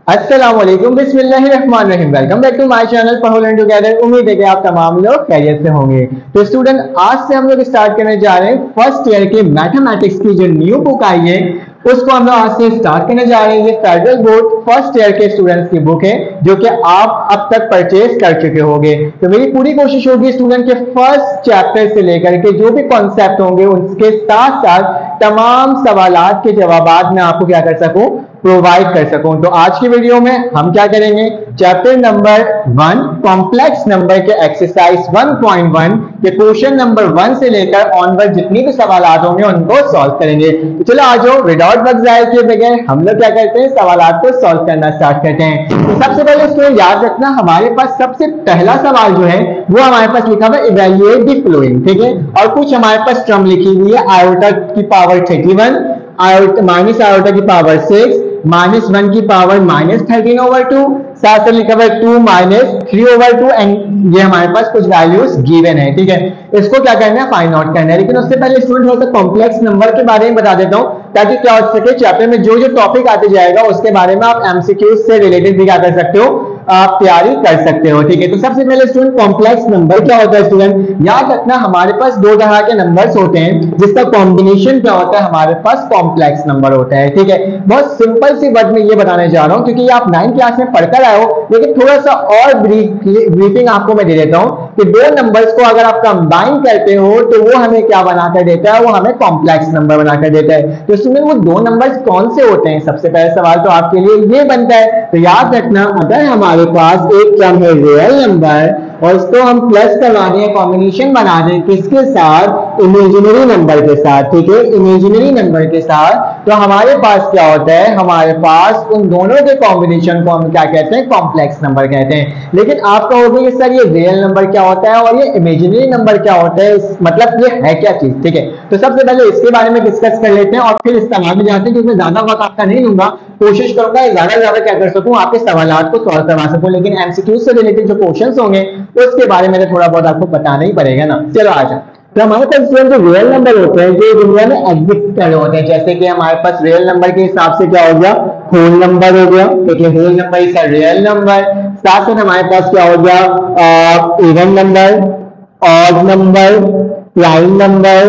अस्सलामुअलैकुम बिस्मिल्लाहिर्रहमानिर्रहीम। Welcome back to my channel for learn together. उम्मीद है कि आप तमाम लोग खैरियत से होंगे। तो स्टूडेंट, आज से हम लोग स्टार्ट करने जा रहे हैं फर्स्ट ईयर के मैथमेटिक्स की जो न्यू बुक आई है उसको हम लोग आज से स्टार्ट करने जा रहे हैं। ये फेडरल बोर्ड फर्स्ट ईयर के स्टूडेंट्स की बुक है जो कि आप अब तक परचेज कर चुके होंगे। तो मेरी पूरी कोशिश होगी स्टूडेंट के फर्स्ट चैप्टर से लेकर के जो भी कॉन्सेप्ट होंगे उसके साथ साथ तमाम सवालात के जवाबात मैं आपको क्या कर सकूं, प्रोवाइड कर सकूं। तो आज की वीडियो में हम क्या करेंगे, चैप्टर नंबर 1 कॉम्प्लेक्स नंबर के एक्सरसाइज 1.1 के क्वेश्चन नंबर 1 से लेकर ऑनवर्ड जितनी भी सवालात होंगे उनको सॉल्व करेंगे। तो चलो आ जाओ, विदाउट वक्त जाया किए बगैर हम लोग क्या करते हैं, सवालात को सॉल्व करना स्टार्ट करते हैं। तो सबसे पहले स्टूडेंट याद रखना, हमारे पास सबसे पहला सवाल जो है वो हमारे पास लिखा हुआ है इवैल्यूएट द फ्लोइंग, ठीक है। और कुछ हमारे पास टर्म लिखी हुई है आयोटा की पावर 31, माइनस आयोटा की पावर 6, -1 की पावर -13/2, साथ साथ लिखा हुआ है 2 - 3/2 एंड ये हमारे पास कुछ वैल्यूज गिवन है, ठीक है। इसको क्या करना है, फाइंड आउट करना है। लेकिन उससे पहले स्टूडेंट थोड़ा सा कॉम्प्लेक्स नंबर के बारे में बता देता हूं ताकि क्या हो सके, चैप्टर में जो जो टॉपिक आते जाएगा उसके बारे में आप एमसीक्यूज से रिलेटेड भी क्या कर सकते हो, आप तैयारी कर सकते हो, ठीक है। तो सबसे पहले स्टूडेंट कॉम्प्लेक्स नंबर क्या होता है, स्टूडेंट याद रखना हमारे पास दो तरह के नंबर्स होते हैं जिसका कॉम्बिनेशन क्या होता है, हमारे पास कॉम्प्लेक्स नंबर होता है, ठीक है। बहुत सिंपल सी वर्ड में ये बताने जा रहा हूं क्योंकि आप 9th क्लास में पढ़कर आए हो, लेकिन थोड़ा सा और ब्रीफिंग आपको मैं दे देता हूं कि दो नंबर्स को अगर आप कंबाइन करते हो तो वो हमें क्या बनाकर देता है, वो हमें कॉम्प्लेक्स नंबर बनाकर देता है। तो स्टूडेंट वो दो नंबर्स कौन से होते हैं, सबसे पहला सवाल तो आपके लिए ये बनता है। तो याद रखना, अगर हमारे पास एक टर्म है रियल नंबर और इसको हम प्लस करवा दें, कॉम्बिनेशन बना दें किसके साथ, इमेजिनरी नंबर के साथ, ठीक है, इमेजिनरी नंबर के साथ, तो हमारे पास क्या होता है, हमारे पास उन दोनों के कॉम्बिनेशन को हम क्या कहते हैं, कॉम्प्लेक्स नंबर कहते हैं। लेकिन आप कहोगे कि सर ये रियल नंबर क्या होता है और ये इमेजिनरी नंबर क्या होता है, मतलब ये है क्या चीज, ठीक है। तो सबसे पहले इसके बारे में डिस्कस कर लेते हैं और फिर इस सवाल में जाते हैं, क्योंकि ज्यादा वक्त आपका नहीं लूंगा, कोशिश करूंगा ज्यादा से ज्यादा क्या कर सकूं, आपके सवालात को सॉल्व करवा सकूं। लेकिन एमसीक्यू से रिलेटेड जो क्वेश्चंस होंगे उसके बारे में थोड़ा बहुत आपको बताना ही पड़ेगा ना। चलो आ जाओ। तो हमारे पास जो रियल नंबर होते हैं जो दुनिया में एग्जिस्ट कर रहे होते हैं, जैसे कि हमारे पास रियल नंबर के हिसाब से क्या हो गया, होल नंबर हो गया, ठीक है, whole number is a real number. साथ साथ हमारे पास क्या हो गया, even number, odd number, prime number,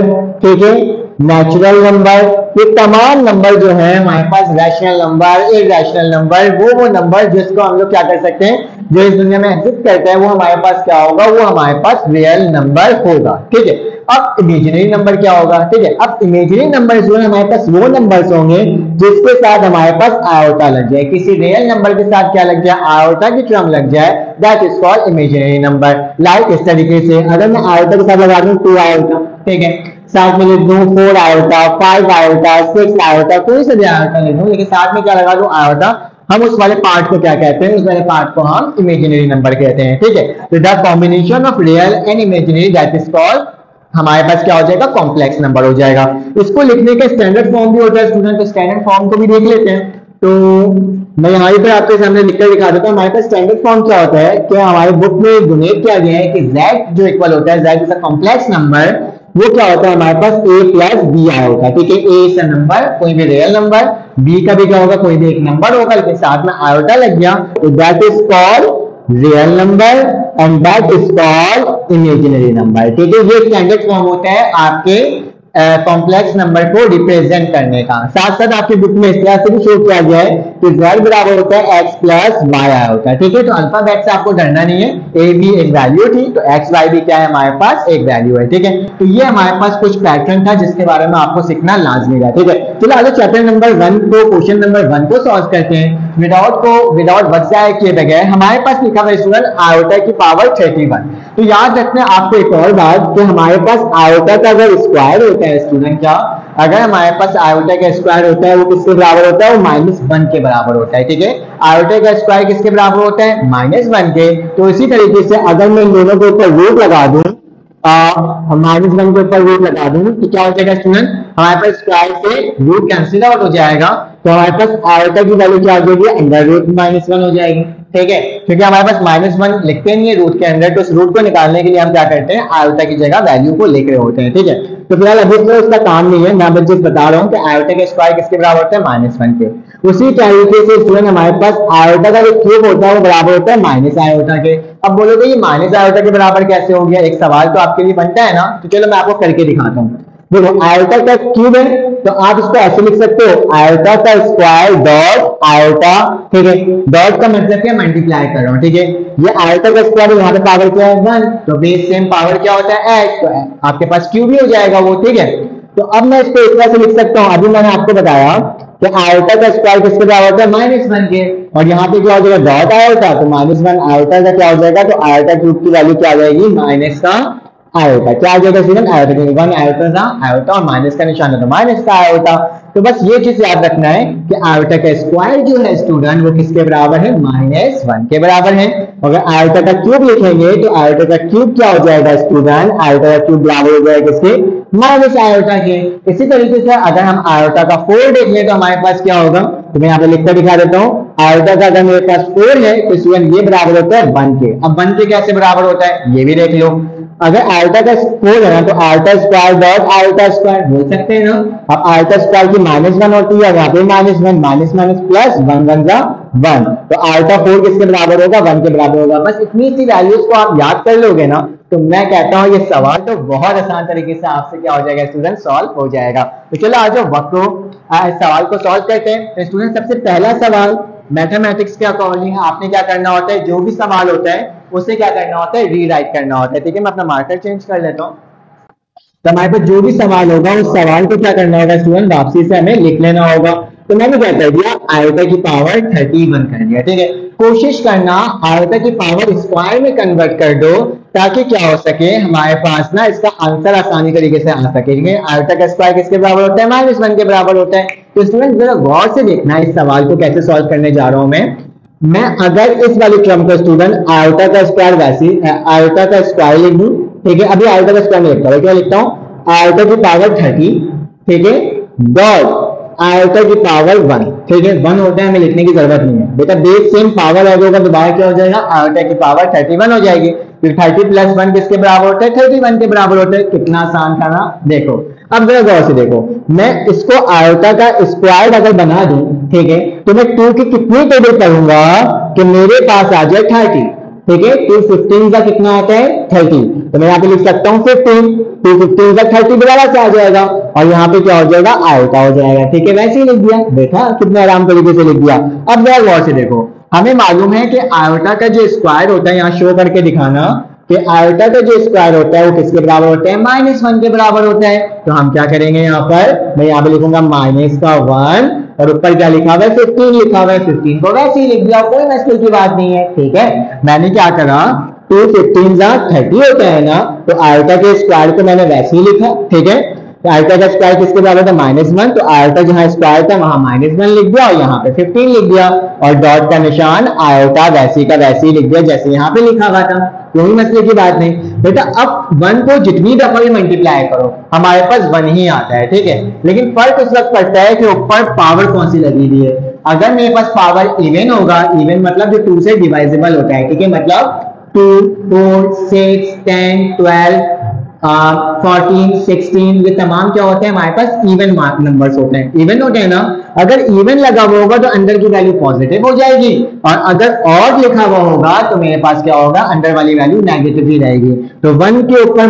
ठीक है, नेचुरल नंबर। ये तमाम नंबर जो है हमारे पास रैशनल नंबर, इरैशनल नंबर, वो नंबर जिसको हम लोग क्या कर सकते हैं, जो इस दुनिया में एग्जिस्ट करता है वो हमारे पास क्या होगा, वो हमारे पास रियल नंबर होगा, ठीक है। अब इमेजिनरी नंबर क्या होगा, ठीक है। अब इमेजिनरी नंबर जो है हमारे पास वो नंबर्स होंगे जिसके साथ हमारे पास आयोटा लग जाए, किसी रियल नंबर के साथ क्या लग जाए, आयोटा की टर्म लग जाए, that is called imaginary number. Like इस तरीके से अगर मैं आयोटा के साथ लगा दूं 2 आयोटा, ठीक है, साथ में लिख दूं 4 आयोटा, 5 आयोटा, 6 आयोटा, कोई सा भी आयोटा लिख दूं, लेकिन साथ में क्या लगा दूं, आयोटा, हम उस वाले पार्ट को क्या कहते हैं, उस वाले पार्ट को हम इमेजिनरी नंबर कहते हैं, ठीक है। तो the combination of real and imaginary that is called, हमारे पास क्या हो जाएगा, कॉम्प्लेक्स नंबर हो जाएगा। इसको लिखने का स्टैंडर्ड फॉर्म भी होता है स्टूडेंट, तो स्टैंडर्ड फॉर्म को भी देख लेते हैं। तो मैं यहाँ पर आपके सामने लिखकर दिखा देता हूँ। हमारे पास स्टैंडर्ड फॉर्म क्या होता है कि हमारे बुक में डोनेट किया गया है कि z जो इक्वल होता है, z is a complex number, वो क्या होता है हमारे पास a प्लस बी आया होगा, ठीक है। a इज अ नंबर, कोई भी रियल नंबर, b का भी क्या होगा, कोई भी एक नंबर होगा, लेकिन साथ में आयोटा लग गया, तो that is called real number and that is called imaginary number, ठीक है। ये स्टैंडर्ड फॉर्म होता है आपके कॉम्प्लेक्स नंबर को रिप्रेजेंट करने का। साथ साथ आपकी बुक में इस तरह से भी शो किया गया है कि z बराबर होता है x प्लस y आया होता है, ठीक है। तो अल्फाबेट से आपको डरना नहीं है, a भी एक वैल्यू थी तो x y भी क्या है, हमारे पास एक वैल्यू है, ठीक है। तो ये हमारे पास कुछ पैटर्न था जिसके बारे में आपको सीखना लाजमी था, ठीक है। चलो आगे चैप्टर नंबर 1 को, क्वेश्चन नंबर 1 को सॉल्व करते हैं विदाउट वक्त जाया किए बगैर। हमारे पास लिखा हुआ स्टूडेंट आयोटा की पावर 31। तो याद रखना आपको एक और बात कि हमारे पास आयोटा का अगर स्क्वायर होता है स्टूडेंट, क्या अगर हमारे पास आयोटा का स्क्वायर होता है वो किसके बराबर होता है, वो -1 के बराबर होता है, ठीक है। आयोटा का स्क्वायर किसके बराबर होता है, -1 के। तो इसी तरीके से अगर मैं इन दोनों के ऊपर रूट लगा दूं, -1 के ऊपर रूट लगा दूं तो क्या हो जाएगा स्टूडेंट, हमारे पास स्क्वायर से रूट कैंसिल आउट हो जाएगा, तो हमारे पास आयोटा की वैल्यू क्या आ जाएगी, अंडर रूट -1 हो जाएगी, ठीक है। क्योंकि हमारे पास -1 लिखते नहीं है रूट के अंदर, तो इस रूट को निकालने के लिए हम क्या करते हैं, आयोटा की जगह वैल्यू को लिख रहे होते हैं, ठीक है। तो फिलहाल अभी तो इसका काम नहीं है, मैं बस बता रहा हूँ कि आयोटा का स्क्वायर किसके बराबर होता है, -1 के। उसी तरीके से स्टूडेंट हमारे पास आयोटा का जो क्यूब होता है वो बराबर होता है माइनस आयोटा के। अब बोलोगे ये माइनस आयोटा के बराबर कैसे हो गया, एक सवाल तो आपके लिए बनता है ना, तो चलो मैं आपको करके दिखाता हूँ। देखो आयोटा का क्यूब है तो आप इसको ऐसे लिख सकते हो आयोटा का स्क्वायर डॉट आयोटा, ठीक है, डॉट का मतलब क्या, मल्टीप्लाई कर रहा हूँ, ठीक है। ये आयोटा का स्क्वायर, यहाँ पे पावर क्या है 1, तो बेस सेम पावर क्या होता है x, तो आपके पास क्यूब ही हो जाएगा वो, ठीक है। तो अब मैं इसको इस तरह से लिख सकता हूँ, अभी मैंने आपको बताया कि आयोटा का स्क्वायर किसके बराबर होता है -1 के, और यहाँ पे क्या हो जाएगा डॉट आयोटा, तो -1 आयोटा का क्या हो जाएगा, तो आयोटा क्यूब की वैल्यू क्या आ जाएगी माइनस का आयोटा, क्या आ जाएगा स्टूडेंट आयोटा, क्योंकि 1 आयोटा था, आयोटा और माइनस का निशान है तो माइनस का आयोटा। तो बस ये चीज याद रखना है कि आयोटा का स्क्वायर जो है स्टूडेंट वो किसके बराबर है, -1 के बराबर है। अगर आयोटा का क्यूब लिखेंगे तो आयोटा का क्यूब क्या हो जाएगा स्टूडेंट, आयोटा का क्यूब बराबर हो जाएगा किसके, माइनस आयोटा के। इसी तरीके से अगर हम आयोटा का 4 देख लें तो हमारे पास क्या होगा, तो मैं यहाँ पे लिखकर दिखा देता हूँ। आयोटा का अगर मेरे पास 4 है तो स्टूडेंट ये बराबर होता है 1 के। अब 1 के कैसे बराबर होता है ये भी देख लो, अगर आयोटा का 4 है ना तो iota square dot iota square बोल सकते हैं ना। अब आयोटा स्क्वायर की -1 होती है, यहाँ पे -1 माइनस माइनस प्लस 1 1 जा 1, तो आयोटा 4 किसके बराबर होगा, 1 के बराबर होगा। बस इतनी सी वैल्यूज को आप याद कर लोगे ना तो मैं कहता हूँ ये सवाल तो बहुत आसान तरीके से आपसे क्या हो जाएगा स्टूडेंट, सॉल्व हो जाएगा। तो चलो आज वक्त इस सवाल को सॉल्व करते हैं। तो स्टूडेंट सबसे पहला सवाल मैथमेटिक्स के अकॉर्डिंग आपने क्या करना होता है, जो भी सवाल होता है उसे क्या करना होता है, रीराइट करना होता है, ठीक है। मैं अपना मार्कर चेंज कर लेता हूँ। तो हमारे पास जो भी सवाल होगा उस सवाल को क्या करना होगा स्टूडेंट, वापसी से हमें लिख लेना होगा। तो मैंने क्या कर दिया, आयोटा की पावर 31 कर दिया, ठीक है। कोशिश करना आयोटा की पावर स्क्वायर में कन्वर्ट कर दो ताकि क्या हो सके हमारे पास ना इसका आंसर आसानी तरीके से आ सके, ठीक है। आयोटा का स्क्वायर किसके बराबर होता है, -1 के बराबर होता है। तो स्टूडेंट जरा गौर से देखना इस सवाल को कैसे सॉल्व करने जा रहा हूं मैं अगर इस वाली क्रम को स्टूडेंट आयोटा का स्क्वायर वैसे आयोटा का स्क्वायर लिख दूं, ठीक है। अभी आयोटा का स्क्वायर नहीं लिखता हूं, क्या लिखता हूं, आयोटा की पावर 30, ठीक है, डॉट आयोटा की पावर 1, ठीक है। 1 होता है, हमें लिखने की जरूरत नहीं है बेटा, बेस सेम पावर ऐड होगा तो बाहर क्या हो जाएगा, आयोटा की पावर 31 हो जाएगी। फिर 30 प्लस 1 किसके बराबर होता है, 31 के बराबर होता है। कितना आसान था ना, देखो अब जरा गौर से देखो, मैं इसको आयोटा का स्क्वायर अगर बना दूं, ठीक है, तो मैं 2 की कितनी टेबल करूंगा कि मेरे पास आ जाए 30, ठीक है। 2 15 का कितना आता है 30, तो मैं यहाँ पे लिख सकता हूँ 15, 2 15 का 30 बराबर से आ जाएगा, और यहाँ पे क्या हो जाएगा आयोटा हो जाएगा, ठीक है। वैसे ही लिख दिया, देखा कितना आराम तरीके से लिख दिया। अब जरा गौर से देखो, हमें मालूम है कि आयोटा का जो स्क्वायर होता है, यहाँ शो करके दिखाना कि आयोटा का जो स्क्वायर होता है वो किसके बराबर होता है, -1 के बराबर होता है। तो हम क्या करेंगे, यहाँ पर मैं यहाँ पे लिखूंगा -1 और ऊपर क्या लिखा हुआ है 15 लिखा हुआ है, 15 को वैसे ही लिख दिया, कोई मुश्किल की बात नहीं है, ठीक है। मैंने क्या करा, 2 15 30 होता है ना, तो आयोटा के स्क्वायर को मैंने वैसे ही लिखा, ठीक है। तो आयोटा का स्क्वायर किसके बराबर था, -1, तो आयोटा जहां स्क्वायर था वहां -1 लिख दिया और यहाँ पे 15 लिख दिया, और डॉट का निशान आयोटा वैसे का वैसे ही लिख दिया जैसे यहाँ पे लिखा हुआ था, कोई मसले की बात नहीं बेटा। अब 1 को जितनी दफा भी मल्टीप्लाई करो हमारे पास 1 ही आता है, ठीक है। लेकिन फर्क उस वक्त पड़ता है कि ऊपर पावर कौन सी लगी हुई है। अगर मेरे पास पावर इवन होगा, इवन मतलब जो 2 से डिवाइजेबल होता है, ठीक है, मतलब 2 4 6 10 12 14 16 ये तमाम क्या होते हैं हमारे पास इवन नंबर्स होते हैं, इवन होते हैं ना। अगर इवन लगा हुआ होगा तो अंदर की वैल्यू पॉजिटिव हो जाएगी, और अगर ऑड लिखा हुआ होगा तो मेरे पास क्या होगा, अंदर वाली वैल्यू नेगेटिव ही रहेगी। तो 1 के ऊपर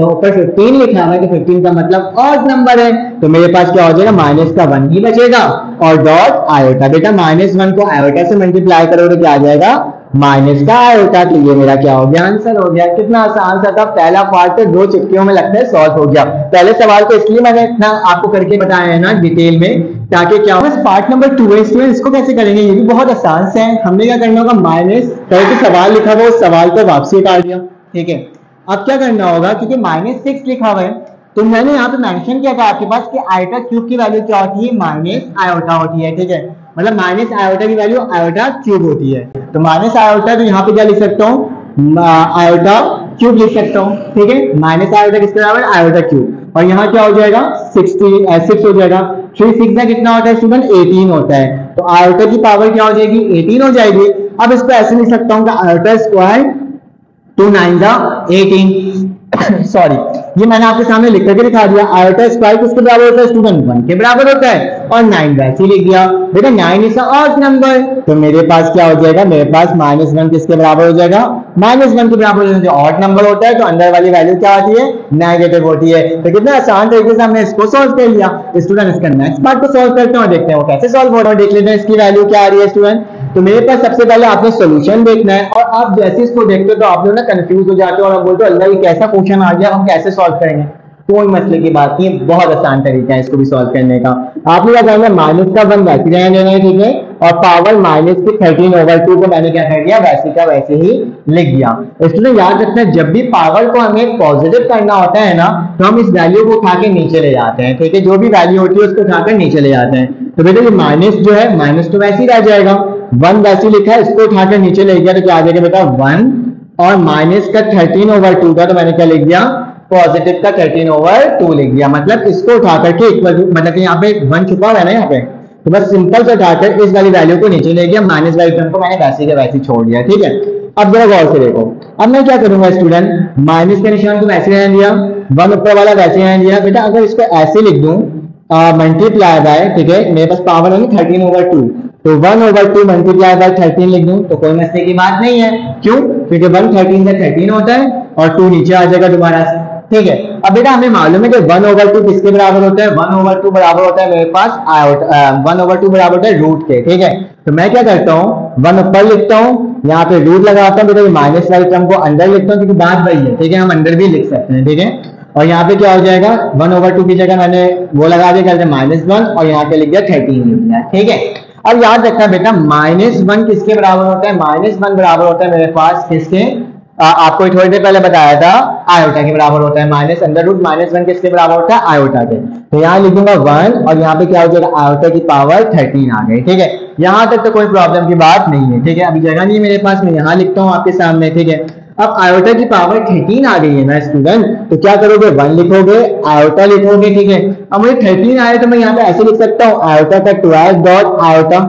ऊपर 15 लिखा हुआ है तो 15 का मतलब ऑड नंबर है, तो मेरे पास क्या हो जाएगा, माइनस का 1 ही बचेगा और डॉट आयोटा। बेटा -1 को आयोटा से मल्टीप्लाई करोगे तो क्या आ जाएगा, माइनस का आयोटा। तो ये मेरा क्या हो गया, आंसर हो गया। कितना आसान सा था, पहला पार्ट 2 चुटकियों में लगता है सॉल्व हो गया। पहले सवाल को इसलिए मैंने इतना आपको करके बताया है ना डिटेल में, ताकि क्या हो। पार्ट नंबर 2 है स्टूडेंट, इसको कैसे करेंगे, ये भी बहुत आसान से है। हमने क्या करना होगा, माइनस करके सवाल लिखा हुआ उस सवाल को वापसी उतार दिया, ठीक है। अब क्या करना होगा, क्योंकि -6 लिखा हुआ है तो मैंने यहाँ पे मेंशन किया था आपके पास कि आयोटा क्यूब की वैल्यू क्या होती है, माइनस आयोटा होती है, ठीक है। मतलब माइनस आयोटा की वैल्यू आयोटा क्यूब होती है, तो माइनस आयोटा तो यहाँ पे क्या लिख सकता हूँ, आयोटा क्यूब लिख सकता हूँ, ठीक है। माइनस आयोटा किसके बराबर, आयोटा क्यूब, और यहाँ क्या हो जाएगा 6 हो जाएगा। 3 6 का कितना होता है स्टूडेंट, 18 होता है, तो आयोटा की पावर क्या हो जाएगी, 18 हो जाएगी। अब इसको ऐसे लिख सकता हूँ कि आयोटा स्क्वायर 2 9 18 सॉरी, ये मैंने आपके सामने लिख करके दिखा दिया। आयोटा स्क्वायर किसके बराबर होता है स्टूडेंट? 1 के बराबर होता है, और 9 वैसे ही लिख दिया बेटा। 9 इज ऑड नंबर, तो मेरे पास क्या हो जाएगा, मेरे पास -1 किसके बराबर हो जाएगा? -1 के बराबर हो जाएगा। ऑड नंबर होता है तो अंदर वाली वैल्यू क्या होती है? नेगेटिव होती है। तो कितना आसान तरीके से हमने इसको सॉल्व कर लिया। स्टूडेंट इसका नेक्स्ट पार्ट को सॉल्व करते हैं और देखते हैं वो कैसे सॉल्व हो रहा है। देख लेते हैं इसकी वैल्यू क्या आ रही है स्टूडेंट। तो मेरे पास सबसे पहले आपने सॉल्यूशन देखना है, और आप जैसे इसको देखते हो तो आप लोग ना कंफ्यूज हो जाते हो और आप बोलते हो अल्लाह ये कैसा क्वेश्चन आ गया, हम कैसे सॉल्व करेंगे। कोई मसले की बात नहीं, बहुत आसान तरीका है इसको भी सॉल्व करने का। आपने क्या करना है, माइनस का 1 वैसे रहने देना है, ठीक है, और पावर माइनस की 13/2 को मैंने क्या कर दिया, वैसे का वैसे ही लिख दिया। स्टूडेंट याद रखना है जब भी पावर को हमें पॉजिटिव करना होता है ना, तो हम इस वैल्यू को उठा के नीचे ले जाते हैं, ठीक है, जो भी वैल्यू होती है उसको उठाकर नीचे ले जाते हैं। तो बेटा ये माइनस जो है, माइनस तो वैसे ही रह जाएगा, 1 वैसे लिखा है, इसको उठाकर नीचे ले गया तो क्या आ जाएगा बेटा 1, और माइनस का 13/2 का तो मैंने क्या लिख दिया, पॉजिटिव का 13/2 लिख दिया। मतलब इसको उठा करके इक्वल, मतलब यहाँ पे 1 छुपा हुआ है ना यहाँ पे, तो बस सिंपल से उठाकर इस वाली वैल्यू को नीचे ले गया, माइनस वाली टर्म को मैंने वैसे के वैसे छोड़ दिया, ठीक है। अब जरा गौर से देखो, अब मैं क्या करूंगा स्टूडेंट, माइनस के निशान को वैसे रहने दिया, 1 ऊपर वाला वैसे रहने दिया। बेटा अगर इसको ऐसे लिख दूं मल्टीप्लाई बाय, ठीक है, मेरे पास पावर है 13/2, तो 1/2 मल्टीप्लाई बाय 13 लिख दूं तो कोई मसले की बात नहीं है। क्यों? क्योंकि 1 13 का 13 होता है और 2 नीचे आ जाएगा दोबारा से, ठीक है। अब बेटा हमें मालूम है कि 1/2 किसके बराबर होता है, 1/2 बराबर होता है मेरे पास 1/2 बराबर होता है रूट के, ठीक है। तो मैं क्या करता हूँ, 1 ऊपर लिखता हूँ, यहाँ पे रूट लगाता हूँ, बेटा ये माइनस वाली टर्म को अंदर लिखता हूँ क्योंकि बात वही है, ठीक है, हम अंदर भी लिख सकते हैं, ठीक है। और यहाँ पे क्या हो जाएगा, 1/2 की जगह मैंने वो लगा दिया -1 और यहाँ पे लिख दिया 13 लिख दिया, ठीक है। अब याद रखना बेटा -1 किसके बराबर होता है, -1 बराबर होता है मेरे पास किसके, आपको थोड़ी देर पहले बताया था, आयोटा के बराबर होता है। माइनस अंडर रूट -1 किसके बराबर होता है, आयोटा के। तो यहाँ लिखूंगा 1 और यहाँ पे क्या हो जाएगा, आयोटा की पावर 13 आ गई, ठीक है। यहाँ तक तो कोई प्रॉब्लम की बात नहीं है, ठीक है। अभी जगह नहीं है मेरे पास, मैं यहाँ लिखता हूँ आपके सामने, ठीक है। अब आयोटा की पावर 13 आ गई है ना स्टूडेंट, तो क्या करोगे, 1 लिखोगे, आयोटा लिखोगे, ठीक है। अब मुझे 13 आया तो मैं यहाँ पे ऐसे लिख सकता हूँ, आयोटा का 12 डॉट आयोटा,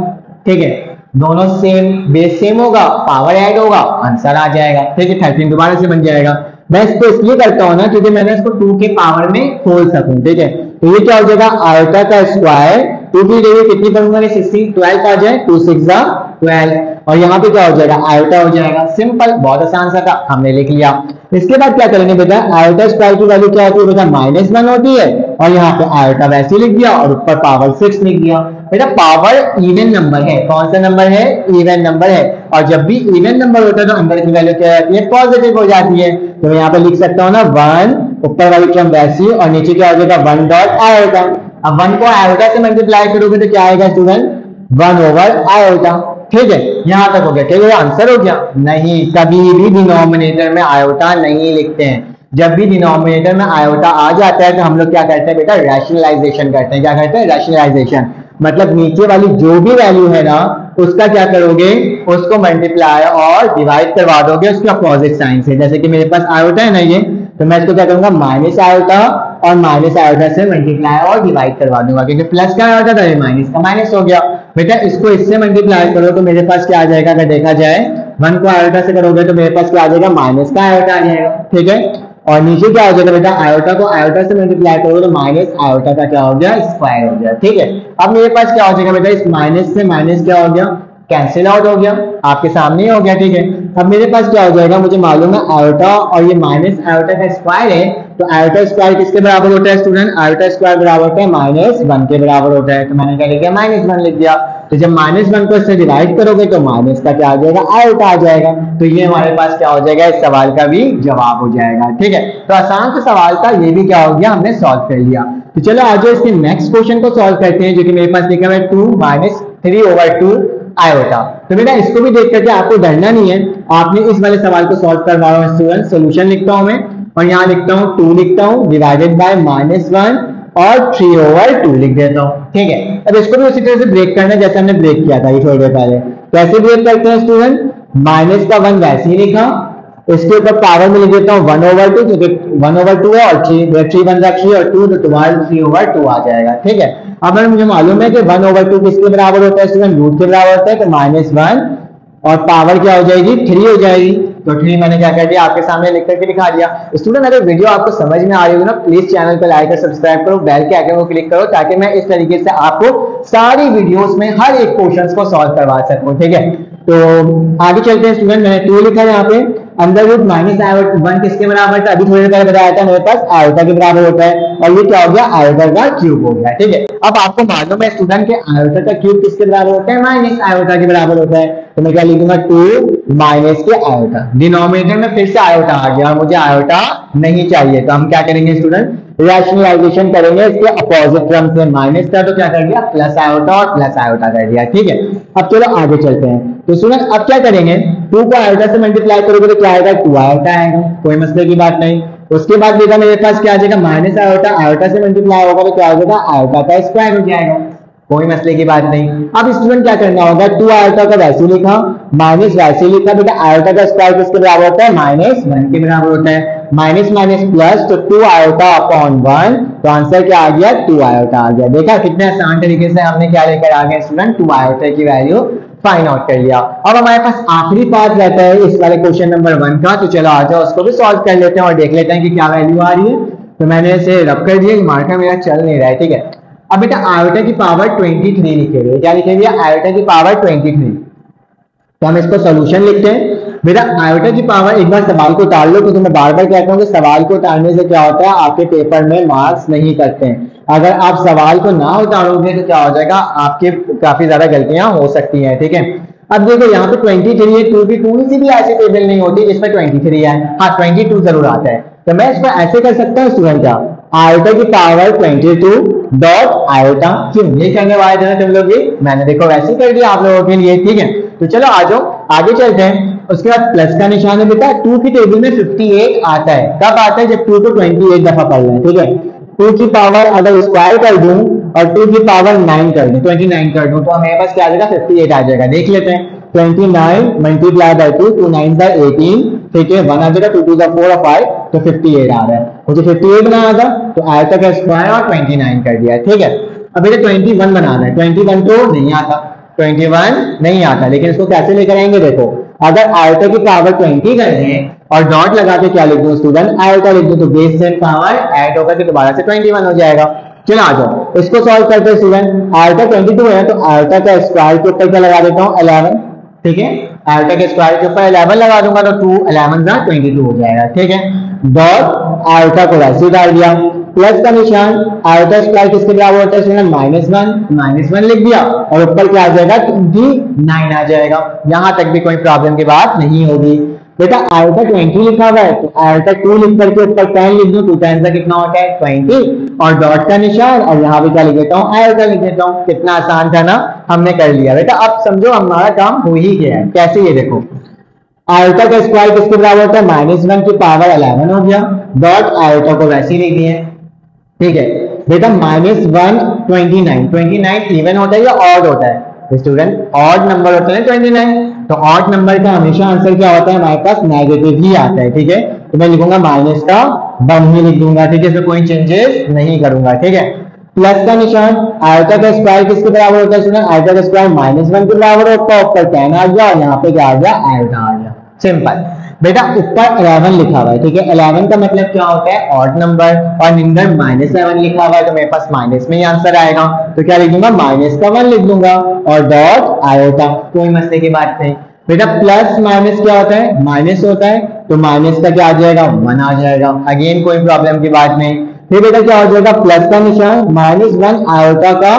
ठीक है। दोनों सेम, बेस सेम होगा, पावर ऐड होगा, आंसर आ जाएगा, ठीक है। 13 दोबारा से बन जाएगा। मैं इसको इसलिए करता हूँ ना क्योंकि मैंने इसको 2 के पावर में खोल सकूं, ठीक है। तो ये क्या हो जाएगा, आयोटा का स्क्वायर 2 की जगह कितनी करूंगा, 16 12 आ जाए, 2 6 12, और यहाँ पे क्या हो जाएगा, आयोटा हो जाएगा। सिंपल, बहुत आसान सा था, हमने लिख लिया। इसके बाद क्या करेंगे बेटा, आयोटा स्क्वायर की वैल्यू क्या होती है बेटा, -1 होती है, और यहाँ पे आयोटा वैसे लिख दिया और ऊपर पावर 6 लिख दिया। बेटा पावर इवन नंबर है, कौन सा नंबर है, इवन नंबर है, और जब भी इवन नंबर होता है तो अंदर की वैल्यू क्या आती है, पॉजिटिव हो जाती है। तो मैं यहाँ पे लिख सकता हूँ ना 1, ऊपर वाली टर्म वैसी, और नीचे क्या हो जाएगा 1 डॉट आयोटा। अब 1 को आयोटा से मल्टीप्लाई करोगे तो क्या आएगा स्टूडेंट, 1/आयोटा, ठीक है। यहां तक हो गया, ठीक है, आंसर हो गया। नहीं, कभी भी डिनोमिनेटर में आयोटा नहीं लिखते हैं। जब भी डिनोमिनेटर में आयोटा आ जाता है तो हम लोग क्या करते हैं बेटा, रैशनलाइजेशन करते हैं। क्या करते हैं, रैशनलाइजेशन, मतलब नीचे वाली जो भी वैल्यू है ना उसका क्या करोगे, उसको मल्टीप्लाई और डिवाइड करवा दोगे उसके अपोजिट साइन से। जैसे कि मेरे पास आयोटा है ना ये, तो मैं इसको क्या करूंगा, माइनस आयोटा और माइनस आयोटा से मल्टीप्लाई और डिवाइड करवा दूंगा, क्योंकि प्लस का आयोटा था, माइनस का माइनस हो गया। बेटा इसको इससे मल्टीप्लाई करो तो मेरे पास क्या आ जाएगा, अगर देखा जाए 1 को आयोटा से करोगे तो मेरे पास क्या आ जाएगा, माइनस का आयोटा आ जाएगा, ठीक है। और नीचे क्या हो जाएगा बेटा, आयोटा को आयोटा से मल्टीप्लाई करोगे तो माइनस आयोटा का क्या हो गया, स्क्वायर हो गया, ठीक है। अब मेरे पास क्या हो जाएगा बेटा, इस माइनस से माइनस क्या हो गया, कैंसिल आउट हो गया, आपके सामने ही हो गया, ठीक है। अब मेरे पास क्या हो जाएगा, मुझे मालूम है आयोटा और ये माइनस आयोटा का स्क्वायर है, तो आयोटा स्क्वायर किसके बराबर होता है स्टूडेंट, आयोटा स्क्वायर बराबर होता है -1 के बराबर होता है। तो मैंने क्या लिख दिया, -1 लिख दिया। तो जब -1 को इससे डिवाइड करोगे तो माइनस का क्या आ जाएगा, आयोटा आ जाएगा। तो ये हमारे पास क्या हो जाएगा, इस सवाल का भी जवाब हो जाएगा, ठीक है। तो आसान से सवाल था, ये भी क्या हो गया, हमने सॉल्व कर लिया। तो चलो आज इसके नेक्स्ट क्वेश्चन को सॉल्व करते हैं, जो कि मेरे पास लिखा है 2 - 3/2 आयोटा। तो बेटा इसको भी देख करके आपको डरना नहीं है, आपने इस वाले सवाल को सॉल्व करवा रहा हूं स्टूडेंट। सोल्यूशन लिखता हूं मैं, और यहाँ लिखता हूँ 2 लिखता हूँ डिवाइडेड बाय -1 और 3/2 लिख देता हूँ, ठीक है। अब इसको भी उसी तरह से ब्रेक करना है जैसे हमने ब्रेक किया था ये थोड़ी देर पहले। कैसे ब्रेक करते हैं स्टूडेंट, माइनस का 1 वैसे ही लिखा, इसके ऊपर पावर में लिख देता हूँ 1/2, क्योंकि 1/2 है और 3 बन रहा 3 और 2, तो तुम्हारा 3/2 आ जाएगा, ठीक है। अब मुझे मालूम है कि 1/2 किसके बराबर होता है स्टूडेंट, रूट के बराबर होता है, तो -1 और पावर क्या हो जाएगी, 3 हो जाएगी। तो 3 मैंने क्या कर दिया आपके सामने लिख करके दिखा दिया। स्टूडेंट अगर वीडियो आपको समझ में आ रही हो ना, प्लीज चैनल को लाइक और सब्सक्राइब करो, बेल के आइकन को क्लिक करो, ताकि मैं इस तरीके से आपको सारी वीडियोस में हर एक क्वेश्चन को सॉल्व करवा सकूं। ठीक है, तो आगे चलते हैं स्टूडेंट। मैंने 2 लिखा है यहाँ पे, अंडर रूट माइनस आयोटा 1 किसके बराबर था, अभी थोड़ी देर पहले बताया था मेरे पास आयोटा के बराबर होता है, और ये क्या हो गया आयोटा का क्यूब हो गया। ठीक है, अब आपको मालूम है स्टूडेंट के आयोटा का क्यूब किसके बराबर होता है, माइनस आयोटा के बराबर होता है। तो मैं क्या लिखूंगा 2 माइनस के आयोटा, डिनोमिनेटर में फिर से आयोटा आ गया और मुझे आयोटा नहीं चाहिए, तो हम क्या करेंगे स्टूडेंट, रैशनलाइजेशन करेंगे इसके अपोजिट टर्म से, माइनस था तो क्या कर दिया प्लस आयोटा और प्लस आयोटा कर दिया। ठीक है, अब चलो आगे चलते हैं। तो स्टूडेंट अब क्या करेंगे, 2 को आयोटा से मल्टीप्लाई करोगे तो क्या आएगा 2 आयोटा आएगा, कोई मसले की बात नहीं। उसके बाद देखा मेरे पास क्या आ जाएगा माइनस आयोटा, आयोटा से मल्टीप्लाई होगा तो क्या हो जाएगा आयोटा का स्क्वायर हो जाएगा, कोई मसले की बात नहीं। अब स्टूडेंट क्या करना होगा, 2 आयोटा का वैसे लिखा माइनस वैसे लिखा, बेटा आयोटा का स्क्वायर किसके बराबर होता है -1 के बराबर होता है, माइनस माइनस प्लस, तो 2 आयोटा अपॉन 1, तो आंसर क्या आ गया 2 आयोटा आ गया। देखा कितने आसान तरीके से हमने क्या लेकर आ गए स्टूडेंट, 2 आयोटा की वैल्यू फाइंड आउट कर लिया। अब हमारे पास आखिरी पार्ट रहता है इस वाले क्वेश्चन नंबर 1 का, तो चलो आ जाओ उसको भी सॉल्व कर लेते हैं और देख लेते हैं कि क्या वैल्यू आ रही है। तो मैंने इसे रब कर दिया, मार्कर मेरा चल नहीं रहा है। ठीक है, अब बेटा आयोटा की पावर 23 लिखे हुए, क्या लिखे हुए आयोटा की पावर 23, तो हम इसको सॉल्यूशन लिखते हैं। बेटा आयोटा की पावर, एक बार सवाल को उतार लो, क्योंकि मैं बार बार कहता हूँ कि सवाल को उतारने से क्या होता है आपके पेपर में मार्क्स नहीं करते हैं। अगर आप सवाल को ना उतारोगे तो क्या हो जाएगा आपके काफी ज्यादा गलतियां हो सकती हैं। ठीक है, अब देखो यहाँ पे 23 है, 2 की कोई सी भी ऐसी टेबल नहीं होती जिसमें 23 है, हाँ 22 जरूर आता है। तो मैं इसको ऐसे कर सकता हूँ स्टूडेंट, क्या आयोटा की पावर 22 डॉट आयोटा, क्यों ये करने वाले थे तुम लोग भी, मैंने देखो वैसे ही कर दिया आप लोगों के लिए। ठीक है, तो चलो आ जाओ आगे चलते हैं। उसके बाद प्लस का निशान है बेटा, 2 की टेबल में 58 आता है, कब आता है जब 2 को 28 दफा पढ़ लें। ठीक है, 2 की पावर अगर स्क्वायर कर दूं और 2 की पावर 9 कर दूं, 29 कर दूं, तो हमें पास क्या आ जाएगा 58 आ जाएगा। देख लेते हैं, 29 मल्टीप्लाई बाय 2, 2 9 बाय 18, ठीक है 1 आ जाएगा, 2 2 4 और 5, तो 58 आ रहा है। मुझे 58 बनाना था तो आयता का स्क्वायर और 29 कर दिया। ठीक है, अब बेटा 21 बनाना है, 21 तो नहीं आता, 21 नहीं आता, लेकिन इसको कैसे लेकर आएंगे, देखो अगर आयता की पावर 20 कर दें और डॉट लगा के क्या लिख दूं स्टूडेंट आयता लिख दूं, तो बेस से पावर ऐड होकर के दोबारा से 21 हो जाएगा। चलो आ जाओ इसको सॉल्व करते हैं स्टूडेंट, आयता 22 है तो आयता का स्क्वायर के ऊपर क्या लगा देता हूं 11, ठीक है आयता के स्क्वायर के ऊपर 11 लगा दूंगा तो 2 11 जा 22 हो जाएगा। ठीक है, डॉट आयता को वैसे डाल दिया, प्लस का निशान, आयता स्क्वायर किसके बराबर होता है स्टूडेंट -1 लिख दिया और ऊपर क्या आ जाएगा 29 आ जाएगा। यहां तक भी कोई प्रॉब्लम की बात नहीं होगी। बेटा आयता 20 लिखा हुआ है तो आयता 2 लिख करके ऊपर 10 लिख दूं, 2 10 का कितना होता है 20 और डॉट का निशान, और यहाँ भी क्या लिख देता हूँ आयता लिख देता हूँ। कितना आसान था ना, हमने कर लिया। बेटा अब समझो हमारा काम हो ही गया है। कैसे, ये देखो आयता का स्क्वायर किसके बराबर होता है -1 की पावर 11 हो गया, डॉट आयता को वैसे ही लिख दिए। ठीक है बेटा -1 29 इवन होता है या ऑड होता है स्टूडेंट, ऑड नंबर होता है 29, तो ऑड नंबर का हमेशा आंसर क्या होता है हमारे पास नेगेटिव ही आता है। ठीक है, तो मैं लिखूंगा माइनस का 1 ही लिख दूंगा। ठीक है, इसमें कोई चेंजेस नहीं करूंगा। ठीक है, प्लस का निशान, आयता का स्क्वायर किसके बराबर होता है स्टूडेंट, आयता का स्क्वायर -1 के बराबर होता है, ऊपर 10 आ गया और यहाँ पे क्या आ गया आयता आ गया। सिंपल। बेटा ऊपर 11 लिखा हुआ है, ठीक है 11 का मतलब क्या होता है ऑड नंबर, और अंदर -7 लिखा हुआ है तो मेरे पास माइनस में ही आंसर आएगा, तो क्या लिख दूंगा -1 लिख दूंगा और डॉट आयोटा, कोई मसले की बात नहीं। बेटा प्लस माइनस क्या होता है, माइनस होता है तो माइनस का क्या आ जाएगा 1 आ जाएगा, अगेन कोई प्रॉब्लम की बात नहीं। फिर बेटा क्या हो जाएगा प्लस का निशान, -1 आयोटा का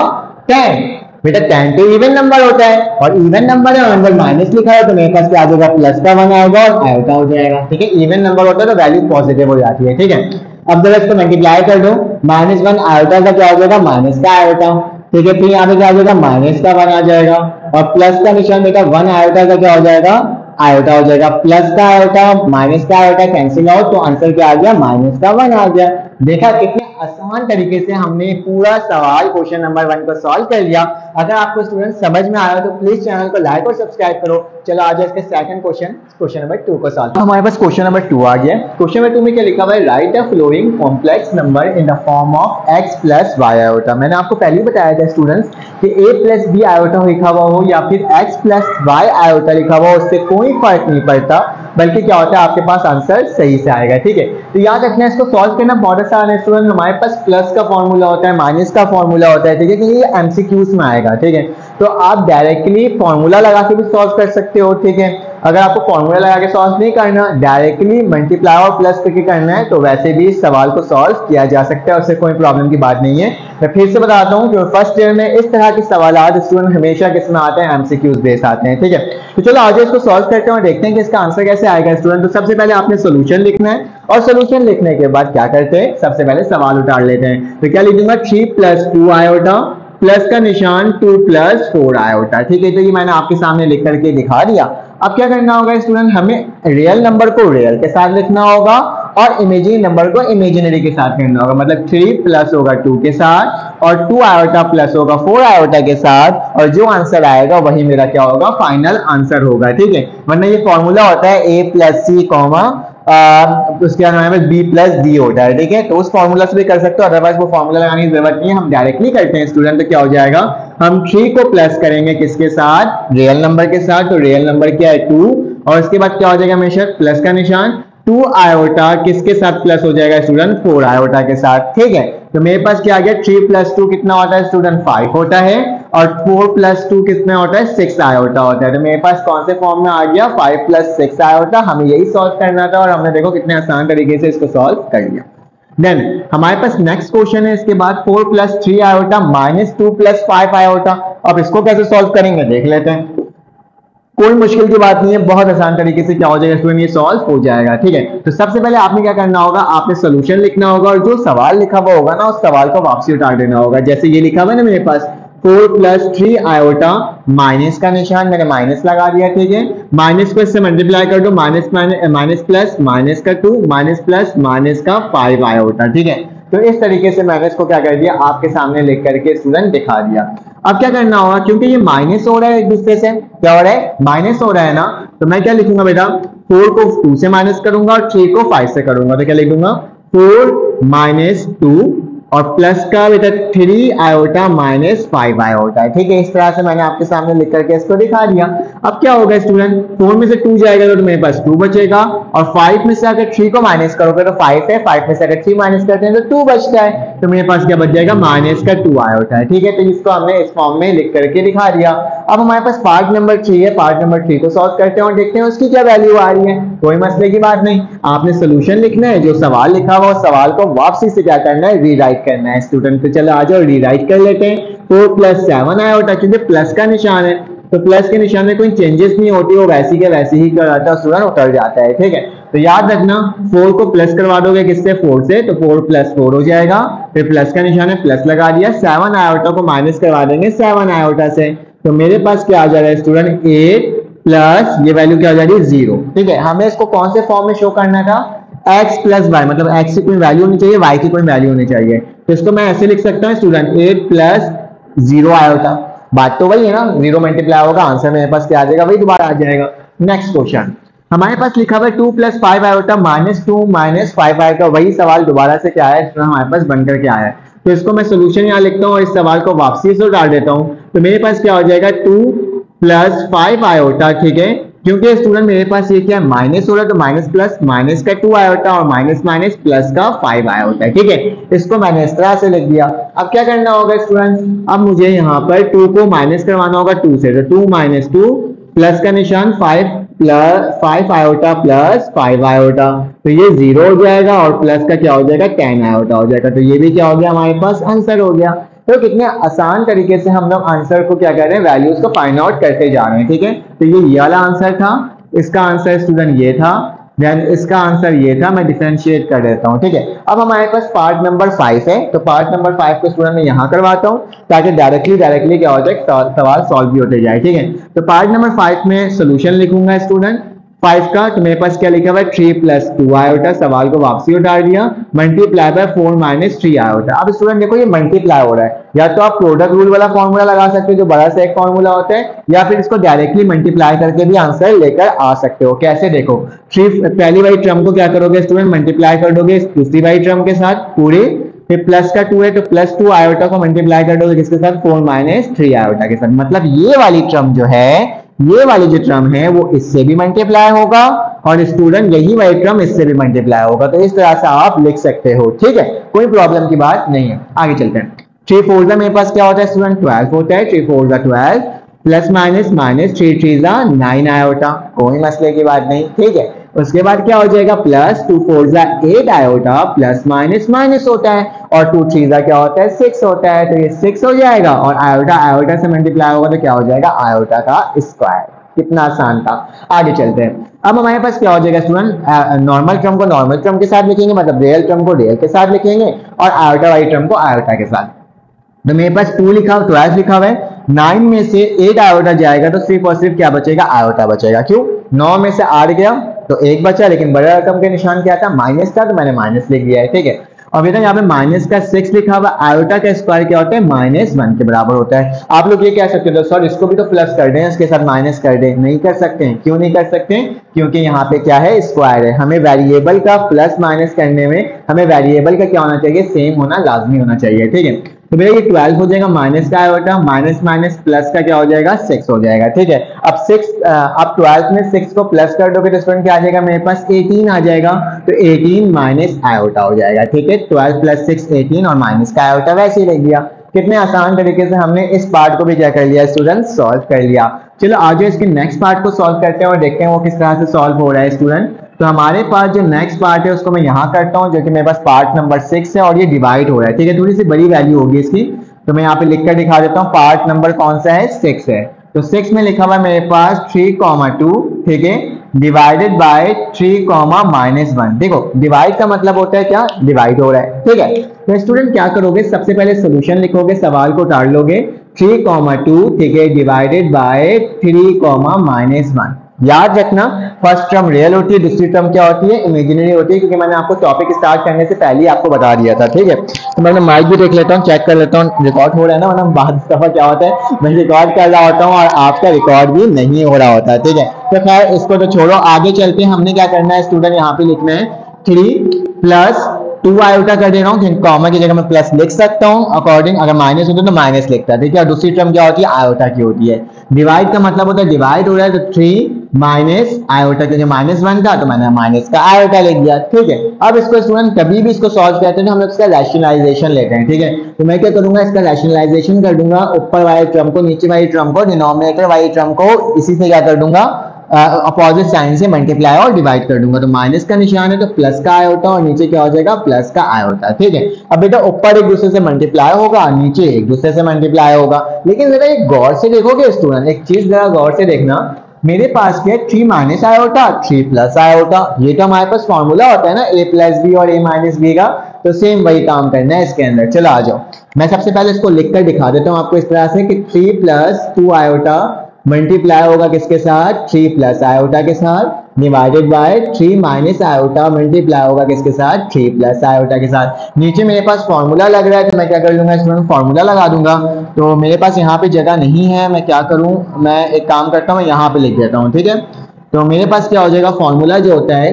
10, बेटा 10 तो इवन नंबर होता है और इवन नंबर है और अंदर माइनस लिखा है तो मेरे पास क्या आ जाएगा प्लस का 1 आएगा और आयोटा हो जाएगा। ठीक है, इवन नंबर होता है तो वैल्यू पॉजिटिव हो जाती है। ठीक है, अब जरा इसको मल्टीप्लाई कर दो, -1 आयोटा का क्या हो जाएगा माइनस का आयोटा, ठीक है फिर यहाँ पे क्या आ जाएगा माइनस का 1 आ जाएगा और प्लस का निशान बेटा 1 आयोटा का क्या हो जाएगा आयोटा हो जाएगा, प्लस का आयोटा माइनस का आयोटा कैंसिल आउट तो आंसर क्या आ गया -1 आ गया। देखा कितने आसान तरीके से हमने पूरा सवाल क्वेश्चन नंबर 1 को सॉल्व कर लिया। अगर आपको स्टूडेंट समझ में आया तो प्लीज चैनल को लाइक और सब्सक्राइब करो। चलो आज इसके सेकंड क्वेश्चन नंबर 2 को सॉल्व। हमारे पास क्वेश्चन नंबर 2 आ गया। क्वेश्चन नंबर 2 में क्या लिखा हुआ है, right the following complex number in the form of x + y iota. मैंने आपको पहले ही बताया था स्टूडेंट्स कि a + b आयोटा लिखा हुआ हो या फिर x + y आयोटा लिखा हुआ हो, उससे कोई फर्क नहीं पड़ता, बल्कि क्या होता है आपके पास आंसर सही से आएगा। ठीक है, तो याद रखना इसको सॉल्व करना बहुत आसान है स्टूडेंट। हमारे पास प्लस का फॉर्मूला होता है, माइनस का फॉर्मूला होता है, ठीक है, क्योंकि ये एमसीक्यूज में आएगा। ठीक है, तो आप डायरेक्टली फॉर्मूला लगा के भी सॉल्व कर सकते हो। ठीक है, अगर आपको फॉर्मूला लगा के सॉल्व नहीं करना, डायरेक्टली मल्टीप्लाई और प्लस करके करना है, तो वैसे भी इस सवाल को सॉल्व किया जा सकता है, उससे कोई प्रॉब्लम की बात नहीं है। मैं फिर से बताता हूँ कि फर्स्ट ईयर में इस तरह के सवाल स्टूडेंट हमेशा किसमें आते हैं, एमसीक्यूज बेस्ड आते हैं। ठीक है, तो चलो आज इसको सॉल्व करते हैं और देखते हैं कि इसका आंसर कैसे आएगा स्टूडेंट। तो सबसे पहले आपने सोल्यूशन लिखना है और सोल्यूशन लिखने के बाद क्या करते हैं, सबसे पहले सवाल उतार लेते हैं। तो क्या लिख दूंगा, 3 + 2 आयोटा प्लस का निशान 2 + 4 आयोटा। ठीक है, तो ये मैंने आपके सामने लिख करके दिखा दिया। अब क्या करना होगा स्टूडेंट, हमें रियल नंबर को रियल के साथ लिखना होगा और इमेजिनरी नंबर को इमेजिनरी के साथ करना होगा। मतलब 3 प्लस होगा 2 के साथ और 2 आयोटा प्लस होगा 4 आयोटा के साथ, और जो आंसर आएगा वही मेरा क्या होगा, फाइनल आंसर होगा। ठीक है, वरना ये फॉर्मूला होता है a + c, उसके नाम है b + d होता है। ठीक है, तो उस फॉर्मूला से भी कर सकते हो, अदरवाइज वो फॉर्मूला लगाने की जरूरत नहीं है, हम डायरेक्टली करते हैं स्टूडेंट। तो क्या हो जाएगा, हम 3 को प्लस करेंगे किसके साथ, रियल नंबर के साथ। तो रियल नंबर क्या है 2, और उसके बाद क्या हो जाएगा हमेशा प्लस का निशान 2 आयोटा किसके साथ प्लस हो जाएगा स्टूडेंट, 4 आयोटा के साथ। ठीक है, तो मेरे पास क्या आ गया, 3 + 2 कितना होता है स्टूडेंट, 5 होता है, और 4 + 2 कितना होता है, 6 आयोटा होता है। तो मेरे पास कौन से फॉर्म में आ गया, 5 + 6 आयोटा। हमें यही सॉल्व करना था और हमने देखो कितने आसान तरीके से इसको सॉल्व कर लिया। देन हमारे पास नेक्स्ट क्वेश्चन है इसके बाद 4 + 3 आयोटा -2 + 5 आयोटा। अब इसको कैसे सॉल्व करेंगे देख लेते हैं, कोई मुश्किल की बात नहीं है, बहुत आसान तरीके से क्या हो जाएगा स्टूडेंट, ये सॉल्व हो जाएगा। ठीक है, तो सबसे पहले आपने क्या करना होगा, आपने सोल्यूशन लिखना होगा और जो सवाल लिखा हुआ होगा ना, उस सवाल को वापसी उतार देना होगा। जैसे ये लिखा हुआ है ना मेरे पास, 4 + 3 आयोटा, माइनस का निशान मैंने माइनस लगा दिया। ठीक है, माइनस को इससे मल्टीप्लाई कर दो, माइनस प्लस माइनस का 2 माइनस प्लस माइनस का 5 आयोटा। ठीक है, तो इस तरीके से मैंने इसको क्या कर दिया, आपके सामने लिख करके स्टूडेंट दिखा दिया। अब क्या करना होगा, क्योंकि ये माइनस हो रहा है एक दूसरे से, क्या हो रहा है, माइनस हो रहा है ना, तो मैं क्या लिखूंगा बेटा, 4 को 2 से माइनस करूंगा और 3 को 5 से करूंगा। तो क्या लिख दूंगा, 4 - 2 और प्लस का बेटा 3 आयोटा -5 आयोटा। ठीक है, इस तरह से मैंने आपके सामने लिख करके इसको दिखा दिया। अब क्या होगा स्टूडेंट, 4 में से 2 जाएगा तो मेरे पास 2 बचेगा, और 5 में से अगर 3 को माइनस करोगे तो 5 है, 5 में से अगर 3 माइनस करते हैं तो 2 बचता है, तो मेरे पास क्या बच जाएगा, -2 आयोटा है। ठीक है, तो इसको हमने इस फॉर्म में लिख करके दिखा दिया। अब हमारे पास पार्ट नंबर 3 है, पार्ट नंबर 3 को सॉल्व करते हैं और देखते हैं उसकी क्या वैल्यू आ रही है। कोई मसले की बात नहीं, आपने सोल्यूशन लिखना है, जो सवाल लिखा हुआ उस सवाल को वापसी से क्या करना है, रीराइट करना है स्टूडेंट। तो चलो आ जाओ रीराइट कर लेते हैं। 4 + 7 आयोटा, क्योंकि प्लस का निशान है तो प्लस के निशान में कोई चेंजेस नहीं होती, वो वैसी के वैसे ही कर जाता है, स्टूडेंट उतर जाता है। ठीक है, तो याद रखना 4 को प्लस करवा दोगे किससे, 4 से, तो 4 + 4 हो जाएगा, फिर प्लस का निशान है प्लस लगा दिया, 7 आयोटा को माइनस करवा देंगे 7 आयोटा से, तो मेरे पास क्या आ जा रहा है स्टूडेंट, 8 प्लस ये वैल्यू क्या हो जा रही है, 0। ठीक है, हमें इसको कौन से फॉर्म में शो करना था, x + y, मतलब x की कोई वैल्यू होनी चाहिए, y की कोई वैल्यू होनी चाहिए। तो इसको मैं ऐसे लिख सकता हूँ स्टूडेंट, 8 + 0 आयोटा, बात तो वही है ना, 0 मल्टीप्लाई होगा, आंसर मेरे पास क्या आ जाएगा, वही दोबारा आ जाएगा। नेक्स्ट क्वेश्चन हमारे पास लिखा हुआ है 2 + 5 आयोटा -2 - 5 आयोटा, वही सवाल दोबारा से क्या है हमारे पास बनकर के आया है। तो इसको मैं सोल्यूशन यहाँ लिखता हूँ और इस सवाल को वापसी से उतार देता हूँ। तो मेरे पास क्या हो जाएगा, 2 + 5 आयोटा। ठीक है, क्योंकि स्टूडेंट मेरे पास ये क्या है, माइनस हो रहा है, तो माइनस प्लस माइनस का 2 आयोटा और माइनस माइनस प्लस का 5 आयोटा है। ठीक है, इसको मैंने इस तरह से लिख दिया। अब क्या करना होगा स्टूडेंट्स, अब मुझे यहाँ पर 2 को माइनस करवाना होगा 2 से, तो 2 - 2 प्लस का निशान 5 आयोटा प्लस 5 आयोटा, तो ये 0 हो जाएगा और प्लस का क्या हो जाएगा, 10 आयोटा हो जाएगा। तो ये भी क्या हो गया, हमारे पास आंसर हो गया। तो कितने आसान तरीके से हम लोग आंसर को क्या कर रहे हैं, वैल्यूज को फाइंड आउट करते जा रहे हैं। ठीक है, तो ये वाला आंसर था, इसका आंसर स्टूडेंट ये था, देन इसका आंसर ये था, मैं डिफरेंशिएट कर देता हूँ। ठीक है, अब हमारे पास पार्ट नंबर 5 है, तो पार्ट नंबर 5 को स्टूडेंट मैं यहाँ करवाता हूँ ताकि डायरेक्टली क्या हो जाए, सवाल सॉल्व भी होते जाए। ठीक है, तो पार्ट नंबर 5 में सोल्यूशन लिखूंगा स्टूडेंट 5 का, तो मेरे पास क्या लिखा हुआ है, 3 + 2 आयोटा, सवाल को वापसी उतार दिया, मल्टीप्लाई बाय 4 - 3 आयोटा। अब स्टूडेंट देखो ये मल्टीप्लाई हो रहा है, या तो आप प्रोडक्ट रूल वाला फॉर्मूला लगा सकते हो जो बड़ा सा एक फॉर्मूला होता है, या फिर इसको डायरेक्टली मल्टीप्लाई करके भी आंसर लेकर आ सकते हो। कैसे, देखो 3 पहली वाली टर्म को क्या करोगे स्टूडेंट, मल्टीप्लाई कर दोगे दूसरी वाली टर्म के साथ पूरे, फिर प्लस का 2 है तो +2 आयोटा को मल्टीप्लाई कर दोगे किसके साथ, 4 - 3 आयोटा के साथ। मतलब ये वाली टर्म जो है ये वाली जो टर्म है वो इससे भी मल्टीप्लाई होगा और स्टूडेंट यही वाली टर्म इससे भी मल्टीप्लाई होगा। तो इस तरह से आप लिख सकते हो, ठीक है, कोई प्रॉब्लम की बात नहीं है। आगे चलते हैं। 3 4 मेरे पास क्या होता है स्टूडेंट 12 होता है। 3 4 12 प्लस माइनस माइनस 3 3 9 आयोटा, कोई मसले की बात नहीं, ठीक है। उसके बाद क्या हो जाएगा plus 2 4 8 iota plus minus minus होता है और 2 3 क्या होता है 6 होता है, तो ये 6 हो जाएगा और आयोटा आयोटा से मल्टीप्लाई होगा तो क्या हो जाएगा आयोटा का स्क्वायर। कितना आसान था। आगे चलते हैं। अब हमारे पास क्या हो जाएगा स्टूडेंट, नॉर्मल टर्म को नॉर्मल टर्म के साथ लिखेंगे, मतलब रियल टर्म को रियल के साथ लिखेंगे और आयोटा वाली टर्म को आयोटा के साथ। तो मेरे पास 2 लिखा हुआ 12 लिखा हुआ है, 9 में से 8 आयोटा जाएगा तो सिर्फ और सिर्फ क्या बचेगा आयोटा बचेगा। क्यों, 9 में से 8 गया तो 1 बचा, लेकिन बड़ा रकम के निशान क्या था माइनस था, तो मैंने माइनस लिख दिया है, ठीक है। और बेटा यहाँ पे माइनस का 6 लिखा हुआ, आयोटा का स्क्वायर क्या होता है -1 के बराबर होता है। आप लोग ये कह सकते हो सर इसको भी तो प्लस कर दें इसके साथ माइनस कर दें, नहीं कर सकते हैं। क्यों नहीं कर सकते हैं, क्योंकि यहाँ पे क्या है स्क्वायर है। हमें वेरिएबल का प्लस माइनस करने में हमें वेरिएबल का क्या होना चाहिए सेम होना लाजमी होना चाहिए, ठीक है। तो भैया ये 12 हो जाएगा माइनस का आयोटा माइनस माइनस प्लस का क्या हो जाएगा 6 हो जाएगा, ठीक है। अब 12 में 6 को प्लस कर दोगे तो स्टूडेंट क्या आ जाएगा मेरे पास 18 आ जाएगा, तो 18 माइनस आयोटा हो जाएगा, ठीक है। 12 प्लस 6 18 और माइनस का आयोटा वैसे ही लिख दिया। कितने आसान तरीके से हमने इस पार्ट को भी क्या कर लिया स्टूडेंट सॉल्व कर लिया। चलो आज इसके नेक्स्ट पार्ट को सॉल्व करते हैं और देखते हैं वो किस तरह से सॉल्व हो रहा है स्टूडेंट। तो हमारे पास जो नेक्स्ट पार्ट है उसको मैं यहाँ करता हूँ, जो कि मेरे पास पार्ट नंबर 6 है और ये डिवाइड हो रहा है, ठीक है। थोड़ी सी बड़ी वैल्यू होगी इसकी, तो मैं यहाँ पे लिख कर दिखा देता हूँ। पार्ट नंबर कौन सा है 6 है, तो 6 में लिखा हुआ है मेरे पास 3,2, ठीक है, डिवाइडेड बाय 3,-1। देखो डिवाइड का मतलब होता है क्या, डिवाइड हो रहा है, ठीक है। तो स्टूडेंट क्या करोगे, सबसे पहले सोल्यूशन लिखोगे, सवाल को टाल लोगे, 3,2, ठीक है, डिवाइडेड बाय 3,-1। याद रखना फर्स्ट टर्म रियल होती है, दूसरी टर्म क्या होती है इमेजिनरी होती है, क्योंकि मैंने आपको टॉपिक स्टार्ट करने से पहले ही आपको बता दिया था, ठीक है। तो मैंने माइक भी देख लेता हूँ, चेक कर लेता हूँ रिकॉर्ड हो रहा है ना, वरना बाद दफा क्या होता है मैं रिकॉर्ड कर रहा होता हूँ और आपका रिकॉर्ड भी नहीं हो रहा होता है, ठीक है। तो खैर इसको तो छोड़ो, आगे चलते हैं। हमने क्या करना है स्टूडेंट, यहाँ पे लिखना है 3 प्लस 2 आयोटा कर दे रहा हूँ, कॉमा की जगह में प्लस लिख सकता हूँ अकॉर्डिंग, अगर माइनस होता तो माइनस लिखता है, ठीक है। और दूसरी टर्म क्या होती है आयोटा की होती है। डिवाइड का मतलब होता है डिवाइड हो रहा है, तो 3 माइनस आयोटा, क्योंकि -1 था तो मैंने माइनस का आयोटा लिख दिया, ठीक है। अब इसको स्टूडेंट कभी भी इसको सॉल्व करते हैं तो हम लोग इसका रैशनलाइजेशन लेते हैं, ठीक है। तो मैं क्या करूंगा, इसका रैशनलाइजेशन कर दूंगा, ऊपर वाले टर्म को नीचे वाली टर्म को, डिनोमिनेटर वाली टर्म को इसी से क्या कर दूंगा अपोजिट साइन से मल्टीप्लाई और डिवाइड कर दूंगा। तो माइनस का निशान है तो प्लस का आयोटा और नीचे क्या हो जाएगा प्लस का आयोटा, ठीक है। अब बेटा ऊपर एक दूसरे से मल्टीप्लाई होगा, नीचे एक दूसरे से मल्टीप्लाई होगा, लेकिन जरा एक गौर से देखोगे स्टूडेंट, एक चीज जरा गौर से देखना, मेरे पास क्या 3 माइनस आयोटा 3 प्लस आयोटा, ये तो हमारे पास फॉर्मूला होता है ना a प्लस बी और a माइनस बी का, तो सेम वही काम करना है इसके अंदर। चलो आ जाओ, मैं सबसे पहले इसको लिखकर दिखा देता हूँ आपको इस तरह से कि 3 प्लस 2 आयोटा मल्टीप्लाई होगा किसके साथ 3 प्लस आयोटा के साथ, divided by 3 minus iota multiply होगा किसके साथ 3 प्लस आयोटा के साथ। नीचे मेरे पास फॉर्मूला लग रहा है तो मैं क्या कर लूंगा स्टूडेंट फॉर्मूला लगा दूंगा। तो मेरे पास यहाँ पे जगह नहीं है, मैं क्या करूँ, मैं एक काम करता हूँ, मैं यहाँ पे लिख देता हूँ, ठीक है। तो मेरे पास क्या हो जाएगा फॉर्मूला जो होता है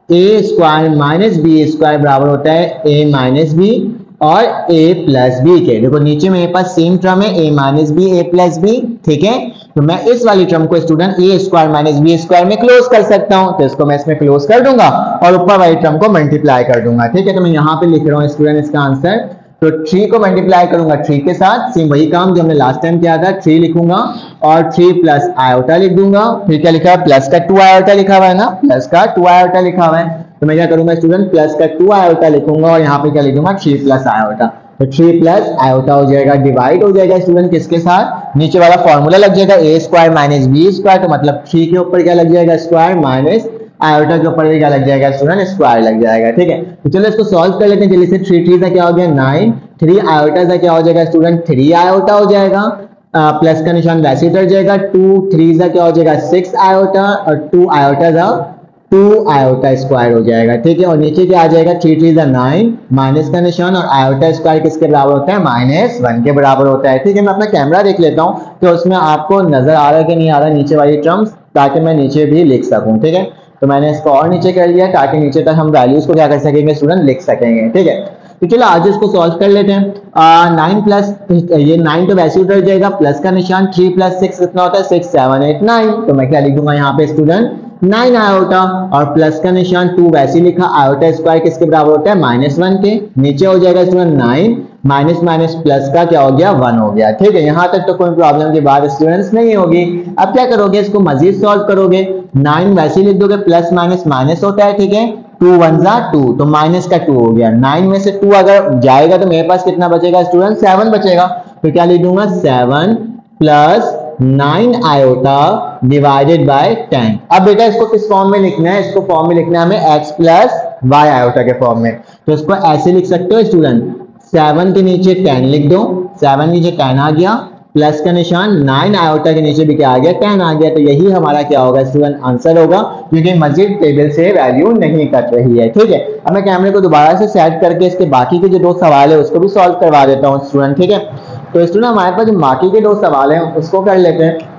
a square minus B square बराबर होता है a माइनस बी और a प्लस बी के। देखो नीचे मेरे पास सेम टर्म है a minus B a plus B, ठीक है। तो मैं इस वाली टर्म को student a square minus B square में क्लोज कर सकता हूं, तो इसको मैं इसमें क्लोज कर दूंगा और ऊपर वाली टर्म को मल्टीप्लाई कर दूंगा, ठीक है। तो मैं यहाँ पे लिख रहा हूँ स्टूडेंट इसका आंसर, तो 3 को मल्टीप्लाई करूंगा 3 के साथ, सेम वही काम जो हमने लास्ट टाइम किया था, 3 लिखूंगा और 3 प्लस आयोटा लिख दूंगा, फिर क्या लिखा है प्लस का 2 आयोटा लिखा हुआ है ना, प्लस का 2 आयोटा लिखा हुआ है, तो मैं क्या करूंगा स्टूडेंट प्लस का 2 आयोटा लिखूंगा और यहाँ पे क्या लिखूंगा 3 प्लस आयोटा, तो 3 प्लस आयोटा हो जाएगा, डिवाइड हो जाएगा स्टूडेंट किसके साथ, नीचे वाला फॉर्मूला लग जाएगा a square minus B square, तो मतलब 3 के ऊपर क्या लग जाएगा स्क्वायर माइनस आयोटा के ऊपर क्या लग जाएगा स्टूडेंट स्क्वायर लग जाएगा, ठीक है। तो चलो इसको सॉल्व कर लेते हैं जल्दी से। 3 3 का क्या हो गया 9, 3 आयोटा का क्या हो जाएगा स्टूडेंट 3 आयोटा हो जाएगा, प्लस का निशान वैसे उतर जाएगा, 2 3 का क्या हो जाएगा 6 आयोटा और 2 आयोटा का 2 आयोटा स्क्वायर हो जाएगा, ठीक है। और नीचे क्या आ जाएगा 3 3 9 माइनस का निशान और आयोटा स्क्वायर किसके बराबर होता है -1 के बराबर होता है, ठीक है। मैं अपना कैमरा देख लेता हूँ तो उसमें आपको नजर आ रहा है कि नहीं आ रहा नीचे वाली टर्म्स, ताकि मैं नीचे भी लिख सकूँ, ठीक है। तो मैंने इसको और नीचे कर लिया ताकि नीचे तक हम वैल्यूज को क्या कर सकेंगे स्टूडेंट लिख सकेंगे, ठीक है। तो चलो आज इसको सॉल्व कर लेते हैं। 9 प्लस ये 9 तो वैसे उतर जाएगा, प्लस का निशान 3 प्लस 6 कितना होता है 6 7 8 9, तो मैं क्या लिखूंगा यहाँ पे स्टूडेंट 9 आयोटा, और प्लस का निशान 2 वैसे लिखा, आयोटा स्क्वायर किसके बराबर होता है -1 के, नीचे हो जाएगा स्टूडेंट 9 माइनस माइनस प्लस का क्या हो गया 1 हो गया। ठीक है, यहाँ तक तो कोई प्रॉब्लम की बात स्टूडेंट्स नहीं होगी। अब क्या करोगे, इसको मजीद सॉल्व करोगे, 9 वैसे लिख दोगे, प्लस माइनस माइनस होता है, ठीक है, 2 1 जा 2, तो माइनस का 2 हो गया, 9 में से 2 अगर जाएगा तो मेरे पास कितना बचेगा स्टूडेंट 7 बचेगा, तो क्या लिख दूंगा 7 प्लस 9 आयोटा डिवाइडेड बाय 10। अब बेटा इसको किस फॉर्म में लिखना है, इसको फॉर्म में लिखना है हमें x प्लस वाई आयोटा के फॉर्म में, तो इसको ऐसे लिख सकते हो स्टूडेंट, 7 के नीचे 10 लिख दो, 7 नीचे 10 आ गया, प्लस का निशान 9 आयोटा के नीचे भी क्या आ गया 10 आ गया, तो यही हमारा क्या होगा स्टूडेंट आंसर होगा, क्योंकि मजीद टेबल से वैल्यू नहीं कट रही है। ठीक है, अब मैं कैमरे को दोबारा से सेट करके इसके बाकी के जो 2 सवाल है उसको भी सॉल्व करवा देता हूँ स्टूडेंट। ठीक है, तो स्टूडेंट हमारे पास जो बाकी के 2 सवाल हैं उसको कर लेते हैं।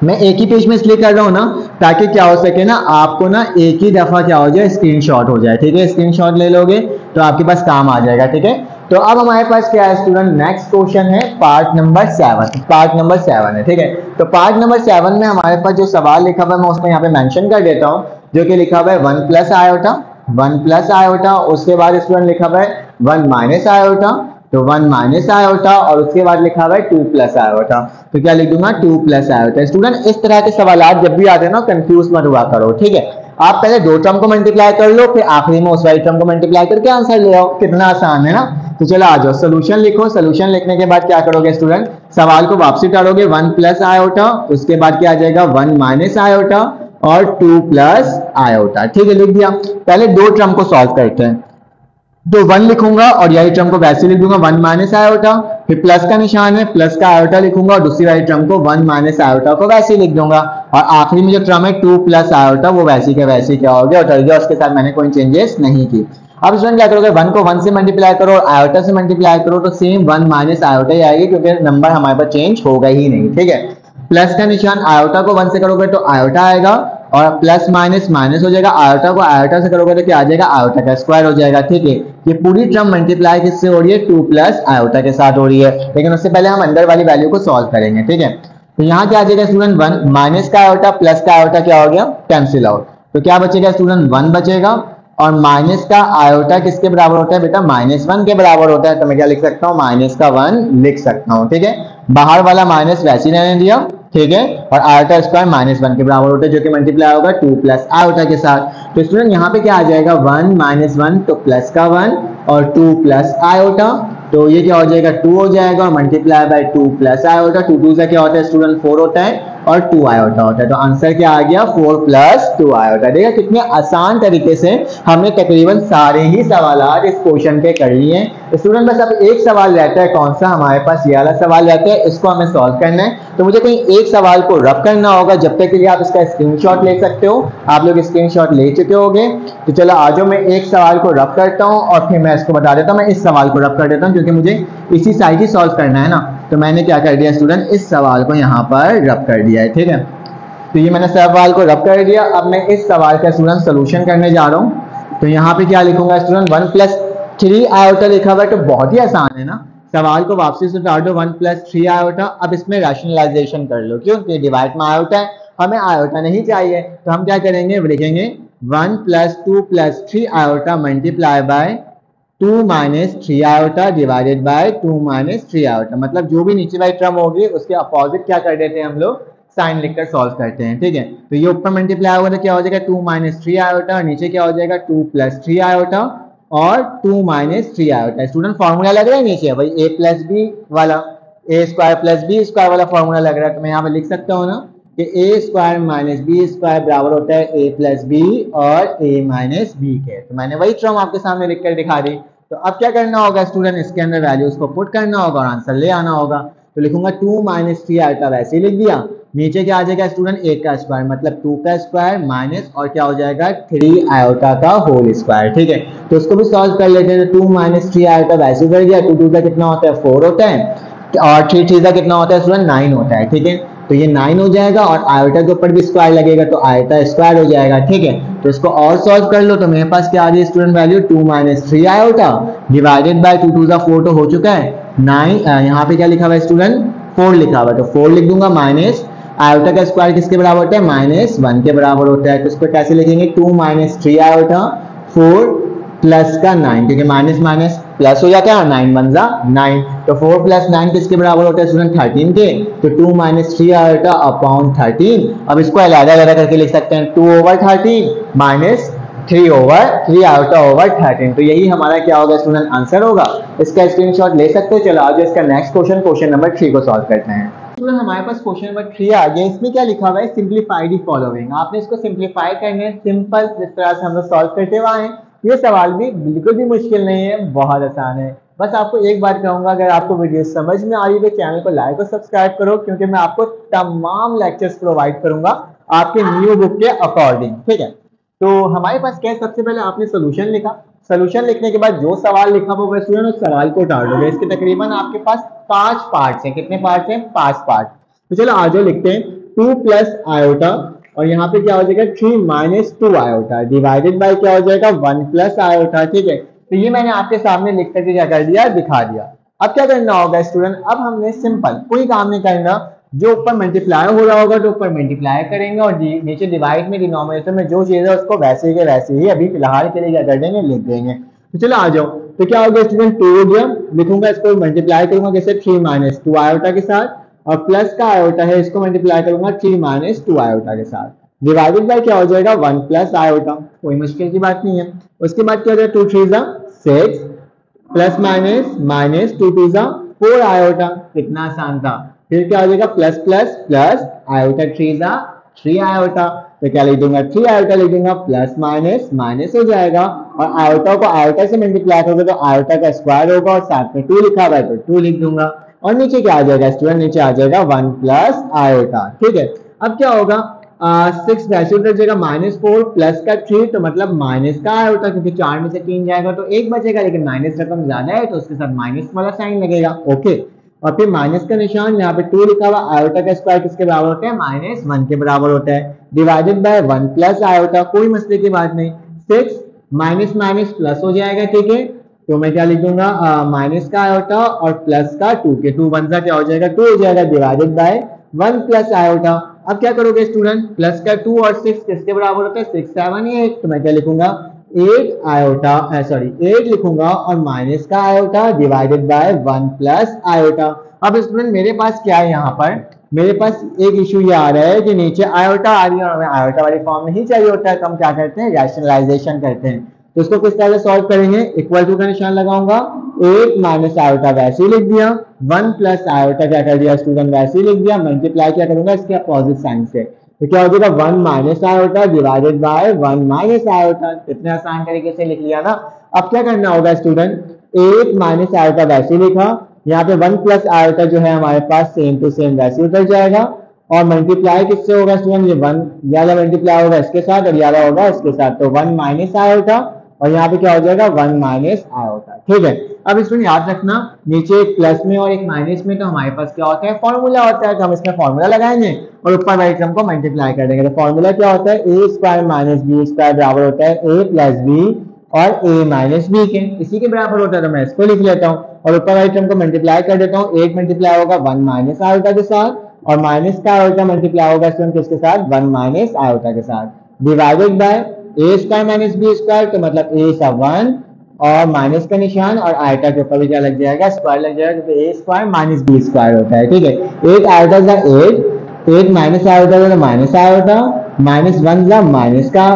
मैं एक ही पेज में इसलिए कर रहा हूँ ना, ताकि क्या हो सके ना, आपको ना एक ही दफा क्या हो जाए स्क्रीनशॉट हो जाए। ठीक है, स्क्रीनशॉट ले लोगे तो आपके पास काम आ जाएगा। ठीक है, तो अब हमारे पास क्या है स्टूडेंट, नेक्स्ट क्वेश्चन है पार्ट नंबर 7 है। ठीक है, तो पार्ट नंबर 7 में हमारे पास जो सवाल लिखा हुआ है मैं उसको यहाँ पे मेंशन कर देता हूँ, जो कि लिखा हुआ है 1 प्लस आयोटा, उसके बाद स्टूडेंट लिखा हुआ है 1 माइनस आयोटा, तो 1 माइनस आयोटा, और उसके बाद लिखा हुआ है 2 प्लस आयोटा, तो क्या लिख दूंगा 2 प्लस आयोटा। स्टूडेंट इस तरह के सवाल जब भी आते हैं ना कंफ्यूज मत हुआ करो। ठीक है, आप पहले 2 टर्म को मल्टीप्लाई कर लो, फिर आखिरी में उस वाली टर्म को मल्टीप्लाई करके आंसर ले आओ, कितना आसान है ना। तो चलो आ जाओ, सोल्यूशन लिखो, सोल्यूशन लिखने के बाद क्या करोगे स्टूडेंट, सवाल को वापसी डालोगे, 1 प्लस आयोटा, उसके बाद क्या आ जाएगा 1 माइनस आयोटा और 2 प्लस आयोटा। ठीक है, लिख दिया। पहले 2 टर्म को सॉल्व करते हैं, तो 1 लिखूंगा और यही टर्म को वैसे लिख दूंगा 1 माइनस आयोटा, फिर प्लस का निशान है, प्लस का आयोटा लिखूंगा और दूसरी वाली टर्म को 1 माइनस आयोटा को वैसे लिख दूंगा, और आखिरी में जो टर्म है 2 प्लस आयोटा वो वैसी के वैसे क्या हो गया उतर गया, उसके साथ मैंने कोई चेंजेस नहीं की। अब स्टूडेंट क्या करोगे, 1 को 1 से मल्टीप्लाई करो और आयोटा से मल्टीप्लाई करो, तो सेम 1 माइनस आयोटा ही आएगी, क्योंकि नंबर हमारे पास चेंज होगा ही नहीं। ठीक है, प्लस का निशान आयोटा को 1 से करोगे तो आयोटा आएगा, और प्लस माइनस माइनस हो जाएगा, आयोटा को आयोटा से करोगे तो क्या आ जाएगा आयोटा का स्क्वायर हो जाएगा। ठीक है, ये पूरी टर्म मल्टीप्लाई किससे हो रही है 2 प्लस आयोटा के साथ हो रही है, लेकिन उससे पहले हम अंदर वाली वैल्यू को सॉल्व करेंगे। ठीक है, तो यहाँ क्या आ जाएगा स्टूडेंट 1 माइनस का आयोटा प्लस का आयोटा क्या हो गया कैंसिल आउट, तो क्या बचेगा स्टूडेंट 1 बचेगा, और माइनस का आयोटा किसके बराबर होता है बेटा -1 के बराबर होता है, तो मैं क्या लिख सकता हूँ माइनस का 1 लिख सकता हूँ। ठीक है, बाहर वाला माइनस वैसे ही रहने दिया। ठीक है, और आयोटा स्क्वायर -1 के बराबर होता है, जो कि मल्टीप्लाई होगा 2 प्लस आयोटा के साथ। तो स्टूडेंट यहाँ पे क्या आ जाएगा 1 -1, तो प्लस का 1 और 2 प्लस आयोटा, तो ये क्या हो जाएगा 2 हो जाएगा, और मल्टीप्लाई बाय 2 प्लस आयोटा, 2 2 से क्या होता है स्टूडेंट 4 होता है, और 2 आयोटा होता है, तो आंसर क्या आ गया 4 प्लस 2 आयोटा। देखा कितने आसान तरीके से हमने तकरीबन सारे ही सवाल इस क्वेश्चन के कर लिए हैं स्टूडेंट। बस अब एक सवाल रहता है, कौन सा, हमारे पास ये वाला सवाल रहता है, इसको हमें सॉल्व करना है। तो मुझे कहीं एक सवाल को रब करना होगा, जब तक के लिए आप इसका स्क्रीनशॉट ले सकते हो, आप लोग स्क्रीनशॉट ले चुके होंगे। तो चलो आज मैं एक सवाल को रब करता हूँ और फिर मैं इसको बता देता हूँ। मैं इस सवाल को रब कर देता हूँ क्योंकि मुझे इसी साइड ही सॉल्व करना है ना, तो मैंने क्या कर दिया स्टूडेंट, इस सवाल को यहाँ पर रब कर दिया है। ठीक है, तो ये मैंने सवाल को रब कर दिया। अब मैं इस सवाल का स्टूडेंट सोल्यूशन करने जा रहा हूँ, तो यहाँ पे क्या लिखूंगा स्टूडेंट 1 प्लस 3 आयोटा लिखा हुआ है, तो बहुत ही आसान है ना। सवाल को वापसी से उतार दो, 1 प्लस 3 आयोटा। अब इसमें रैशनलाइजेशन कर लो, क्योंकि डिवाइड में आयोटा है, हमें आयोटा नहीं चाहिए, तो हम क्या करेंगे, लिखेंगे 1 plus 2 plus 3 iota multiply by 2 minus 3 iota divided by 2 minus 3 iota. मतलब जो भी नीचे वाली टर्म होगी उसके अपोजिट क्या कर देते हैं हम लोग, साइन लिखकर सॉल्व करते हैं। ठीक है, तो ये ऊपर मल्टीप्लाई होगा तो क्या हो जाएगा 2 माइनस 3 आयोटा, और नीचे क्या हो जाएगा 2 प्लस 3 आयोटा और 2 माइनस 3 आयोटा। स्टूडेंट फॉर्मूला लग रहा है नीचे भाई, a प्लस बी वाला, ए स्क्वायर प्लस बी स्क्वायर वाला फॉर्मूला लग रहा है, तो मैं यहाँ पे लिख सकता हूँ ना कि ए स्क्वायर माइनस बी स्क्वायर बराबर होता है a प्लस बी और a माइनस बी के। तो मैंने वही टर्म आपके सामने लिख कर दिखा दी। तो अब क्या करना होगा स्टूडेंट, इसके अंदर वैल्यूज को पुट करना होगा और आंसर ले आना होगा। तो लिखूंगा 2 माइनस 3 आयोटा, वैसे ही लिख दिया। नीचे क्या आ जाएगा स्टूडेंट, 1 का स्क्वायर मतलब 2 का स्क्वायर माइनस और क्या हो जाएगा 3 आयोटा का होल स्क्वायर। ठीक है, तो उसको भी सॉल्व कर लेते हैं। तो 2 माइनस 3 आयोटा वैसे ही कर गया, 2 2 का कितना होता है 4 होता है, और 3 3 का कितना होता है स्टूडेंट 9 होता है। ठीक है, तो ये 9 हो जाएगा और आयोटा के ऊपर भी स्क्वायर लगेगा तो आयोटा स्क्वायर हो जाएगा। ठीक है, तो इसको और सॉल्व कर लो तो मेरे पास क्या आ रही है student value 2 minus 3 iota divided by 2 2 जा 4 तो हो चुका है 9। यहाँ पे क्या लिखा हुआ है स्टूडेंट 4 लिखा हुआ है, तो 4 लिख दूंगा माइनस आयोटा का स्क्वायर किसके बराबर होता है -1 के बराबर होता है। तो इसको कैसे लिखेंगे 2 माइनस 3 आयोटा 4 प्लस का 9, क्योंकि माइनस माइनस प्लस हो जाता है और 9 बन जा 9, तो 4 प्लस 9 किसके बराबर होता है स्टूडेंट 13 के, तो 2 माइनस 3 आयोटा अपॉन 13। अब इसको अलग-अलग करके लिख सकते हैं 2 over 13 minus 3 over 3 iota over 13, तो यही हमारा क्या होगा स्टूडेंट आंसर होगा। इसका स्क्रीनशॉट ले सकते हो। चलो आज इसका नेक्स्ट क्वेश्चन नंबर 3 को सॉल्व करते हैं। स्टूडेंट हमारे पास क्वेश्चन नंबर 3 आ गया। इसमें क्या लिखा हुआ है सिंप्लीफाई द फॉलोइंग। आपने इसको सिंप्लीफाई करना है सिंपल, जिस तरह से हम लोग सॉल्व करते हुए आए। ये सवाल भी बिल्कुल भी मुश्किल नहीं है, बहुत आसान है। बस आपको एक बात कहूंगा, अगर आपको वीडियो समझ में आ रही है तो चैनल को लाइक और सब्सक्राइब करो, क्योंकि मैं आपको तमाम लेक्चर्स प्रोवाइड करूंगा आपके न्यू बुक के अकॉर्डिंग। ठीक है, तो हमारे पास क्या है, सबसे पहले आपने सोल्यूशन लिखा। सोल्यूशन लिखने के बाद जो सवाल लिखा होगा स्टूडेंट उस सवाल को उतार दोगे। इसके तकरीबन आपके पास 5 पार्ट्स हैं। कितने पार्ट्स हैं? 5 पार्ट। तो चलो आज लिखते हैं 2 प्लस आयोटा और यहाँ पे क्या हो जाएगा 3 माइनस 2 आयोटा डिवाइडेड बाय क्या हो जाएगा 1 प्लस आयोटा। ठीक है, तो ये मैंने आपके सामने लिख करके क्या कर दिया, दिखा दिया। अब क्या करना होगा स्टूडेंट, अब हमने सिंपल कोई काम नहीं करना, जो ऊपर मल्टीप्लाई हो रहा होगा तो ऊपर मल्टीप्लाई करेंगे और नीचे डिवाइड में डिनोमिनेटर में जो चीज है उसको वैसे के वैसे ही अभी फिलहाल के लिए क्या कर देंगे, लिख देंगे। तो चलो आ जाओ। तो क्या हो गया स्टूडेंट 2 हो गया, लिखूंगा इसको मल्टीप्लाई करूंगा कैसे 3 माइनस 2 आयोटा के साथ, और प्लस का आयोटा है इसको मल्टीप्लाई करूंगा 3 माइनस 2 आयोटा के साथ, डिवाइडेड बाय क्या हो जाएगा 1 प्लस आयोटा। कोई मुश्किल की बात नहीं है। उसके बाद क्या हो जाएगा 2 3 जा 6 प्लस माइनस माइनस 2 2 जा 4 आयोटा। कितना आसान था। फिर क्या हो जाएगा प्लस प्लस प्लस आयोटा 3 जा 3 आयोटा, तो क्या लिख दूंगा 3 आयोटा लिख दूंगा, प्लस माइनस माइनस हो जाएगा और आयोटा को आयोटा से मल्टीप्लाई करोगे तो आयोटा का स्क्वायर होगा और साथ में 2 लिखा हुआ है तो 2 लिख दूंगा। और नीचे क्या आ जाएगा स्टूडेंट, नीचे आ जाएगा 1 प्लस आयोटा। ठीक है, अब क्या होगा 6 वैसे उतर जाएगा -4 प्लस का 3, तो मतलब माइनस का आयोटा, क्योंकि 4 में से 3 जाएगा तो 1 बचेगा, लेकिन माइनस रकम ज्यादा है तो उसके साथ माइनस वाला साइन लगेगा। ओके, और फिर माइनस का निशान, यहाँ पे 2 लिखा हुआ, आयोटा का स्क्वायर किसके बराबर होता है -1 के बराबर होता है, डिवाइडेड बाय 1 प्लस आयोटा। कोई मसले की बात नहीं, 6 माइनस माइनस प्लस हो जाएगा। ठीक है, तो मैं क्या लिख दूंगा माइनस का आयोटा और प्लस का 2 के 2 1 क्या हो जाएगा 2 हो जाएगा, डिवाइडेड बाय 1 प्लस आयोटा। अब क्या करोगे स्टूडेंट, प्लस का 2 और 6 किसके बराबर होता है 6 7 8, तो मैं क्या लिखूंगा 8 आयोटा 8 लिखूंगा और माइनस का iota divided bye 1 plus iota. अब स्टूडेंट मेरे पास क्या है, यहाँ पर मेरे पास एक इशू ये आ रहा है कि नीचे आयोटा आ रही है और हमें आयोटा वाली फॉर्म में ही चाहिए होता है, तो हम क्या करते हैं रैशनलाइजेशन करते हैं। तो इसको किस तरह से सॉल्व करेंगे, इक्वल टू का निशान लगाऊंगा, 8 माइनस आयोटा वैसे ही लिख दिया, 1 प्लस आयोटा क्या कर दिया स्टूडेंट वैसे ही लिख दिया, मल्टीप्लाई क्या करूंगा इसके अपोजिट साइन से, तो क्या हो जाएगा 1 minus iota divided bye 1 minus iota. इतने आसान तरीके से लिख लिया ना। अब क्या करना होगा स्टूडेंट, 8 माइनस आयोटा वैसे ही लिखा, यहाँ पे 1 प्लस आयोटा जो है हमारे पास सेम टू सेम वैसे उतर जाएगा, और मल्टीप्लाई किससे होगा स्टूडेंट, ये 1 याला मल्टीप्लाई होगा इसके साथ और याला होगा इसके साथ, तो 1 माइनस आयोटा और यहाँ पे क्या हो जाएगा 1 माइनस आयोटा। ठीक है, अब इसमें याद रखना नीचे एक प्लस में और एक माइनस में तो हमारे पास क्या होता है फॉर्मूला होता है, तो हम इसमें फॉर्मूला लगाएंगे और ऊपर वाली टर्म को मल्टीप्लाई कर देंगे। तो फॉर्मूला क्या होता है ए स्क्वायर माइनस बी स्क्वायर बराबर होता है ए प्लस बी और ए माइनस बी के, इसी के बराबर होता है, तो मैं इसको लिख लेता हूँ और ऊपर वाली टर्म को मल्टीप्लाई कर देता हूँ। 8 मल्टीप्लाई होगा 1 माइनस आयोटा के साथ और माइनस का आयोटा मल्टीप्लाई होगा किसके साथ 1 माइनस आयोटा के साथ, divided by A square minus B square, तो मतलब ए का 1 और माइनस का निशान और आयोटा के ऊपर भी क्या लग जाएगा स्क्वायर लग जाएगा, क्योंकि ए स्क्वायर माइनस बी स्क्वायर होता है। ठीक है, 8 आयोटा का 8 माइनस आयोटा का माइनस आयोटा, -1 का माइनस का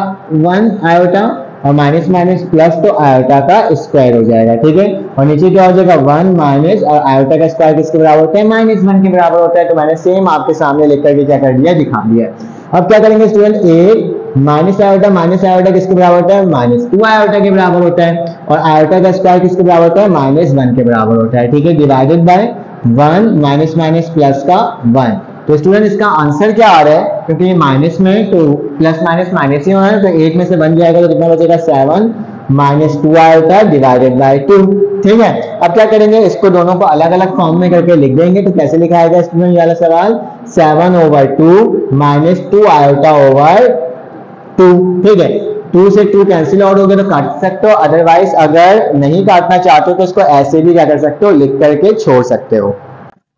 1 आयोटा और माइनस माइनस प्लस तो आयोटा का स्क्वायर हो जाएगा। ठीक है, और नीचे क्या हो जाएगा 1 माइनस और आयोटा का स्क्वायर किसके बराबर होता है -1 के बराबर होता है, तो मैंने सेम आपके सामने लिख करके क्या कर दिया दिखा दिया। अब क्या करेंगे स्टूडेंट, 8 माइनस आयोटा किसके बराबर होता है -2 आयोटा के बराबर होता है और आयोटा का स्क्वायर किसके बराबर होता है -1 के बराबर होता है। ठीक है, divided by 1 minus minus plus का 1। तो स्टूडेंट इसका आंसर क्या आ रहा है, क्योंकि ये माइनस में तो प्लस माइनस माइनस ही होना है, तो 8 में से 1 जाएगा तो कितना बचेगा 7 माइनस 2 आयोटा डिवाइडेड बाय 2। ठीक है, अब क्या करेंगे, इसको दोनों को अलग अलग फॉर्म में करके लिख देंगे। तो कैसे लिखा जाएगा स्टूडेंट वाला सवाल, 7/2 माइनस 2 आयोटा ओवर 2। ठीक है, 2 से 2 कैंसिल आउट हो गए तो काट सकते हो, अदरवाइज अगर नहीं काटना चाहते हो तो इसको ऐसे भी क्या कर सकते हो, लिख करके छोड़ सकते हो।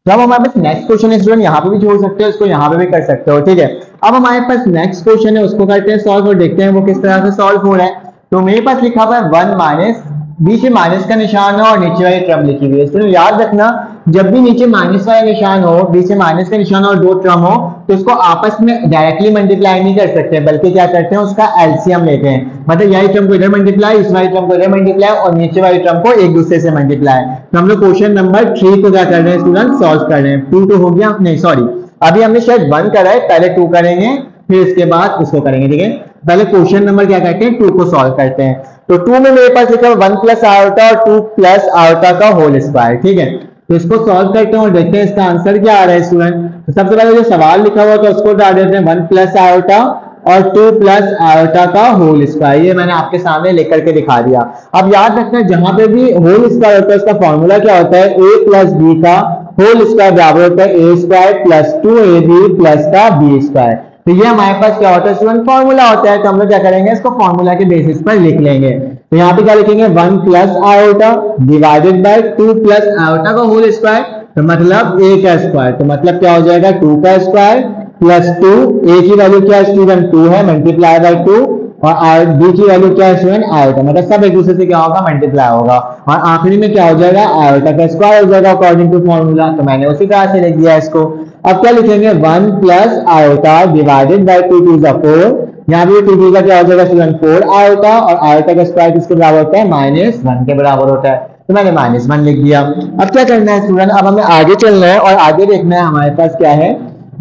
तो अब हमारे पास नेक्स्ट क्वेश्चन है स्टूडेंट, यहाँ पे भी छोड़ सकते हो, इसको यहाँ पे भी कर सकते हो। ठीक है, अब हमारे पास नेक्स्ट क्वेश्चन है, उसको करते हैं सॉल्व और देखते हैं वो किस तरह से सॉल्व हो रहा है। तो मेरे पास लिखा हुआ है 1 माइनस, बीच में माइनस का निशान है और नीचे वाली टर्म लिखी हुई है। स्टूडेंट याद रखना, जब भी नीचे माइनस वाला निशान हो, बीच में माइनस का निशान और दो टर्म हो, तो इसको आपस में डायरेक्टली मल्टीप्लाई नहीं कर सकते, बल्कि क्या करते हैं, उसका एलसीएम लेते हैं। मतलब यही टर्म को इधर मल्टीप्लाई, इस वाली टर्म को इधर मल्टीप्लाई और नीचे वाली टर्म को एक दूसरे से मल्टीप्लाई। तो हम लोग क्वेश्चन नंबर 3 को क्या कर रहे हैं स्टूडेंट, सॉल्व कर रहे हैं। 2 तो हो गया, नहीं सॉरी, अभी हमने शायद 1 करा है, पहले 2 करेंगे फिर इसके बाद उसको करेंगे। ठीक है, पहले क्वेश्चन नंबर क्या करते हैं, 2 को सॉल्व करते हैं। तो 2 में मेरे पास लिखा है 1 प्लस आयोटा और 2 प्लस आयोटा का होल स्क्वायर। ठीक है, तो इसको सॉल्व करते हैं और देखते हैं इसका आंसर क्या आ रहा है स्टूडेंट। तो सबसे पहले जो सवाल लिखा हुआ था उसको डाल देते हैं 1 प्लस आयोटा और 2 प्लस आयोटा का होल स्क्वायर। ये मैंने आपके सामने लिख करके दिखा दिया। अब याद रखना, जहां पे भी होल स्क्वायर होता है उसका फॉर्मूला क्या होता है, a प्लस बी का होल स्क्वायर बराबर होता है a square plus 2ab plus का b स्क्वायर। तो ये हमारे पास क्या होता है स्टूडेंट, फॉर्मूला होता है। तो हम लोग क्या करेंगे, इसको फॉर्मूला के बेसिस पर लिख लेंगे। तो यहाँ पे क्या लिखेंगे, 1 plus iota divided by 2 plus iota का होल स्क्वायर, तो मतलब a का स्क्वायर, तो मतलब क्या हो जाएगा 2 का स्क्वायर प्लस 2, a की वैल्यू क्या है स्टूडेंट 2 है, मल्टीप्लाई बाय 2, और b की वैल्यू क्या है स्टूडेंट आयोटा, मतलब सब एक दूसरे से क्या होगा, मल्टीप्लाई होगा, और आखिरी में क्या हो जाएगा, आयोटा का स्क्वायर हो जाएगा अकॉर्डिंग टू फॉर्मूला। तो मैंने उसी तरह से लिख दिया इसको। अब क्या लिखेंगे, 1 plus iota divided by 2 to the 4, यहाँ पे 2 का क्या हो जाएगा स्टूडेंट 4 आयोटा, और आयोटा का स्क्वायर किसके बराबर होता है, -1 के बराबर होता है। तो मैंने -1 लिख दिया। अब क्या करना है स्टूडेंट, अब हमें आगे चलना है और आगे देखना है हमारे पास क्या है,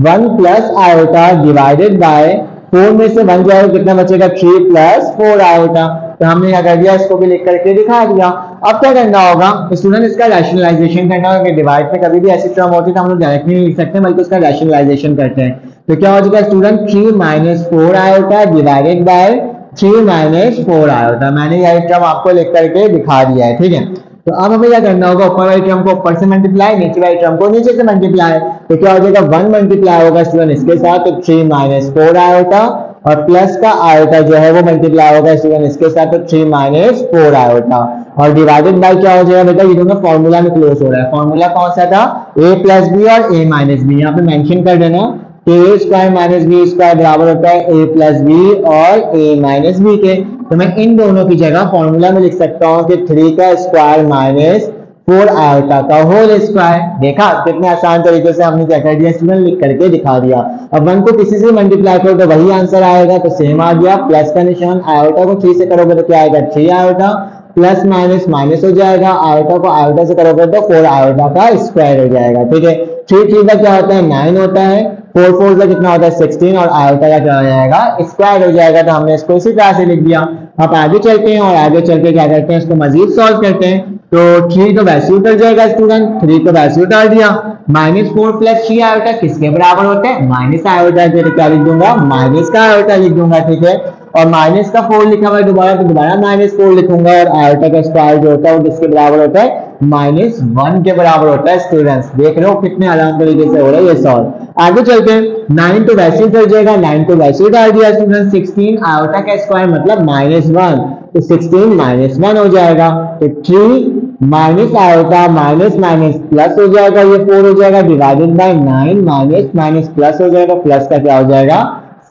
1 प्लस आयोटा डिवाइडेड बाय 4 में से 1 जाएगा, कितना बचेगा 3 प्लस 4 आयोटा। तो हमने क्या कर दिया, इसको भी लिख करके दिखा दिया। अब क्या करना होगा स्टूडेंट, इसका रैशनलाइजेशन करना होगा। डिवाइड में कभी भी ऐसी टर्म होती है तो हम लोग डायरेक्टली नहीं लिख सकते, बल्कि उसका रैशनलाइजेशन करते हैं। तो क्या हो जाएगा student, 3 minus 4 iota divided by 3 minus 4 iota. मैंने यह टर्म आपको लिख करके दिखा दिया है। ठीक है, तो अब हमें क्या करना होगा, ऊपर वाली टर्म को ऊपर से मल्टीप्लाई, नीचे वाली टर्म को नीचे से मल्टीप्लाई। तो क्या हो जाएगा, 1 मल्टीप्लाई होगा स्टूडेंट इसके साथ, तो 3 माइनस 4 आयोटा, और प्लस का आयोटा जो है वो मल्टीप्लाई होगा स्टूडेंट इसके साथ, तो 3 माइनस 4 आयोटा, और डिवाइडेड बाय क्या हो जाएगा बेटा, ये दोनों फॉर्मूला में क्लोज हो रहा है। फॉर्मूला कौन सा था, a प्लस बी और a माइनस बी। यहाँ पे मेंशन कर देना कि a square minus B square बराबर होता है a प्लस बी और a माइनस बी के। तो मैं इन दोनों की जगह फॉर्मूला में लिख सकता हूँ कि 3 का स्क्वायर माइनस 4 आयोटा का होल स्क्वायर। देखा कितने आसान तरीके से हमने क्या कर दिया स्टूडेंट, लिख करके दिखा दिया। अब 1 को किसी से मल्टीप्लाई करो तो वही आंसर आएगा, तो सेम आ गया। प्लस का निशान, आयोटा को 3 से करोगे तो क्या आएगा 3 आयोटा, प्लस माइनस माइनस हो जाएगा, आयोटा को आयोटा से करोगे तो 4 आयोटा का स्क्वायर हो जाएगा। ठीक है, 3 3 का क्या होता है 9 होता है, 4 4 का कितना होता है 16, और आयोटा का क्या हो जाएगा स्क्वायर हो जाएगा। तो हमने इसको इसी तरह से लिख दिया। अब आगे चलते हैं और आगे चल के क्या करते हैं, इसको मजीद सॉल्व करते हैं। तो 3 तो वैसे उतर जाएगा स्टूडेंट, 3 तो वैसे उतार दिया। -4 प्लस 3 आयोटा किसके बराबर होता है, माइनस आयोटा। तो क्या लिख दूंगा, माइनस का आयोटा लिख दूंगा। ठीक है, और माइनस का 4 लिखा हुआ है दोबारा, तो दोबारा -4 लिखूंगा, और आयोटा का स्क्वायर जो होता है वो किसके बराबर होता है, -1 के बराबर होता है। स्टूडेंट्स देख रहे हो कितने आसान तरीके से हो रहा है ये सॉल्व। आगे चलते हैं, 9 तो वैसे ही उतर जाएगा, 9 तो वैसे ही डाल दिया स्टूडेंट। 16 आयोटा का स्क्वायर मतलब -1, तो 16 -1 हो जाएगा। तो 3 minus iota minus minus plus हो जाएगा, ये 4 हो जाएगा, divided by 9 minus minus plus हो जाएगा, प्लस का क्या हो जाएगा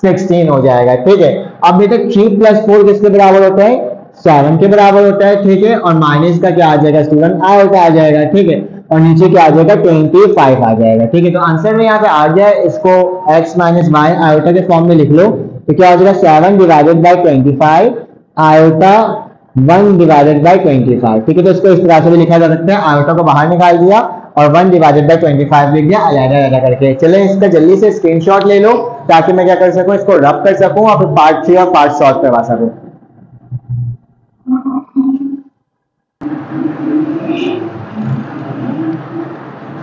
16 हो जाएगा। ठीक है, अब बेटा 3 प्लस 4 किसके बराबर होता है, 7 के बराबर होता है। ठीक है, और माइनस का क्या आ जाएगा स्टूडेंट, आयोटा आ जाएगा। ठीक है, और नीचे क्या आ जाएगा 25 आ जाएगा। ठीक है, तो आंसर में यहाँ पे आ गया, इसको x माइनस वाई आयोटा के फॉर्म में लिख लो। तो क्या हो जाएगा 7 divided by 25 iota 1 divided by 25। ठीक है, तो इसको इस तरह से भी लिखा जा सकता है, आयोटा को बाहर निकाल दिया और 1 डिवाइडेड बाय 25 लिख दिया अलग-अलग करके। चले इसका जल्दी से स्क्रीनशॉट ले लो ताकि मैं क्या कर सकूं, इसको रब कर सकूं और फिर पार्ट 3 और पार्ट सॉल्व करवा सकूं।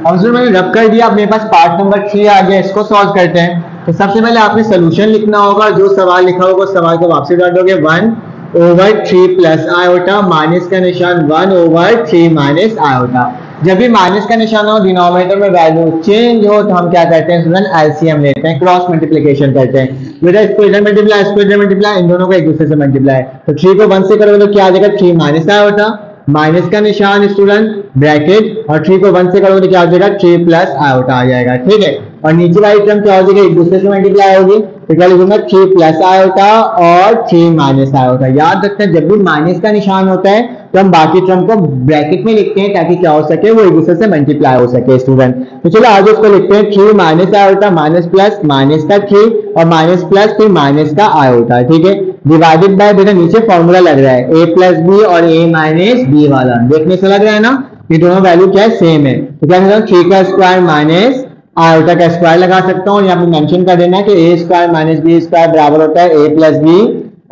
अब जो मैंने रब कर दिया, अब मेरे पास पार्ट नंबर 3 आ गया, इसको सॉल्व करते हैं। तो सबसे पहले आपने सोल्यूशन लिखना होगा, जो सवाल लिखा होगा उस सवाल को वापसी कर दोगे 1 ओवर 3 प्लस आयोटा, माइनस का निशान 1 ओवर 3 माइनस आयोटा। जब भी माइनस का निशान हो, डिनोमिनेटर में वैल्यू चेंज हो, तो हम क्या करते हैं स्टूडेंट, एलसीएम लेते हैं, क्रॉस मल्टीप्लिकेशन करते हैं। बेटा इसको इधर मल्टीप्लाई, इसको इधर मल्टीप्लाई, इन दोनों को एक दूसरे से मल्टीप्लाई। तो 3 को 1 से करोगे तो क्या आ जाएगा, 3 माइनस आयोटा, माइनस का निशान स्टूडेंट ब्रैकेट, और 3 को 1 से करोगे तो क्या हो जाएगा, 3 प्लस आयोटा आ जाएगा। ठीक है, और नीचे वाली टर्म क्या हो जाएगी, एक दूसरे से मल्टीप्लाई होगी, तो क्या लिखूंगा, 3 प्लस आयोटा और 3 माइनस आयोटा। याद रखना जब भी माइनस का निशान होता है तो हम बाकी टर्म को ब्रैकेट में लिखते हैं ताकि क्या हो सके, वो एक दूसरे से मल्टीप्लाई हो सके स्टूडेंट। तो चलो आगे उसको लिखते हैं, 3 minus iota, minus plus, minus का 3 और माइनस प्लस, फिर माइनस का आयोटा। ठीक है, डिवाइडेड बाय, बेटा नीचे फॉर्मूला लग रहा है, a प्लस बी और a माइनस बी वाला, देखने से लग रहा है ना ये दोनों वैल्यू क्या है, सेम है। तो क्या कहता हूँ, 3 का स्क्वायर माइनस आयोटा का स्क्वायर लगा सकता हूँ, यहाँ पे मेंशन कर देना कि a square minus B square बराबर होता है a प्लस बी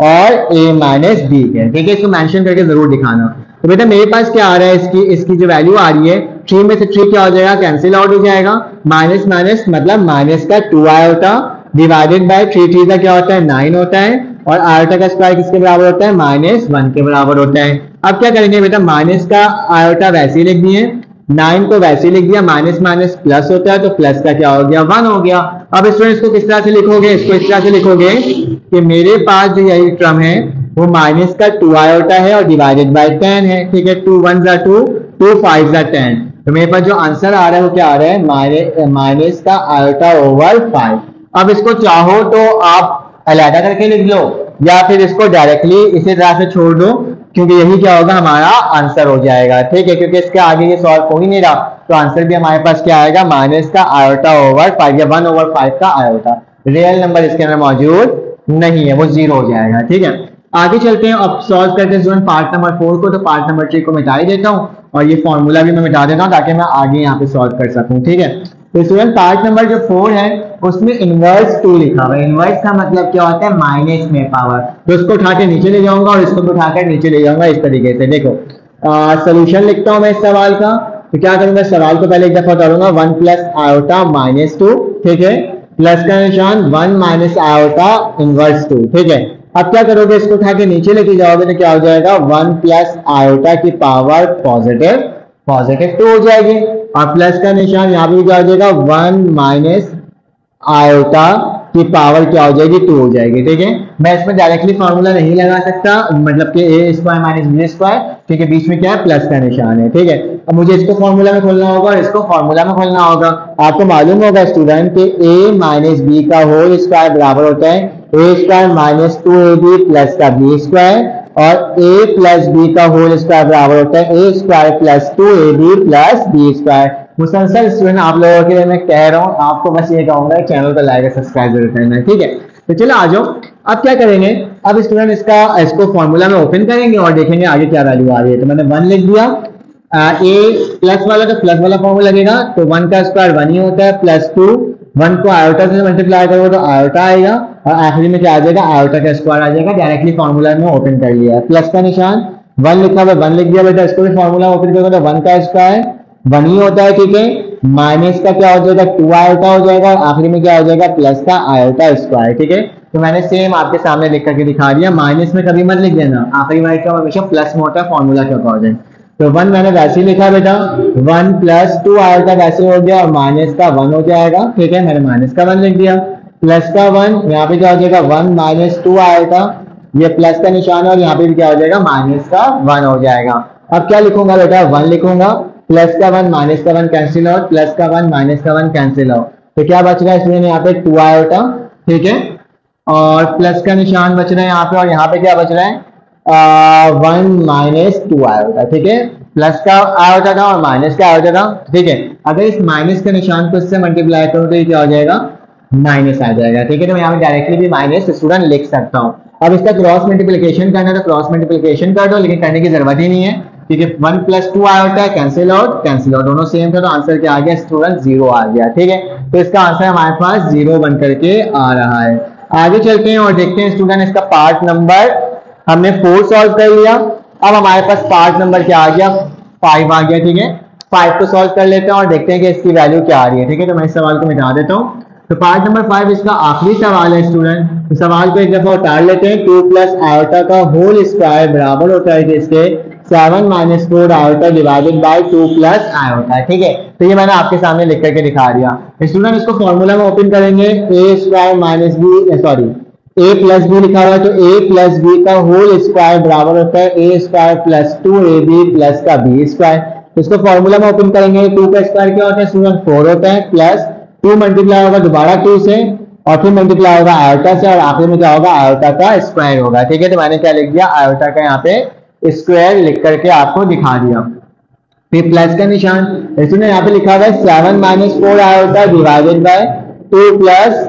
और a माइनस बी के। ठीक है, इसको मेंशन करके जरूर दिखाना। तो बेटा मेरे पास क्या आ रहा है, इसकी जो वैल्यू आ रही है, 3 में से 3 क्या हो जाएगा, कैंसिल आउट हो जाएगा, माइनस माइनस मतलब माइनस का 2 आयोटा डिवाइडेड बाय 3 3 का क्या होता है, 9 होता है, और आयोटा का स्क्वायर किसके बराबर होता है, -1 के बराबर होता है। अब क्या करेंगे बेटा, माइनस का आयोटा वैसे ही लिख दिए, 9 को वैसे ही लिख दिया, माइनस माइनस प्लस होता है, तो प्लस का क्या हो गया, 1 हो गया। अब स्टूडेंट इसको किस तरह से लिखोगे, इसको इस तरह से लिखोगे कि मेरे पास जो यही टर्म है वो माइनस का 2 आयोटा है और डिवाइडेड बाय 10 है। ठीक है, 2 1 जा 2, 2 5 जा 10, तो मेरे पास जो आंसर आ रहा है वो क्या आ रहा है, माइनस का आयोटा ओवर 5। अब इसको चाहो तो आप अलग करके लिख लो या फिर इसको डायरेक्टली इसी तरह से छोड़ दो, क्योंकि यही क्या होगा, हमारा आंसर हो जाएगा। ठीक है, क्योंकि इसके आगे ये सॉल्व हो ही नहीं रहा, तो आंसर भी हमारे पास क्या आएगा, माइनस का आयोटा ओवर 5 या 1 ओवर 5 का आयोटा। रियल नंबर इसके अंदर मौजूद नहीं है, वो 0 हो जाएगा। ठीक है, आगे चलते हैं, अब सॉल्व करते हैं स्टूडेंट पार्ट नंबर 4 को। तो पार्ट नंबर 3 को मिटा ही देता हूँ और ये फॉर्मूला भी मैं मिटा देता हूँ ताकि मैं आगे यहाँ पे सॉल्व कर सकूँ। ठीक है, तो स्टूडेंट पार्ट नंबर जो 4 है उसमें इनवर्स 2 लिखा हुआ है। इनवर्स का मतलब क्या होता है, माइनस में पावर। तो इसको उठा के नीचे ले जाऊंगा और इसको उठाकर नीचे ले जाऊंगा इस तरीके से। देखो सोल्यूशन लिखता हूं मैं इस सवाल का। तो क्या करूंगा, सवाल को पहले एक दफा उतारूंगा, 1 प्लस आयोटा -2। ठीक है, प्लस का निशान 1 माइनस आयोटा इनवर्स 2। ठीक है, अब क्या करोगे, इसको उठा के नीचे लेके जाओगे तो क्या हो जाएगा, 1 प्लस आयोटा की पावर पॉजिटिव 2 हो जाएगी, और प्लस का निशान यहाँ पे क्या हो जाएगा, 1 माइनस आयोटा की पावर क्या हो जाएगी, 2 हो जाएगी। ठीक है, मैं इसमें डायरेक्टली फॉर्मूला नहीं लगा सकता, मतलब कि a square minus B square, ठीक है, बीच में क्या है, प्लस का निशान है। ठीक है, अब मुझे इसको फॉर्मूला में खोलना होगा और इसको फॉर्मूला में खोलना होगा। आपको मालूम होगा स्टूडेंट कि a माइनस बी का होल स्क्वायर बराबर होता है a square minus 2ab plus का बी स्क्वायर, और a प्लस बी का होल स्क्वायर बराबर होता है a square plus 2ab plus B square. मुसलसल स्टूडेंट आप लोगों के लिए मैं कह रहा हूँ, आपको बस ये कहूंगा चैनल को लाइक और सब्सक्राइब जरूर करना। ठीक है, तो चलो आ जाओ, अब क्या करेंगे, अब स्टूडेंट इसको फॉर्मूला में ओपन करेंगे और देखेंगे आगे क्या वैल्यू आ रही है। तो मैंने 1 लिख दिया, a प्लस वाला तो प्लस वाला फॉर्मूला लगेगा, तो 1 का स्क्वायर 1 ही होता है, प्लस 2, 1 को आयोटा से मल्टीप्लाई करोगे तो आयोटा आएगा, और आखिरी में क्या आ जाएगा, आयोटा का स्क्वायर आ जाएगा। डायरेक्टली फॉर्मूला में ओपन कर लिया है, प्लस का निशान 1 लिखा हुआ, 1 लिख दिया बेटा, इसको भी फॉर्मूला ओपन करोगे तो 1 का स्क्वायर 1 ही होता है। ठीक है, माइनस का क्या हो जाएगा, 2 आयोटा हो जाएगा, और आखिरी में क्या हो जाएगा, प्लस का आयोटा स्क्वायर। ठीक है, तो मैंने सेम आपके सामने लिख करके दिखा दिया, माइनस में कभी मत लिख देना, आखिरी वाली का हमेशा प्लस में होता है फॉर्मूला के अकॉर्डिंग। तो 1 मैंने वैसे ही लिखा बेटा, 1 प्लस 2 आयोटा वैसे हो गया, और माइनस का 1 हो जाएगा। ठीक है, मैंने माइनस का 1 लिख दिया, प्लस का 1 यहाँ पे क्या हो जाएगा, 1 माइनस 2 आयोटा, ये प्लस का निशान है, और यहाँ पे भी क्या हो जाएगा, माइनस का 1 हो जाएगा। अब क्या लिखूंगा बेटा, 1 लिखूंगा, प्लस का 1 माइनस का 1 कैंसिल आउट, प्लस का 1 माइनस का 1 कैंसिल आउट, तो क्या बच रहा है इसमें, यहाँ पे 2 आयोटा। ठीक है, और प्लस का निशान बच रहा है यहाँ पे, और यहाँ पे क्या बच रहा है, 1 माइनस 2 आयोटा। ठीक है, प्लस का आयोटा था और माइनस का आयोटा था। ठीक है, अगर इस माइनस के निशान को इससे मल्टीप्लाई करूं तो ये क्या हो जाएगा, माइनस आ जाएगा। ठीक है, तो मैं यहाँ पे डायरेक्टली भी माइनस स्टूडेंट लिख सकता हूँ। अब इसका क्रॉस मल्टीप्लिकेशन करना है तो क्रॉस मल्टीप्लिकेशन कर दो, लेकिन करने की जरूरत ही नहीं है। ठीक है, 1 प्लस 2 आयोटा है, कैंसिल आउट दोनों सेम था, तो आंसर क्या आ गया स्टूडेंट, 0 आ गया। ठीक है, तो इसका आंसर हमारे पास 0 बन करके आ रहा है। आगे चलते हैं और देखते हैं स्टूडेंट, इसका पार्ट नंबर हमने 4 सॉल्व कर लिया। अब हमारे पास पार्ट नंबर क्या आ गया, 5 आ गया। ठीक है, 5 को सॉल्व कर लेते हैं और देखते हैं कि इसकी वैल्यू क्या आ रही है। ठीक है, तो मैं इस सवाल को मिटा देता हूँ। तो पार्ट नंबर 5 इसका आखिरी सवाल है स्टूडेंट। तो सवाल को एक दफा उतार लेते हैं। 2 प्लस आयोटा का होल स्क्वायर बराबर होता है इसके 7 minus 4 iota divided by 2 plus iota. ठीक है, तो ये मैंने आपके सामने लिख करके दिखा दिया। स्टूडेंट इसको फॉर्मूला में ओपन करेंगे, ए स्क्वायर माइनस बी, सॉरी ए प्लस बी लिखा हुआ है, तो ए प्लस बी का होल स्क्वायर बराबर होता है ए स्क्वायर प्लस 2ab प्लस का बी स्क्वायर। इसको फॉर्मूला में ओपन करेंगे, 2 का स्क्वायर क्या होता है स्टूडेंट 4 होता है, प्लस 2 मल्टीप्लाई होगा दोबारा 2 से और फिर मल्टीप्लाई होगा आयोटा से और आखिर में क्या होगा आयोटा का स्क्वायर होगा। ठीक है, तो मैंने क्या लिख दिया आयोटा का यहाँ पे स्क्वायर लिख करके आपको दिखा दिया। फिर प्लस का निशान इसने यहाँ पे लिखा हुआ है 7 minus 4 iota divided by 2 plus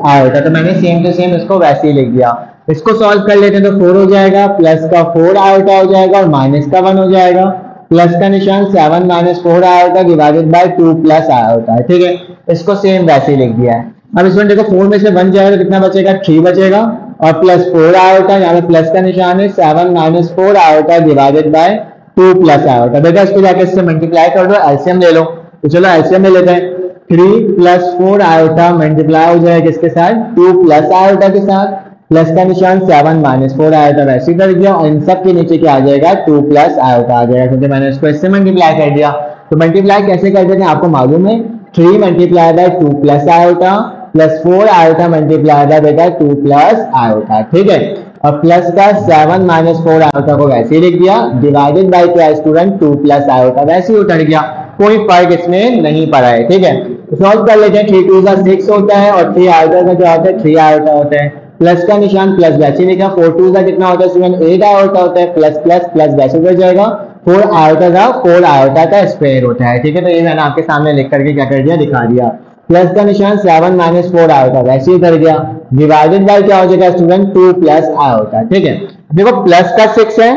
iota, तो मैंने सेम टू सेम इसको वैसे ही लिख दिया। इसको सॉल्व कर लेते हैं तो 4 हो जाएगा, प्लस का 4 आयोटा हो जाएगा और माइनस का 1 हो जाएगा। प्लस का निशान 7 minus 4 iota divided by 2 plus iota है। ठीक है, इसको सेम वैसे ही लिख दिया है। अब इसमें देखो 4 में से 1 जाएगा तो कितना बचेगा 3 बचेगा और प्लस 4 आयोटा, यहाँ पे प्लस का निशान है 7 minus 4 iota divided by 2 plus iota. बेटा इसको जाके इससे मल्टीप्लाई कर दो, एलसीएम ले लो। तो चलो एलसीएम ले लेते हैं। 3 प्लस 4 आयोटा मल्टीप्लाई हो जाएगा किसके साथ 2 प्लस आयोटा के साथ, प्लस का निशान 7 माइनस 4 आयोटा वैसे ही कर दिया और इन सब के नीचे क्या आ जाएगा 2 प्लस आयोटा आ जाएगा, क्योंकि मैंने इसको इससे मल्टीप्लाई कर दिया। तो मल्टीप्लाई कैसे कर देते हैं आपको मालूम है, 3 multiply by 2 plus iota plus 4 iota multiply by बेटा 2 प्लस आयोटा। ठीक है, और प्लस का 7 माइनस 4 आयोटा को वैसे ही लिख दिया, डिवाइडेड बाय क्या स्टूडेंट 2 प्लस आयोटा वैसे ही उतर गया, कोई फर्क इसमें नहीं पड़ा है। ठीक है, सॉल्व कर लेते हैं। 3 2 का 6 होता है और 3 आयोटा का क्या होता है 3 आयोटा होता है। प्लस का निशान प्लस वैसे लिखा, 4 2 का कितना होता है स्टूडेंट 8 आयोटा होता है, प्लस प्लस प्लस वैसे कर जाएगा, 4 आयोटा का 4 आयोटा का स्क्वायर होता है। ठीक है, तो ये मैंने आपके सामने लिख करके क्या कर दिया दिखा दिया। प्लस का निशान 7 माइनस 4 आयोटा वैसे ही कर दिया, डिवाइडेड बाय क्या हो जाएगा स्टूडेंट 2 प्लस आयोटा। ठीक है, देखो प्लस का 6 है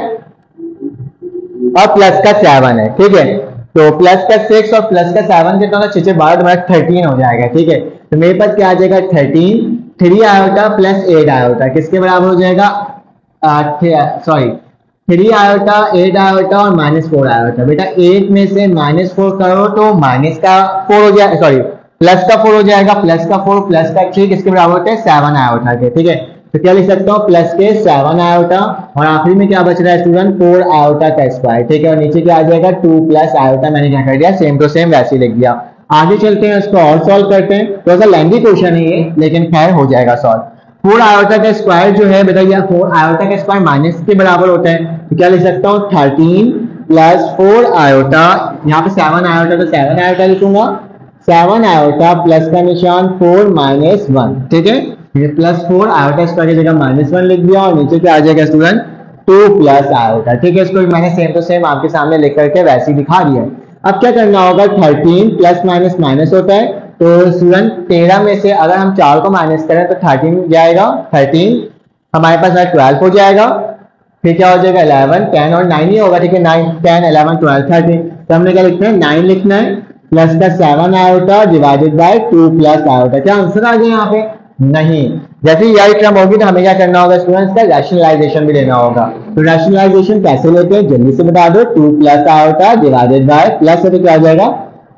और प्लस का 7 है। ठीक है, तो प्लस का 6 और प्लस का 7 कितना होगा 6 12 तुम्हारा 13 हो जाएगा। ठीक है, तो मेरे पास क्या आ जाएगा 13, 3 आयोटा प्लस 8 आयोटा किसके बराबर हो जाएगा, सॉरी 3 आयोटा 8 आयोटा और माइनस 4 आयोटा। बेटा 8 में से माइनस 4 करो तो माइनस का 4 हो जाएगा, सॉरी प्लस का 4 हो जाएगा, प्लस का 4 प्लस का 3 किसके बराबर होते हैं 7 आयोटा के। ठीक है, तो क्या लिख सकता हूँ प्लस के 7 आयोटा और आखिरी में क्या बच रहा है स्टूडेंट 4 आयोटा का स्क्वायर। ठीक है, और नीचे क्या आ जाएगा 2 प्लस आयोटा, मैंने क्या कर दिया सेम टू सेम वैसे ही लिख दिया। आगे चलते हैं, इसको और सॉल्व करते हैं। थोड़ा सा लेंथी क्वेश्चन है ये, लेकिन खैर हो जाएगा सॉल्व। 4 आयोटा का स्क्वायर जो है बेटा, यह 4 आयोटा का स्क्वायर माइनस के बराबर होता है, तो क्या लिख सकता हूँ 13 प्लस 4 आयोटा, यहाँ पे 7 आयोटा तो 7 आयोटा लिखूंगा, 7 आयोटा प्लस का निशान 4 माइनस 1। ठीक है, ये प्लस 4 आयोटा स्क्वायर की जगह माइनस 1 लिख दिया और नीचे क्या आ जाएगा स्टूडेंट 2 प्लस आयोटा। ठीक है, इसको मैंने सेम टू सेम आपके सामने लिख करके वैसे ही दिखा दिया। अब क्या करना होगा, 13 प्लस माइनस माइनस होता है, तो स्टूडेंट 13 में से अगर हम 4 को माइनस करें तो 13 जाएगा, 13 हमारे पास 12 हो जाएगा, फिर क्या हो जाएगा 11 10 और 9 ही होगा। ठीक है, 9 10 11 12 13, तो हमने क्या लिखना है 9 लिखना है, प्लस का 7 iota divided by 2 plus iota. क्या आंसर आ गया यहाँ पे, नहीं। जैसे ही यही टर्म होगी तो हमें क्या करना होगा स्टूडेंट्स का रैशनलाइजेशन भी लेना होगा। तो रैशनलाइजेशन कैसे लेते हैं जल्दी से बता दो, 2 plus iota divided bye plus है तो क्या हो जाएगा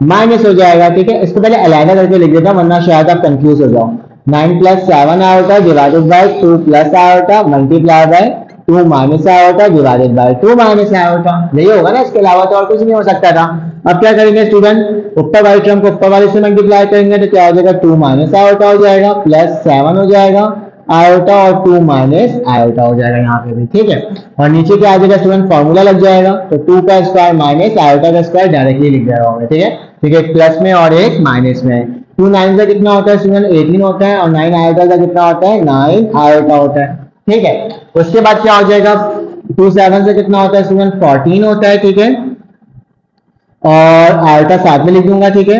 माइनस हो जाएगा। ठीक है, इसको पहले अलग करके लिख देता हूं वरना शायद आप कंफ्यूज हो जाओ। 9 plus 7 iota divided by 2 plus iota multiply by 2 minus iota divided by 2 minus iota, यही होगा ना, इसके अलावा तो और कुछ नहीं हो सकता था। अब क्या करेंगे स्टूडेंट, ऊपर वाली टर्म को ऊपर वाले से मल्टीप्लाई करेंगे तो क्या हो जाएगा 2 माइनस आयोटा हो जाएगा, प्लस 7 हो जाएगा आयोटा और 2 माइनस आयोटा हो जाएगा यहाँ पे भी। ठीक है, और नीचे क्या आ जाएगा स्टूडेंट फॉर्मूला लग जाएगा, तो 2 का स्क्वायर माइनस आयोटा का स्क्वायर डायरेक्टली लिख जाएगा। ठीक है, ठीक है, प्लस में और एक माइनस में। 2 9 का कितना होता है स्टूडेंट 18 होता है और 9 आयोटा का कितना होता है 9 आयोटा होता है। ठीक है, उसके बाद क्या हो जाएगा 2 7 से कितना होता है स्टूडेंट 14 होता है। ठीक है, और आयोटा साथ में लिख दूंगा। ठीक है,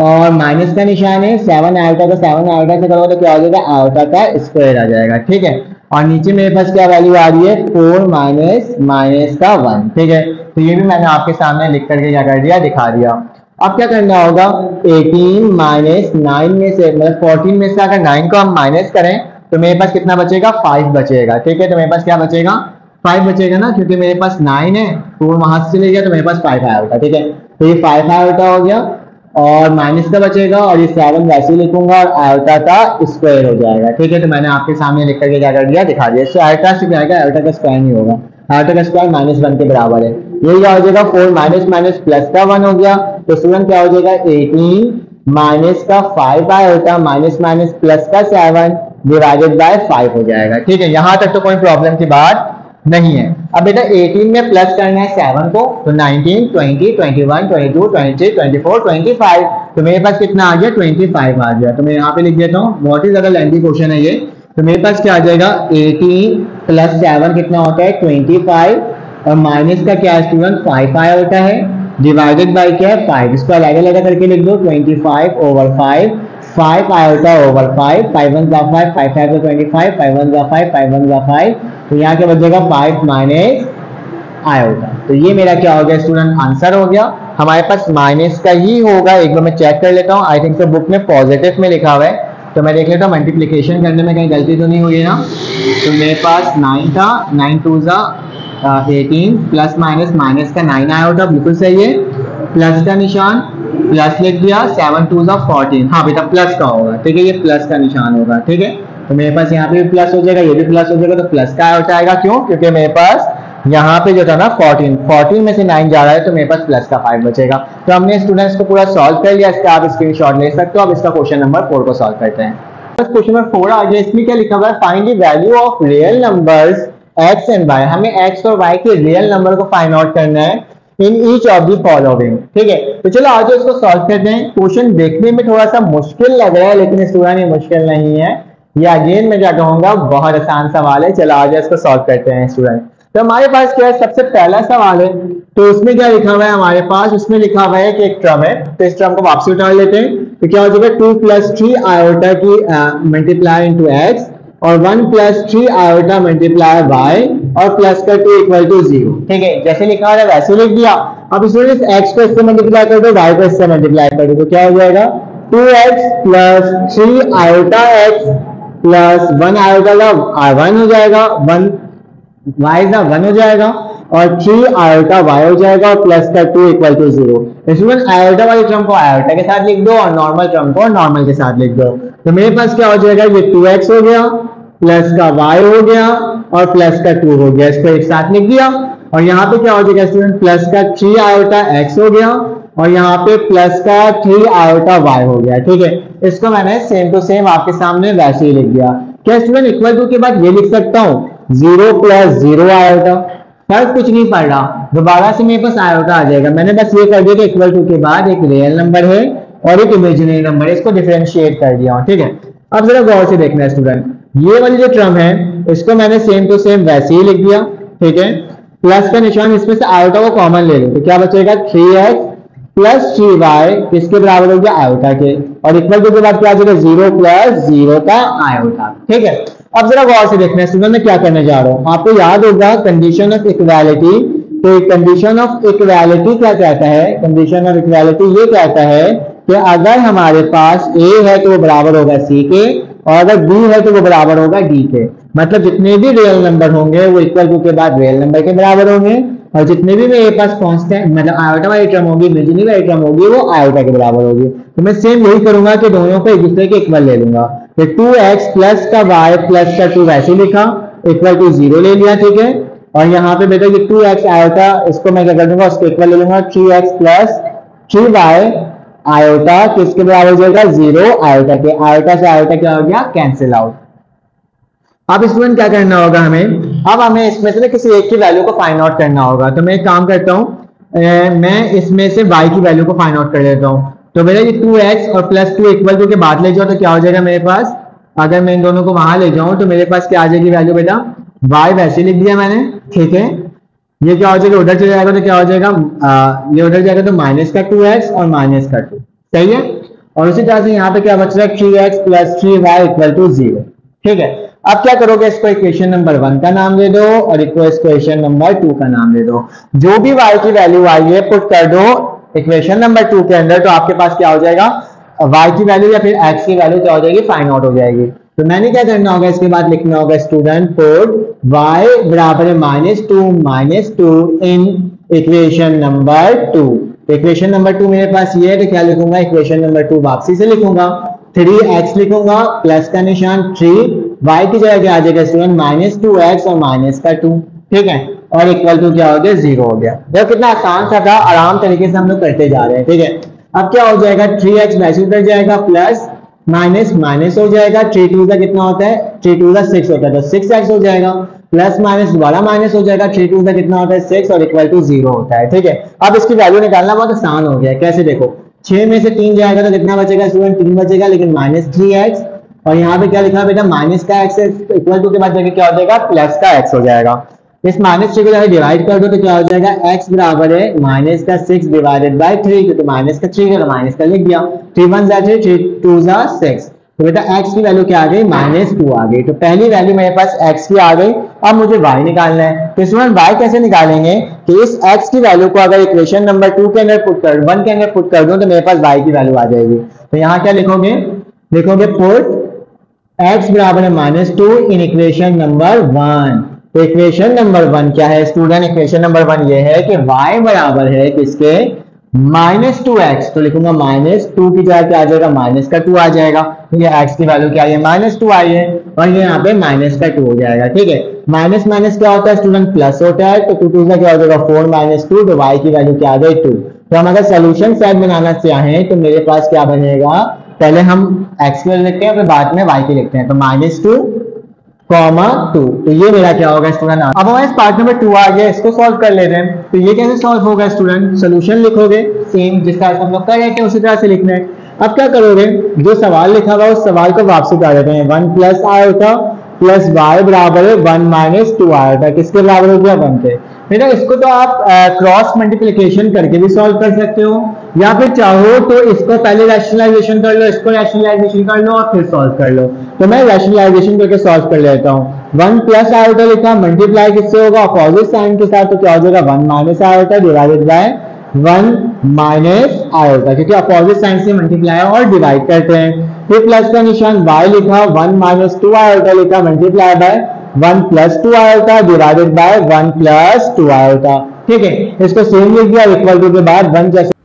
और माइनस का निशान है, 7 आयोटा का 7 आयोटा से करोगे तो क्या हो जाएगा आयोटा का स्क्वायर आ जाएगा। ठीक है, और नीचे मेरे पास क्या वैल्यू आ रही है 4 माइनस माइनस का 1। ठीक है, तो ये भी मैंने आपके सामने लिख करके क्या कर दिया दिखा दिया। अब क्या करना होगा 18 माइनस 9 में से, मतलब 14 में से अगर 9 को हम माइनस करें तो मेरे पास कितना बचेगा 5 बचेगा। ठीक है, तो मेरे पास क्या बचेगा 5 बचेगा ना, क्योंकि मेरे पास 9 है, 4 वहां से चले गया तो मेरे पास 5 आया होगा। ठीक है, तो ये 5 आया होगा हो गया, और माइनस का बचेगा और ये 7 वैसे ही लिखूंगा और आयोटा का स्क्वायर हो जाएगा। ठीक है, तो मैंने आपके सामने लिख करके क्या कर दिया, दिखा दिया। इससे आयोटा से क्या आएगा, आयोटा का स्क्वायर नहीं होगा, आयोटा का स्क्वायर -1 के बराबर है। ये क्या हो जाएगा, 4 माइनस माइनस प्लस का 1 हो गया, तो स्टूडेंट क्या हो जाएगा 18 माइनस का 5 आयोटा माइनस माइनस प्लस का 7 डिवाइडेड बाय 5 हो जाएगा। ठीक है, यहां तक तो कोई प्रॉब्लम की बात नहीं है। अब बेटा 18 में प्लस करना है 7 को, तो 19 20 21 22 23 24 25, तो मेरे पास कितना आ गया, 25 आ गया। तो मैं यहाँ पे लिख देता हूँ, बहुत ही ज्यादा लेंथी क्वेश्चन है ये। तो मेरे पास क्या आ जाएगा, 18 प्लस 7 कितना होता है 25, और माइनस का क्या है स्टूडेंट 5 आया होता है, डिवाइडेड बाय क्या है 5, इसको अलग अलग करके लिख दो, 25 ओवर 5, 5 आयोटा ओवर 5, 5 1 जा 5, 5 5 तो 25, 5 1 जा 5, 5 1 जा 5, तो यहाँ क्या बचेगा 5 माइनस आयोटा। तो ये मेरा क्या हो गया स्टूडेंट, आंसर हो गया। हमारे पास माइनस का ही होगा, एक बार मैं चेक कर लेता हूँ। आई थिंक तो बुक में पॉजिटिव में लिखा हुआ है, तो मैं देख लेता हूँ मल्टीप्लिकेशन करने में कहीं गलती तो नहीं हुई है ना। तो मेरे पास 9 था, 9 2 जा 18 प्लस माइनस माइनस का 9 आया होता, बिल्कुल सही है, प्लस का निशान प्लस लिख दिया, 7 2 जा 14, हाँ बेटा प्लस का होगा। ठीक है, ये प्लस का निशान होगा। ठीक है, तो मेरे पास यहाँ पे भी प्लस हो जाएगा, ये भी प्लस हो जाएगा, तो प्लस का आयोटा आएगा। क्यों, क्योंकि मेरे पास यहाँ पे जो था ना 14 में से 9 जा रहा है, तो मेरे पास प्लस का 5 बचेगा। तो हमने स्टूडेंट्स को पूरा सॉल्व कर लिया, इसका आप स्क्रीनशॉट ले सकते हो। अब इसका क्वेश्चन नंबर 4 को सॉल्व करते हैं। क्वेश्चन नंबर 4 आ गया, इसमें क्या लिखा हुआ है, find the value of real numbers x and y। हमें x और y के रियल नंबर को फाइंड आउट करना है in each of the following. ठीक है, तो चलो आज इसको सॉल्व करते हैं। क्वेश्चन देखने में थोड़ा सा मुश्किल लग रहा है, लेकिन स्टूडेंट ये मुश्किल नहीं है, ये अगेन मैं क्या कहूंगा बहुत आसान सवाल है। चलो आज इसको सॉल्व करते हैं स्टूडेंट। तो हमारे पास क्या है, सबसे पहला सवाल है, तो उसमें क्या लिखा हुआ है हमारे पास, उसमें लिखा हुआ है कि एक टर्म है, तो इस टर्म को वापसी उतार लेते हैं। तो क्या हो जाएगा 2 + 3 आयोटा की मल्टीप्लाई इनटू x और 1 + 3 आयोटा मल्टीप्लाई y और प्लस का 2 = 0। ठीक है, जैसे लिखा है वैसे लिख दिया। अब इसमें x को इससे मल्टीप्लाई कर दो, y को इससे मल्टीप्लाई कर दो, तो क्या हो जाएगा 2x + 3 iota x plus 1 iota का 1 हो जाएगा, 1 y का 1 हो जाएगा और 3 आयोटा y हो जाएगा और प्लस का 2 = 0। इसमें आयोटा वाली टर्म को आयोटा के साथ लिख दो और नॉर्मल टर्म को नॉर्मल के साथ लिख दो। तो मेरे पास क्या हो जाएगा, ये 2x हो गया प्लस का y हो गया और प्लस का 2 हो गया, इसको एक साथ लिख दिया। और यहाँ पे क्या हो जाएगा स्टूडेंट, प्लस का 3 आयोटा x हो गया और यहाँ पे प्लस का 3 आयोटा y हो गया। ठीक है, इसको मैंने सेम टू सेम आपके सामने वैसे ही लिख दिया। क्या स्टूडेंट इक्वल टू के बाद ये लिख सकता हूँ 0 + 0 आयोटा, फर्क कुछ नहीं पड़ रहा, दोबारा से मेरे पास आयोटा आ जाएगा। मैंने बस ये कर दिया कि इक्वल टू के बाद एक रियल नंबर है और एक इमेजिनरी नंबर है, इसको डिफरेंशिएट कर दिया। ठीक है, अब जरा गौर से देखना है स्टूडेंट, ये वाली जो टर्म है इसको मैंने सेम टू सेम वैसे ही लिख दिया। ठीक है, प्लस का निशान, इसमें से आयोटा को कॉमन ले लो, तो क्या बचेगा 3x + 3y किसके बराबर हो गया, आयोटा के, और इक्वल टू के बाद क्या आ जाएगा 0 + 0 का आयोटा। ठीक है, अब जरा गौर से देखना है स्टूडेंट, मैं क्या करने जा रहा हूं। आपको याद होगा कंडीशन ऑफ इक्वालिटी, तो कंडीशन ऑफ इक्वालिटी क्या कहता है, कंडीशन ऑफ इक्वालिटी ये कहता है कि अगर हमारे पास a है तो वो बराबर होगा c के, और अगर b है तो वो बराबर होगा d के। मतलब जितने भी रियल नंबर होंगे वो इक्वल टू के बाद रियल नंबर के बराबर होंगे, और जितने भी मेरे पास कांस्टेंट मतलब आयोटा वाली टर्म होगी, इमेजिनरी वाली टर्म होगी, वो आयोटा के बराबर होगी। तो मैं सेम यही करूंगा कि दोनों को एक दूसरे के इक्वल ले लूंगा। तो 2x प्लस का y प्लस का 2 वैसे लिखा, इक्वल टू 0 ले लिया। ठीक है, और यहाँ पे बेटा ये 2x आयोटा, इसको मैं क्या कर दूंगा, उसको इक्वल ले लूंगा 3x प्लस 3y आयोटा किसके बराबर हो जाएगा 0 आयोटा के। आयोटा से आयोटा क्या हो गया, कैंसिल आउट। अब स्टूडेंट क्या करना होगा हमें, अब हमें इसमें से किसी एक की वैल्यू को फाइंड आउट करना होगा। तो मैं एक काम करता हूँ, मैं इसमें से y की वैल्यू को फाइंड आउट कर लेता हूँ। तो मेरा ये 2x और प्लस 2 इक्वल टू के बाद ले जाओ, तो क्या हो जाएगा मेरे पास, अगर मैं इन दोनों को वहां ले जाऊं तो मेरे पास क्या आ जाएगी वैल्यू बेटा, y वैसे लिख दिया मैंने। ठीक है, ये क्या हो जाएगा, उधर चले जाएगा तो क्या हो जाएगा, ये उधर जाएगा तो माइनस का 2x और माइनस का 2, सही है। और उसी तरह से यहाँ पे क्या बच रहा है 3x प्लस 3y = 0। ठीक है, अब क्या करोगे, इसको इक्वेशन नंबर 1 का नाम दे दो और इक्वेशन नंबर 2 का नाम दे दो। जो भी y की वैल्यू आई है पुट कर दो इक्वेशन नंबर 2 के अंदर, तो आपके पास क्या हो जाएगा, y की वैल्यू या फिर x की वैल्यू क्या हो जाएगी, फाइंड आउट हो जाएगी। तो मैंने क्या करना होगा, इसके बाद लिखना होगा स्टूडेंट पुट y बराबर है -2 in equation number 2। Equation number 2 मेरे पास ये है, तो क्या लिखूंगा, इक्वेशन नंबर 2 वापसी से लिखूंगा, 3x लिखूंगा, प्लस का निशान 3, y की जगह क्या आ जाएगा स्टूडेंट, -2x और माइनस का 2, ठीक है, और इक्वल टू क्या हो गया, 0 हो गया। देखो कितना आसान सा था, आराम तरीके से हम लोग करते जा रहे हैं, ठीक है। अब क्या हो जाएगा, 3x वैसे उतर जाएगा, प्लस माइनस माइनस हो जाएगा, 3 2 का कितना होता है, 3 2 का 6 होता है, तो 6x हो जाएगा, प्लस माइनस दोबारा माइनस हो जाएगा, 3 2 का कितना होता है 6 और इक्वल टू 0 होता है, ठीक है। अब इसकी वैल्यू निकालना बहुत आसान हो गया है, कैसे देखो, 6 में से 3 जाएगा तो कितना बचेगा स्टूडेंट, 3 बचेगा, लेकिन -3x और यहाँ पे क्या लिखा है बेटा, माइनस का x इक्वल टू के बाद क्या हो जाएगा, प्लस का x हो जाएगा। इस -3 को डिवाइड कर दो तो क्या हो जाएगा, x बराबर है माइनस का 6 डिवाइडेड बाय 3, क्योंकि माइनस का 3 है तो माइनस का लिख दिया, 3 1 जा 3, 3 2 जा 6, तो बेटा x की वैल्यू क्या आ गई, -2 आ गई। तो पहली वैल्यू मेरे पास x की आ गई। अब मुझे y निकालना है, तो स्टूडेंट y कैसे निकालेंगे कि इस x की वैल्यू को अगर इक्वेशन नंबर 2 के अंदर पुट कर 1 के अंदर पुट कर दूं तो मेरे पास y की वैल्यू आ जाएगी। तो यहाँ क्या लिखोगे, लिखोगे पुट x बराबर है -2 इन इक्वेशन नंबर 1। तो इक्वेशन नंबर 1 क्या है स्टूडेंट, इक्वेशन नंबर 1 ये है कि y बराबर है किसके, -2x, तो लिखूंगा -2 की जगह क्या आ जाएगा, माइनस का 2 आ जाएगा, ठीक है। x की वैल्यू क्या है, -2 आई है और ये यहाँ पे माइनस का 2 हो जाएगा, ठीक है। माइनस माइनस क्या होता है स्टूडेंट, प्लस होता है, तो 2 2 का क्या हो जाएगा 4 -2, तो y की वैल्यू क्या आ गई 2। तो हम अगर सोल्यूशन सेट बनाना चाहें तो मेरे पास क्या बनेगा, पहले हम x की वैल्यू लिखते हैं फिर बाद में y की लिखते हैं, तो -2, 2, तो ये मेरा क्या होगा स्टूडेंट। अब हमारे पार्ट नंबर 2 आ गया, इसको सॉल्व कर लेते हैं। तो ये कैसे सॉल्व होगा स्टूडेंट, सोल्यूशन लिखोगे सेम जिस तरह से हम लोग कर रहे थे उसी तरह से लिखना है। अब क्या करोगे, जो सवाल लिखा हुआ उस सवाल को वापसी कर देते हैं, 1 प्लस आयोटा प्लस y बराबर है 1 - 2 आयोटा, किसके बराबर हो गया 1 के। बेटा इसको तो आप क्रॉस मल्टीप्लिकेशन करके भी सॉल्व कर सकते हो, या फिर चाहो तो इसको पहले रैशनलाइजेशन कर लो, इसको रैशनलाइजेशन कर लो और फिर सॉल्व कर लो। तो मैं रैशनलाइजेशन करके सॉल्व कर लेता हूँ। 1 प्लस आयोटा लिखा, मल्टीप्लाई किससे होगा, अपोजिट साइन के साथ, तो क्या हो जाएगा 1 minus iota divided bye 1 minus iota, क्योंकि अपोजिट साइन से मल्टीप्लाई और डिवाइड करते हैं। फिर प्लस का निशान y लिखा, 1 - 2 आयोटा लिखा, multiply by 1 + 2 iota divided bye 1 + 2 iota, ठीक है। इसको सेम लिख दिया, इक्वल टू के बाद 1 जैसे।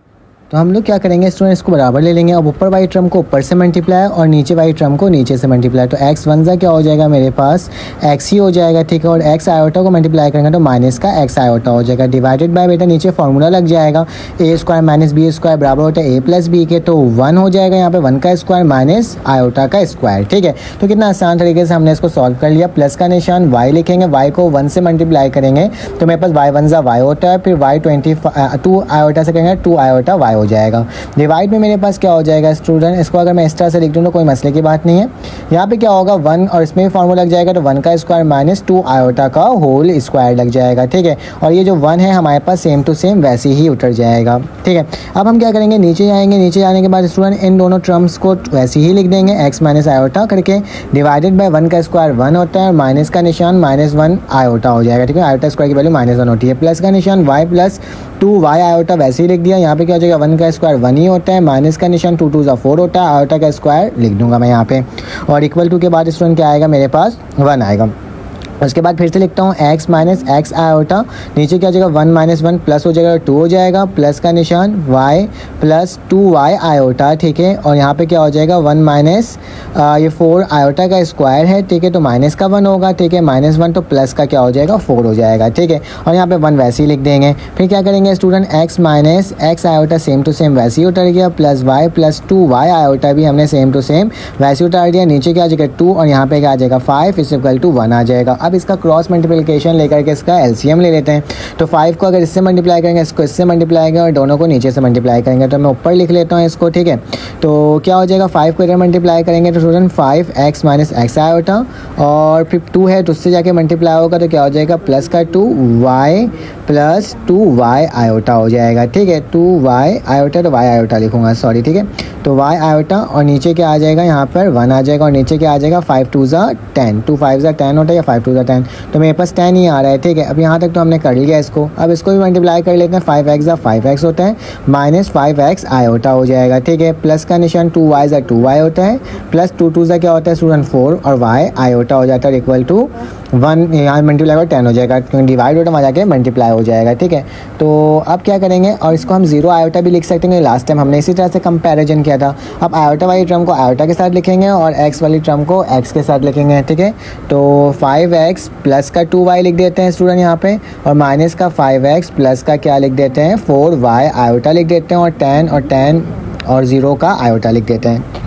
तो हम लोग क्या करेंगे स्टूडेंट, इसको बराबर ले लेंगे। अब ऊपर वाली टर्म को ऊपर से मल्टीप्लाई और नीचे वाली टर्म को नीचे से मल्टीप्लाई, तो x वन जा क्या हो जाएगा मेरे पास x ही हो जाएगा, ठीक है। और x आयोटा को मल्टीप्लाई करेंगे तो माइनस का x आयोटा हो जाएगा, डिवाइडेड बाय बेटा नीचे फॉर्मूला लग जाएगा, a² - b² बराबर होता है a + b के, तो 1 हो जाएगा यहाँ पे 1 का स्क्वायर माइनस आयोटा का स्क्वायर, ठीक है। तो कितना आसान तरीके से हमने इसको सॉल्व कर लिया। प्लस का निशान y लिखेंगे, y को 1 से मल्टीप्लाई करेंगे तो मेरे पास y 1 जा y होता है, फिर y 2 आयोटा से करेंगे 2 आयोटा y हो जाएगा। डिवाइड में मेरे पास क्या हो जाएगा स्टूडेंट, इसको अगर मैं इस तरह से लिख दूँ तो कोई मसले की बात नहीं है। यहाँ पे क्या होगा 1 और इसमें भी फार्मूला लग जाएगा, तो 1 का स्क्वायर माइनस 2 आयोटा का होल स्क्वायर लग जाएगा, ठीक है। और ये जो 1 है हमारे पास सेम टू सेम वैसे ही उतर जाएगा, ठीक है। अब हम क्या करेंगे, नीचे जाएंगे, नीचे जाने के बाद स्टूडेंट इन दोनों टर्म्स को वैसे ही लिख देंगे, x माइनस आयोटा करके, डिवाइडेड बाय 1 का स्क्वायर 1 होता है और माइनस का निशान -1 आयोटा हो जाएगा, ठीक है। आयोटा स्क्वायर की वैल्यू -1 होती है। प्लस का निशान y + 2y आयोटा वैसे ही लिख दिया। यहाँ पे क्या हो जाएगा 1 का स्क्वायर 1 ही होता है, माइनस का निशान 2 2 4 होता है, आयोटा का स्क्वायर लिख दूंगा मैं यहाँ पे, और इक्वल टू के बाद स्टूडेंट क्या आएगा मेरे पास 1 आएगा। उसके बाद फिर से लिखता हूँ x माइनस x आयोटा, नीचे क्या हो जाएगा 1 - 1 प्लस हो जाएगा 2 हो जाएगा, प्लस का निशान y + 2y आयोटा, ठीक है। और यहाँ पे क्या हो जाएगा 1 माइनस ये 4 आयोटा का स्क्वायर है, ठीक है, तो माइनस का 1 होगा, ठीक है, -1 तो प्लस का क्या हो जाएगा 4 हो जाएगा, ठीक है। और यहाँ पे 1 वैसे ही लिख देंगे। फिर क्या करेंगे student, x minus x iota same to same वैसे ही उतर गया, प्लस y + 2y आयोटा भी हमने सेम टू सेम वैसे उतार दिया। नीचे क्या आ जाएगा 2 और यहाँ पे क्या आ जाएगा 5 = 1 आ जाएगा। अब इसका क्रॉस मल्टीप्लिकेशन लेकर के इसका एलसीएम ले लेते हैं। तो 5 को अगर इससे मल्टीप्लाई करेंगे, इसको इससे मल्टीप्लाई करेंगे और दोनों को नीचे से मल्टीप्लाई करेंगे, तो मैं ऊपर लिख लेता हूँ इसको, ठीक है। तो क्या हो जाएगा 5 को इधर मल्टीप्लाई करेंगे तो student 5x minus x iota, और फिर 2 है तो उससे जाके मल्टीप्लाई होगा तो क्या हो जाएगा प्लस का 2y + 2y आयोटा हो जाएगा, ठीक है। 2y आयोटा, तो y आयोटा लिखूंगा, सॉरी, ठीक है। तो y आयोटा और नीचे क्या आ जाएगा यहाँ पर 1 आ जाएगा, और नीचे क्या आ जाएगा 5 2 जा 10, 2 5 जा 10 होता है या 5 2 जा 10, तो मेरे पास 10 ही आ रहा है, ठीक है। अब यहाँ तक तो हमने कर लिया इसको। अब इसको भी मल्टीप्लाई कर लेते हैं, 5x जा 5x होता है, माइनस 5x आयोटा हो जाएगा, ठीक है। प्लस का निशान 2y जा 2y होता है, प्लस 2 2 जा क्या होता है स्टूडेंट 4 और y आयोटा हो जाता है, इक्वल टू 1 यहाँ मल्टीप्लाई और 10 हो जाएगा, क्योंकि डिवाइड होता वहाँ जाके मल्टीप्लाई हो जाएगा, ठीक है। तो अब क्या करेंगे, और इसको हम 0 आयोटा भी लिख सकते हैं, लास्ट टाइम हमने इसी तरह से कंपैरिजन किया था। अब आयोटा वाली टर्म को आयोटा के साथ लिखेंगे और एक्स वाली टर्म को एक्स के साथ लिखेंगे, ठीक है। तो 5x प्लस का 2y लिख देते हैं स्टूडेंट यहाँ पे, और माइनस का 5x प्लस का क्या लिख देते हैं 4y आयोटा लिख देते हैं, और 10 और 0 का आयोटा लिख देते हैं।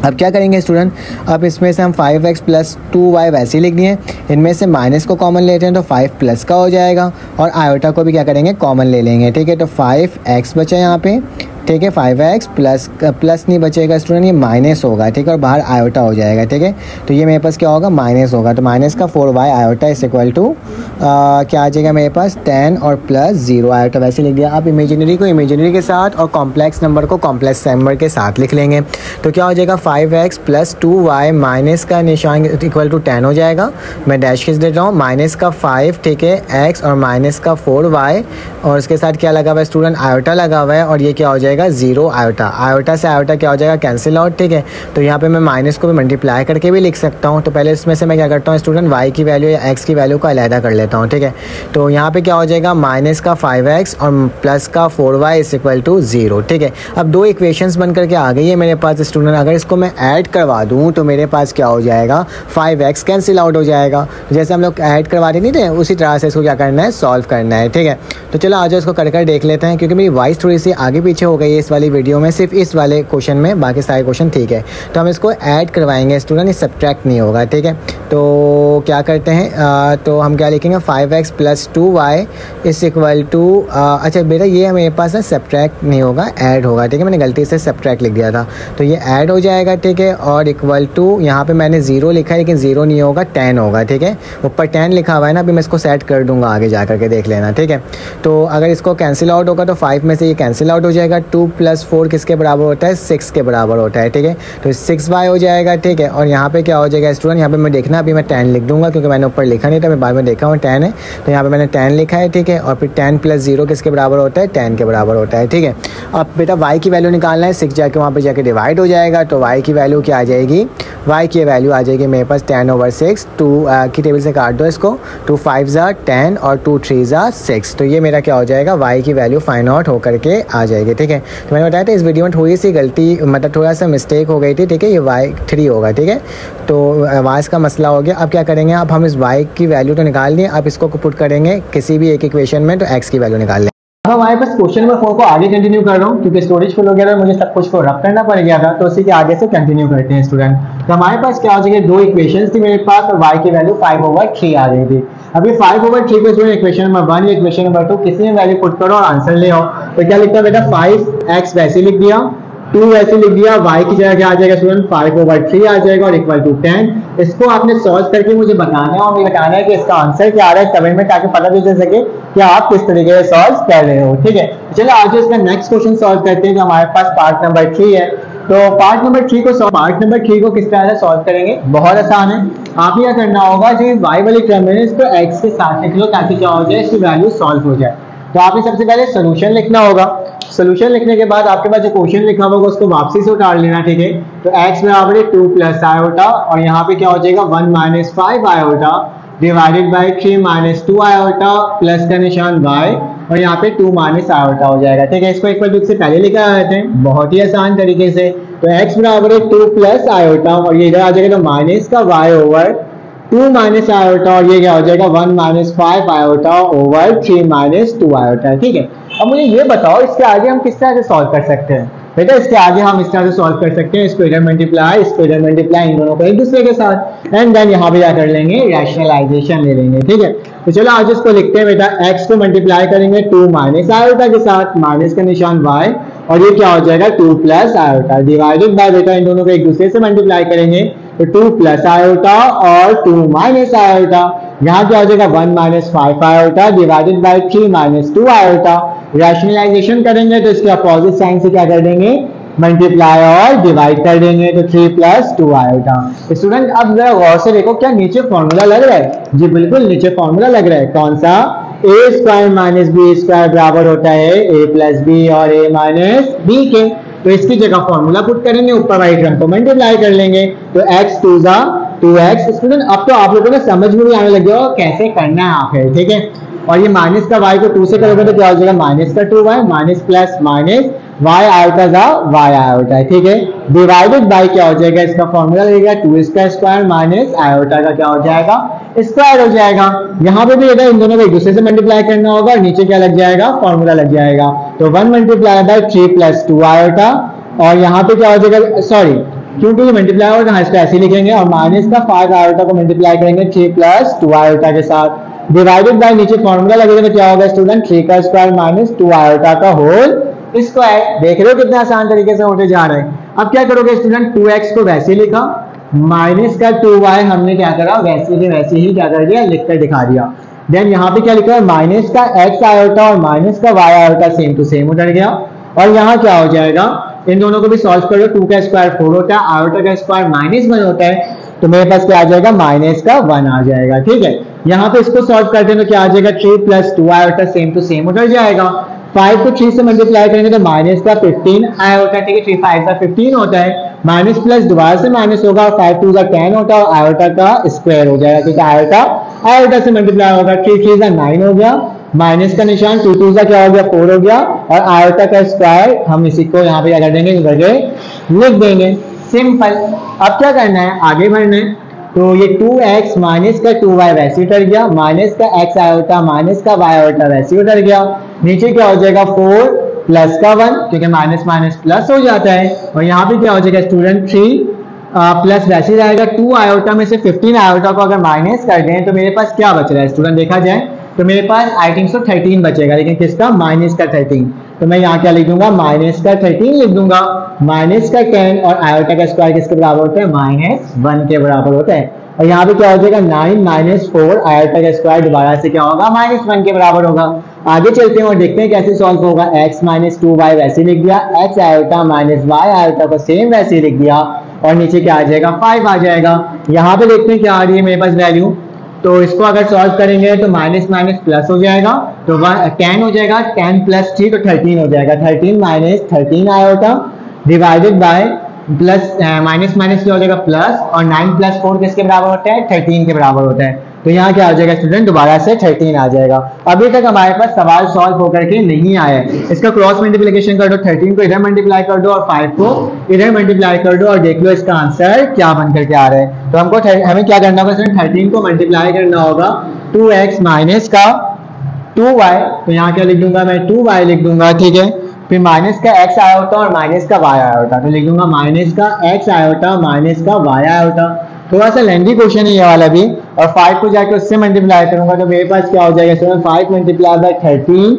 अब क्या करेंगे स्टूडेंट, अब इसमें से हम 5x प्लस 2y वैसे ही लिख दिए, इनमें से माइनस को कॉमन लेते हैं तो 5 प्लस का हो जाएगा, और आयोटा को भी क्या करेंगे कॉमन ले लेंगे, ठीक है। तो 5x बचा यहाँ पे, ठीक है। 5x प्लस नहीं बचेगा स्टूडेंट, ये माइनस होगा, ठीक है, और बाहर आयोटा हो जाएगा, ठीक है। तो ये मेरे पास क्या होगा माइनस होगा, तो माइनस का 4y iota is equal to क्या आ जाएगा मेरे पास 10 और प्लस 0 आयोटा वैसे लिख दिया। आप इमेजिनरी को इमेजिनरी के साथ और कॉम्प्लेक्स नंबर को कॉम्प्लेक्स नंबर के साथ लिख लेंगे। तो क्या हो जाएगा 5x प्लस 2y माइनस का निशान इक्वल टू 10 हो जाएगा, मैं डैश खींच देता हूँ, माइनस का 5, ठीक है, x और माइनस का 4y, और उसके साथ क्या लगा हुआ है स्टूडेंट आयोटा लगा हुआ है, और ये क्या हो जाएगा 0 आयोटा। आयोटा से आयोटा क्या हो जाएगा कैंसिल आउट, ठीक है। तो यहाँ पे मैं माइनस को भी मल्टीप्लाई करके भी लिख सकता हूँ। तो पहले इसमें से मैं क्या करता हूँ स्टूडेंट y की वैल्यू या x की वैल्यू को अलहदा कर लेता हूँ, ठीक है। तो यहाँ पे क्या हो जाएगा माइनस का 5x और प्लस का 4y इज इक्वल टू 0, ठीक है। अब दो इक्वेशंस बन करके आ गई है मेरे पास स्टूडेंट, अगर इसको मैं ऐड करवा दूँ तो मेरे पास क्या हो जाएगा 5x कैंसिल आउट हो जाएगा। जैसे हम लोग ऐड करवाते नहीं थे उसी तरह से इसको क्या करना है सॉल्व करना है, ठीक है। तो चलो आज इसको कर देख लेते हैं, क्योंकि मेरी वॉइस थोड़ी सी आगे पीछे हो गई है इस वाली वीडियो में, सिर्फ इस वाले क्वेश्चन में, बाकी सारे क्वेश्चन ठीक है। तो हम इसको ऐड करवाएंगे स्टूडेंट, ये सब्ट्रैक्ट नहीं होगा, ठीक है। तो क्या करते हैं तो हम क्या लिखेंगे 5x प्लस 2y इस इक्वल टू अच्छा बेटा ये मेरे पास है सब्ट्रैक्ट नहीं होगा ऐड होगा, ठीक है, मैंने गलती से सब्ट्रैक्ट लिख दिया था, तो ये ऐड हो जाएगा, ठीक है। और इक्वल टू यहाँ पे मैंने 0 लिखा है लेकिन 0 नहीं होगा 10 होगा, ठीक है, ऊपर 10 लिखा हुआ है ना, अभी मैं इसको सेट कर दूंगा आगे जा करके देख लेना, ठीक है। तो अगर इसको कैंसिल आउट होगा तो 5 में से ये कैंसिल आउट हो जाएगा, 2 प्लस 4 किसके बराबर होता है 6 के बराबर होता है, ठीक है। तो 6y हो जाएगा, ठीक है। और यहाँ पे क्या हो जाएगा स्टूडेंट, यहाँ पे मैं देखना अभी मैं 10 लिख दूंगा क्योंकि मैंने ऊपर लिखा नहीं था, मैं बाद में देखा हूँ 10 है, तो यहाँ पे मैंने 10 लिखा है, ठीक है। और फिर 10 प्लस 0 किसके बराबर होता है 10 के बराबर होता है, ठीक है। अब बेटा y की वैल्यू निकालना है, 6 जाके वहाँ पे जाके डिवाइड हो जाएगा, तो y की वैल्यू क्या आ जाएगी, y की वैल्यू आ जाएगी मेरे पास 10/6, 2 की टेबल से काट दो इसको, 2 5 10 और 2 3 6, तो ये मेरा क्या हो जाएगा y की वैल्यू फाइंड आउट होकर के आ जाएगी, ठीक है। तो मैंने बताया था इस वीडियो में थोड़ी सी गलती मतलब थोड़ा सा मिस्टेक हो गई थी, ठीक है, ये y3 होगा, ठीक है। तो आवाज़ का मसला हो गया। अब क्या करेंगे, अब हम इस y की वैल्यू तो निकाल दिए, अब इसको पुट करेंगे किसी भी एक इक्वेशन में, तो x की वैल्यू निकाल लें। अब हमारे पास क्वेश्चन नंबर 4 को आगे कंटिन्यू कर रहा हूँ क्योंकि स्टोरेज फुल हो गया था, मुझे सब कुछ को रब करना पड़ गया था, तो उसी के आगे से कंटिन्यू करते हैं स्टूडेंट। तो हमारे पास क्या हो जाएगा, दो इक्वेशंस थी मेरे पास और y की वैल्यू 5/3 आ गई थी। अब ये 5/3 को स्टूडेंट इक्वेशन नंबर 1 या इक्वेशन नंबर 2 किसी में वैल्यू पुट करो और आंसर ले आओ। तो क्या लिखता है बेटा 5x वैसे लिख दिया, 2 वैसे लिख दिया, y की जगह क्या आ जाएगा स्टूडेंट 5/3 आ जाएगा और इक्वल टू 10। इसको आपने सॉल्व करके मुझे बताना है और मुझे बताना है कि इसका आंसर क्या आ रहा है कमेंट में, ताकि पता भी चल सके कि आप किस तरीके से सॉल्व कर रहे हो, ठीक है। चलो आज इसका नेक्स्ट क्वेश्चन सॉल्व करते हैं जो हमारे पास पार्ट नंबर 3 है। तो पार्ट नंबर 3 को किस तरह से सॉल्व करेंगे, बहुत आसान है। आप क्या करना होगा, जो y वाली टर्म है इसको x के साथ लिख लो ताकि क्या हो जाए इसकी वैल्यू सॉल्व हो जाए। तो आपने सबसे पहले सोल्यूशन लिखना होगा, सोल्यूशन लिखने के बाद आपके पास जो क्वेश्चन लिखा होगा उसको वापसी से उतार लेना, ठीक है। तो x बराबर है 2 प्लस आयोटा और यहाँ पे क्या हो जाएगा 1 minus 5 iota divided by 3 minus 2 iota plus का निशान y और यहाँ पे 2 माइनस आयोटा हो जाएगा, ठीक है। इसको इक्वल टू से पहले लिखा जाते हैं बहुत ही आसान तरीके से। तो x बराबर है 2 प्लस आयोटा और ये इधर आ जाएगा तो माइनस का y ओवर 2 माइनस आयोटा और ये क्या हो जाएगा 1 minus 5 iota over 3 minus 2 iota, ठीक है। अब मुझे ये बताओ इसके आगे हम किस तरह से सॉल्व कर सकते हैं। बेटा इसके आगे हम इस तरह से सॉल्व कर सकते हैं, इसको इधर मल्टीप्लाई इन दोनों को एक दूसरे के साथ, एंड देन यहाँ पे क्या कर लेंगे रैशनलाइजेशन ले लेंगे, ठीक है। तो चलो आज इसको लिखते हैं बेटा, x को मल्टीप्लाई करेंगे 2 माइनस आयोटा के साथ, माइनस का निशान y और ये क्या हो जाएगा 2 प्लस आयोटा डिवाइडेड बाय बेटा इन दोनों को एक दूसरे से मल्टीप्लाई करेंगे तो 2 प्लस आयोटा और 2 माइनस आयोटा, यहाँ क्या हो जाएगा 1 minus 5 iota divided by 3 minus 2 iota. Rationalisation करेंगे तो इसके अपोजिट साइन से क्या कर देंगे मल्टीप्लाई और डिवाइड कर देंगे तो 3 प्लस 2 आयोटा। स्टूडेंट अब जरा गौर से देखो क्या नीचे फॉर्मूला लग रहा है, जी बिल्कुल नीचे फॉर्मूला लग रहा है, कौन सा a square minus B square बराबर होता है a प्लस बी और a माइनस बी के। तो इसकी जगह फॉर्मूला पुट करेंगे, ऊपर वाली टर्म को मल्टीप्लाई कर लेंगे तो x 2 जा 2x। स्टूडेंट अब तो आप लोगों को समझ में भी आने लग गया कैसे करना है आखिर, ठीक है। और ये माइनस का y को 2 से करोगे तो क्या हो जाएगा, माइनस का 2y, minus plus minus y iota का y आयोटा है, ठीक है। डिवाइडेड बाय क्या हो जाएगा, इसका फॉर्मूला लगेगा 2 का स्क्वायर माइनस आयोटा का क्या हो जाएगा, स्क्वायर हो जाएगा। यहाँ पे भी इन दोनों को एक दूसरे से मल्टीप्लाई करना होगा और नीचे क्या लग जाएगा, फॉर्मूला लग जाएगा। तो 1 मल्टीप्लाई बाय 3 प्लस 2 आयोटा, और यहाँ पे क्या हो जाएगा, सॉरी क्योंकि ये मल्टीप्लाई होगा तो इसको ऐसे लिखेंगे, और माइनस का 5 आयोटा को मल्टीप्लाई करेंगे 3 प्लस 2 आयोटा के साथ, डिवाइडेड बाय नीचे फॉर्मूला लगेगा तो क्या होगा स्टूडेंट, 3 का स्क्वायर माइनस 2 आयोटा का होल स्क्वायर। देख रहे हो कितना आसान तरीके से होते जा रहा है। अब क्या करोगे स्टूडेंट, 2x को वैसे लिखा, माइनस का 2y हमने क्या करा, वैसे के वैसे ही क्या कर दिया, लिख कर दिखा दिया। देन यहाँ पे क्या लिखा है, माइनस का x आयोटा और माइनस का y iota same to same उतर गया। और यहाँ क्या हो जाएगा, इन दोनों को भी सॉल्व करो, 2 का स्क्वायर 4 होता है, आयोटा का स्क्वायर -1 होता है, तो मेरे पास क्या आ जाएगा, माइनस का 1 आ जाएगा, ठीक है। यहाँ पे इसको सॉल्व करते हैं तो क्या आ जाएगा, 3 plus 2 iota same to same उतर जाएगा। 5 को 3 से मल्टीप्लाई करेंगे तो माइनस का 15 आयोटा, ठीक है, 3 5 का 15 होता है, माइनस प्लस दोबारा से माइनस होगा, और 5 2 का 10 होता है, और आयोटा का स्क्वायर हो जाएगा, ठीक है। आयोटा आयोटा से मल्टीप्लाई होगा, 3 3 का 9 हो गया, माइनस का निशान 2 2 का क्या हो गया, 4 हो गया, और आयोटा का स्क्वायर हम इसी को यहाँ पे क्या कर देंगे, लिख देंगे, सिंपल। अब क्या करना है, आगे बढ़ना है। तो ये 2x माइनस का 2y वैसे उतर गया, माइनस का x आयोटा माइनस का y आयोटा वैसे उतर गया, नीचे क्या हो जाएगा 4 प्लस का 1, क्योंकि माइनस माइनस प्लस हो जाता है, और यहाँ पे क्या हो जाएगा स्टूडेंट 3 प्लस वैसे जाएगा 2 आयोटा में से 15 आयोटा को अगर माइनस कर दें तो मेरे पास क्या बच रहा है स्टूडेंट, देखा जाए तो मेरे पास आई थिंक सो 13 बचेगा, लेकिन किसका, माइनस का 13। तो मैं यहाँ क्या लिख दूंगा, माइनस का 13 लिख दूंगा, माइनस का 10, और आयोटा का स्क्वायर किसके बराबर होता है, -1 के बराबर होता है। और यहाँ पे क्या हो जाएगा 9 माइनस 4 आयोटा का स्क्वायर दोबारा से क्या होगा, -1 के बराबर होगा। आगे चलते हैं और देखते हैं कैसे सॉल्व होगा। x माइनस 2y वैसे लिख दिया, x iota minus y iota को सेम वैसे लिख दिया, और नीचे क्या आ जाएगा, 5 आ जाएगा। यहाँ पे देखते हैं क्या आ रही है मेरे पास वैल्यू, तो इसको अगर सॉल्व करेंगे तो माइनस माइनस प्लस हो जाएगा, तो 10 हो जाएगा, 10 प्लस 3 तो 13 हो जाएगा, 13 minus 13 iota divided bye plus minus minus क्या हो जाएगा प्लस, और 9 प्लस 4 किसके बराबर होता है, 13 के बराबर होता है। तो यहाँ क्या आ जाएगा स्टूडेंट, दोबारा से 13 आ जाएगा। अभी तक हमारे पास सवाल सॉल्व होकर के नहीं आया है, इसका क्रॉस मल्टीप्लिकेशन कर दो, 13 को इधर मल्टीप्लाई कर दो और 5 को इधर मल्टीप्लाई कर दो, और देख लो इसका आंसर क्या बन करके आ रहा है। तो हमें क्या करना होगा स्टूडेंट, 13 को मल्टीप्लाई करना होगा 2x माइनस का 2y, तो यहाँ क्या लिख दूंगा मैं, 2y लिख दूंगा, ठीक है। फिर माइनस का x आयोटा और माइनस का y आयोटा, तो लिख दूंगा माइनस का x आयोटा माइनस का y आयोटा। थोड़ा सा लेंथी क्वेश्चन है ये वाला भी, और 5 को जाके उससे मल्टीप्लाई करूंगा तो मेरे पास क्या हो जाएगा स्टूडेंट, 5 मल्टीप्लाई बाय 13,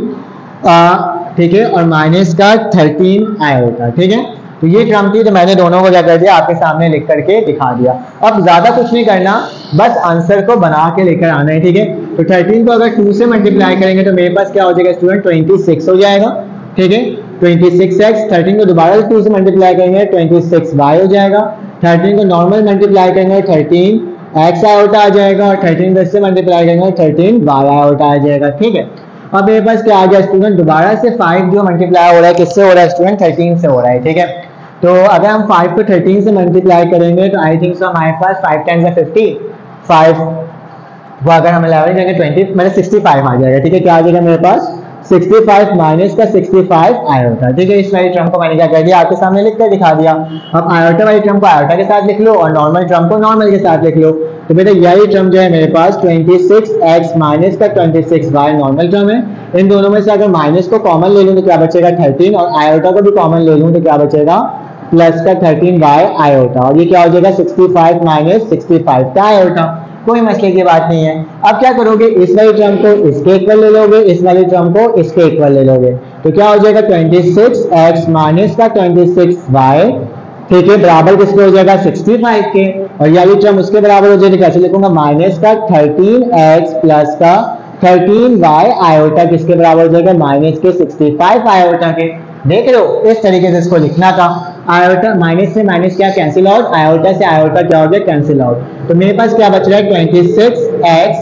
ठीक है, और माइनस का 13 आयोटा, ठीक है। तो ये टर्म थी, तो मैंने दोनों को क्या कर दिया, आपके सामने लिख करके दिखा दिया। अब ज्यादा कुछ नहीं करना, बस आंसर को बना के लेकर आना है, ठीक है। तो 13 को अगर 2 से मल्टीप्लाई करेंगे तो मेरे पास क्या हो जाएगा स्टूडेंट, 26 हो जाएगा, ठीक है। 26x, 13 को दोबारा 2 से मल्टीप्लाई करेंगे 26y हो जाएगा, 13 को नॉर्मल मल्टीप्लाई करेंगे 13x आयोटा आ जाएगा, और 13 को इससे मल्टीप्लाई करेंगे 13y आयोटा आ जाएगा, ठीक है। अब मेरे पास क्या आ गया स्टूडेंट, दोबारा से 5 जो मल्टीप्लाई हो रहा है किससे हो रहा है स्टूडेंट, 13 से हो रहा है, ठीक है। तो अगर हम 5 को 13 से मल्टीप्लाई करेंगे तो आई थिंक सो हमारे पास 5 10 से 50, 5 वो अगर हम 11 देंगे 20 मतलब 65 आ जाएगा, ठीक है। क्या आ जाएगा मेरे पास, 65 माइनस का 65 आयोटा, ठीक है। इस वाली टर्म को मैंने क्या कर दिया, आपके सामने लिख कर दिखा दिया। अब आयोटा वाली टर्म को आयोटा के साथ लिख लो, और नॉर्मल टर्म को नॉर्मल के साथ लिख लो। तो बेटा यही टर्म जो है मेरे पास 26x माइनस का 26y नॉर्मल टर्म है। इन दोनों में से अगर माइनस को कॉमन ले लूँ तो क्या बचेगा 13, और आयोटा को भी कॉमन ले लूँ तो क्या बचेगा, प्लस का 13y आयोटा, और ये क्या हो जाएगा 65 माइनस 65 का आयोटा। कोई मसले की बात नहीं है। अब क्या करोगे, इस वाली टर्म को इसके इक्वल ले लोगे, इस वाली टर्म को इसके इक्वल ले लोगे, तो क्या हो जाएगा 26x माइनस का 26y, ठीक है, बराबर किसके हो जाएगा 65 के, और ये वाली टर्म उसके बराबर हो जाएगी, कैसे लिखूंगा, माइनस का 13x प्लस का 13y आयोटा किसके बराबर हो जाएगा, माइनस के 65 आयोटा के। देख लो इस तरीके से इसको लिखना था। आयोटा माइनस से माइनस क्या कैंसिल आउट, आयोटा से आयोटा क्या हो गया कैंसिल आउट। तो मेरे पास क्या बच रहा है 26x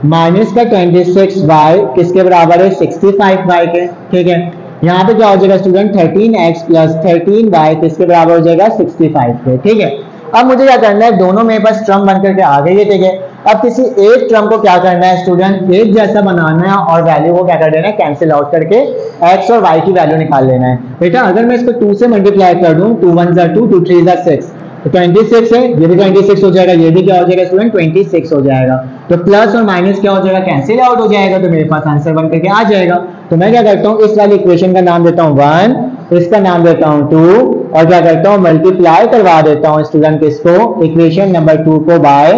माइनस का 26y किसके बराबर है 65y के, ठीक है। यहाँ पे क्या हो जाएगा स्टूडेंट 13x प्लस 13y किसके बराबर हो जाएगा 65 के, ठीक है। अब मुझे क्या करना है, दोनों मेरे पास ट्रम बन करके आ गई है, ठीक है। अब किसी एक ट्रम को क्या करना है स्टूडेंट, एक जैसा बनाना है और वैल्यू को क्या कर देना है, कैंसिल आउट करके x और y की वैल्यू निकाल लेना है। बेटा अगर मैं इसको 2 से मल्टीप्लाई कर दूं, 2 1 जा 2, 2 3 जा 6, तो 26 है, ये भी 26 हो जाएगा, ये भी क्या हो जाएगा स्टूडेंट 26 हो जाएगा। तो प्लस और माइनस क्या हो जाएगा, कैंसिल आउट हो जाएगा, तो मेरे पास आंसर बन करके आ जाएगा। तो मैं क्या करता हूँ, इस वाली इक्वेशन का नाम देता हूँ 1, इसका नाम देता हूँ 2, और क्या करता हूँ, मल्टीप्लाई करवा देता हूँ स्टूडेंट किसको, इक्वेशन नंबर 2 को बाय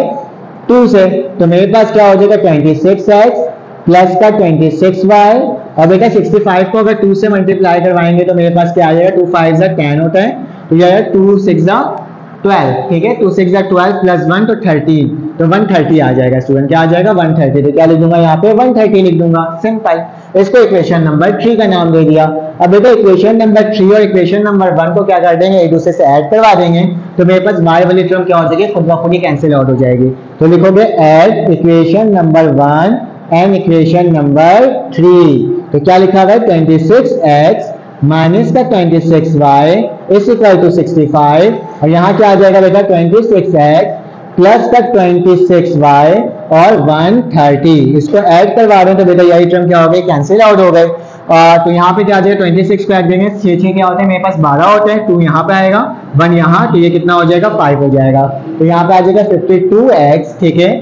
2 से। तो मेरे पास क्या हो जाएगा 26x प्लस का 26y, और बेटा 65 को अगर 2 से मल्टीप्लाई करवाएंगे तो मेरे पास क्या आ जाएगा, 2 5 जा 10 होता है, तो ये आएगा 2 6 जा 12, ठीक है। 2 6 जा 12 प्लस 1 तो 13, तो 130 आ जाएगा स्टूडेंट, क्या आ जाएगा 130। तो क्या लिख दूंगा यहाँ पे 130 लिख दूंगा, सिंपल। इसको इक्वेशन नंबर 3 का नाम दे दिया। अब देखो इक्वेशन नंबर 3 और इक्वेशन नंबर 1 को क्या कर देंगे, एक दूसरे से ऐड करवा देंगे, तो मेरे पास y वाली टर्म क्या हो जाएगी, खुद ब खुद ही कैंसिल आउट हो जाएगी। तो लिखोगे add equation number 1 and equation number 3। तो क्या लिखा हुआ है, 26x माइनस का 26y इज इक्वल टू 65, और यहाँ क्या आ जाएगा बेटा 26x प्लस का 26y और 130। इसको ऐड करवा रहे हैं तो बेटा यही टर्म क्या हो गई, कैंसिल आउट हो गए। तो यहाँ पे क्या आ जाएगा, 26 को ऐड देंगे, 6 क्या होते हैं मेरे पास 12 होते हैं, 2 यहाँ पे आएगा 1 यहाँ, तो ये कितना हो जाएगा 5 हो जाएगा। तो यहाँ पे आ जाएगा 52x, ठीक है।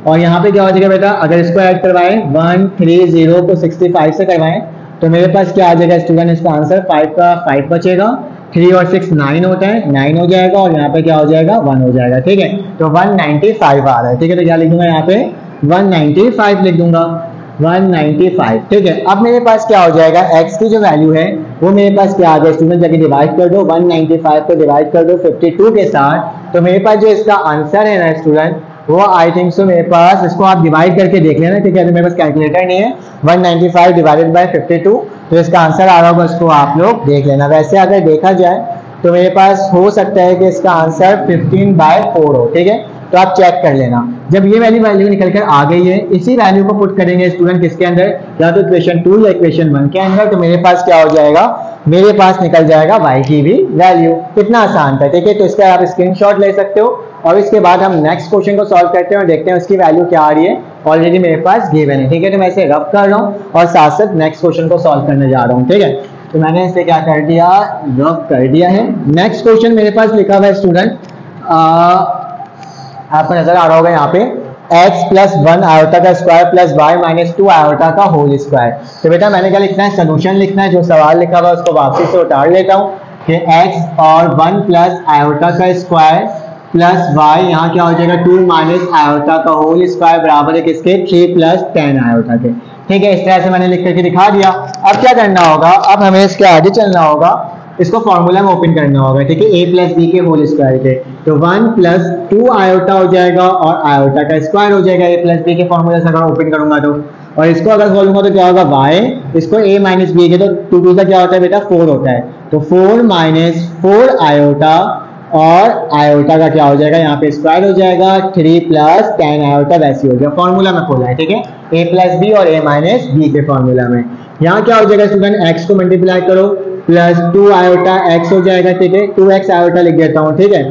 और यहाँ पे क्या हो जाएगा बेटा, अगर इसको ऐड करवाएं 130 को 65 से करवाएं तो मेरे पास क्या आ जाएगा स्टूडेंट, इसका आंसर 5 का 5 बचेगा, 3 और 6 9 होता है, 9 हो जाएगा, और यहाँ पे क्या हो जाएगा 1 हो जाएगा, ठीक है। तो 195 आ रहा है, ठीक है। तो क्या लिख दूंगा यहाँ पे 195 लिख दूंगा, 195, ठीक है। अब मेरे पास क्या हो जाएगा, x की जो वैल्यू है वो मेरे पास क्या आ गया स्टूडेंट, जाके डिवाइड कर दो, 195 को डिवाइड कर दो 52 के साथ, तो मेरे पास जो इसका आंसर है ना स्टूडेंट, वो आई थिंक सो मेरे पास, इसको आप डिवाइड करके देख लेना, ठीक है। तो मेरे पास कैलकुलेटर नहीं है, 195 डिवाइडेड बाय 52, तो इसका आंसर आ रहा होगा, उसको आप लोग देख लेना। वैसे अगर देखा जाए तो मेरे पास हो सकता है कि इसका आंसर 15/4 हो, ठीक है। तो आप चेक कर लेना। जब ये वैल्यू निकल कर आ गई है, इसी वैल्यू को पुट करेंगे स्टूडेंट किसके अंदर, या तो इक्वेशन 2 या इक्वेशन 1 के अंदर, तो मेरे पास क्या हो जाएगा, मेरे पास निकल जाएगा y की भी वैल्यू। कितना आसान था, ठीक है। तो इसका आप स्क्रीनशॉट ले सकते हो, और इसके बाद हम नेक्स्ट क्वेश्चन को सॉल्व करते हैं और देखते हैं उसकी वैल्यू क्या आ रही है। ऑलरेडी मेरे पास गिवन है, ठीक है। तो मैं इसे रब कर रहा हूँ और साथ साथ नेक्स्ट क्वेश्चन को सॉल्व करने जा रहा हूँ, ठीक है। तो मैंने इसे क्या कर दिया, रब कर दिया है। नेक्स्ट क्वेश्चन मेरे पास लिखा हुआ है स्टूडेंट, आपको नजर आ रहा होगा यहाँ पे, x प्लस 1 आयोटा का square plus y minus 2 iota का होल स्क्वायर। तो बेटा मैंने क्या लिखना है, सोल्यूशन लिखना है। जो सवाल लिखा हुआ है उसको वापसी से उतार लेता हूँ कि x और 1 प्लस आयोटा का स्क्वायर प्लस y, यहाँ क्या हो जाएगा 2 माइनस आयोटा का होल स्क्वायर बराबर है किसके, 3 प्लस 10 आयोटा के, ठीक है। इस तरह से मैंने लिख करके दिखा दिया। अब क्या करना होगा, अब हमें इसके आगे चलना होगा, इसको फॉर्मूला में ओपन करना होगा, ठीक है, a प्लस बी के होल स्क्वायर के। तो 1 प्लस 2 आयोटा हो जाएगा और आयोटा का स्क्वायर हो जाएगा a प्लस बी के फॉर्मूला से अगर ओपन करूंगा तो, और इसको अगर खोलूंगा तो क्या होगा y, इसको a माइनस बी के, तो 2 का क्या होता है बेटा 4 होता है, तो 4 माइनस 4 आयोटा, और आयोटा का क्या हो जाएगा यहाँ पे स्क्वायर हो जाएगा, 3 प्लस 10 आयोटा, वैसे हो गया। फॉर्मूला में खोला है, ठीक है, a प्लस बी और a माइनस बी के फॉर्मूला में। यहाँ क्या हो जाएगा स्टूडेंट, x को मल्टीप्लाई करो प्लस 2 आयोटा x हो जाएगा, ठीक है, 2x आयोटा लिख देता हूँ, ठीक है।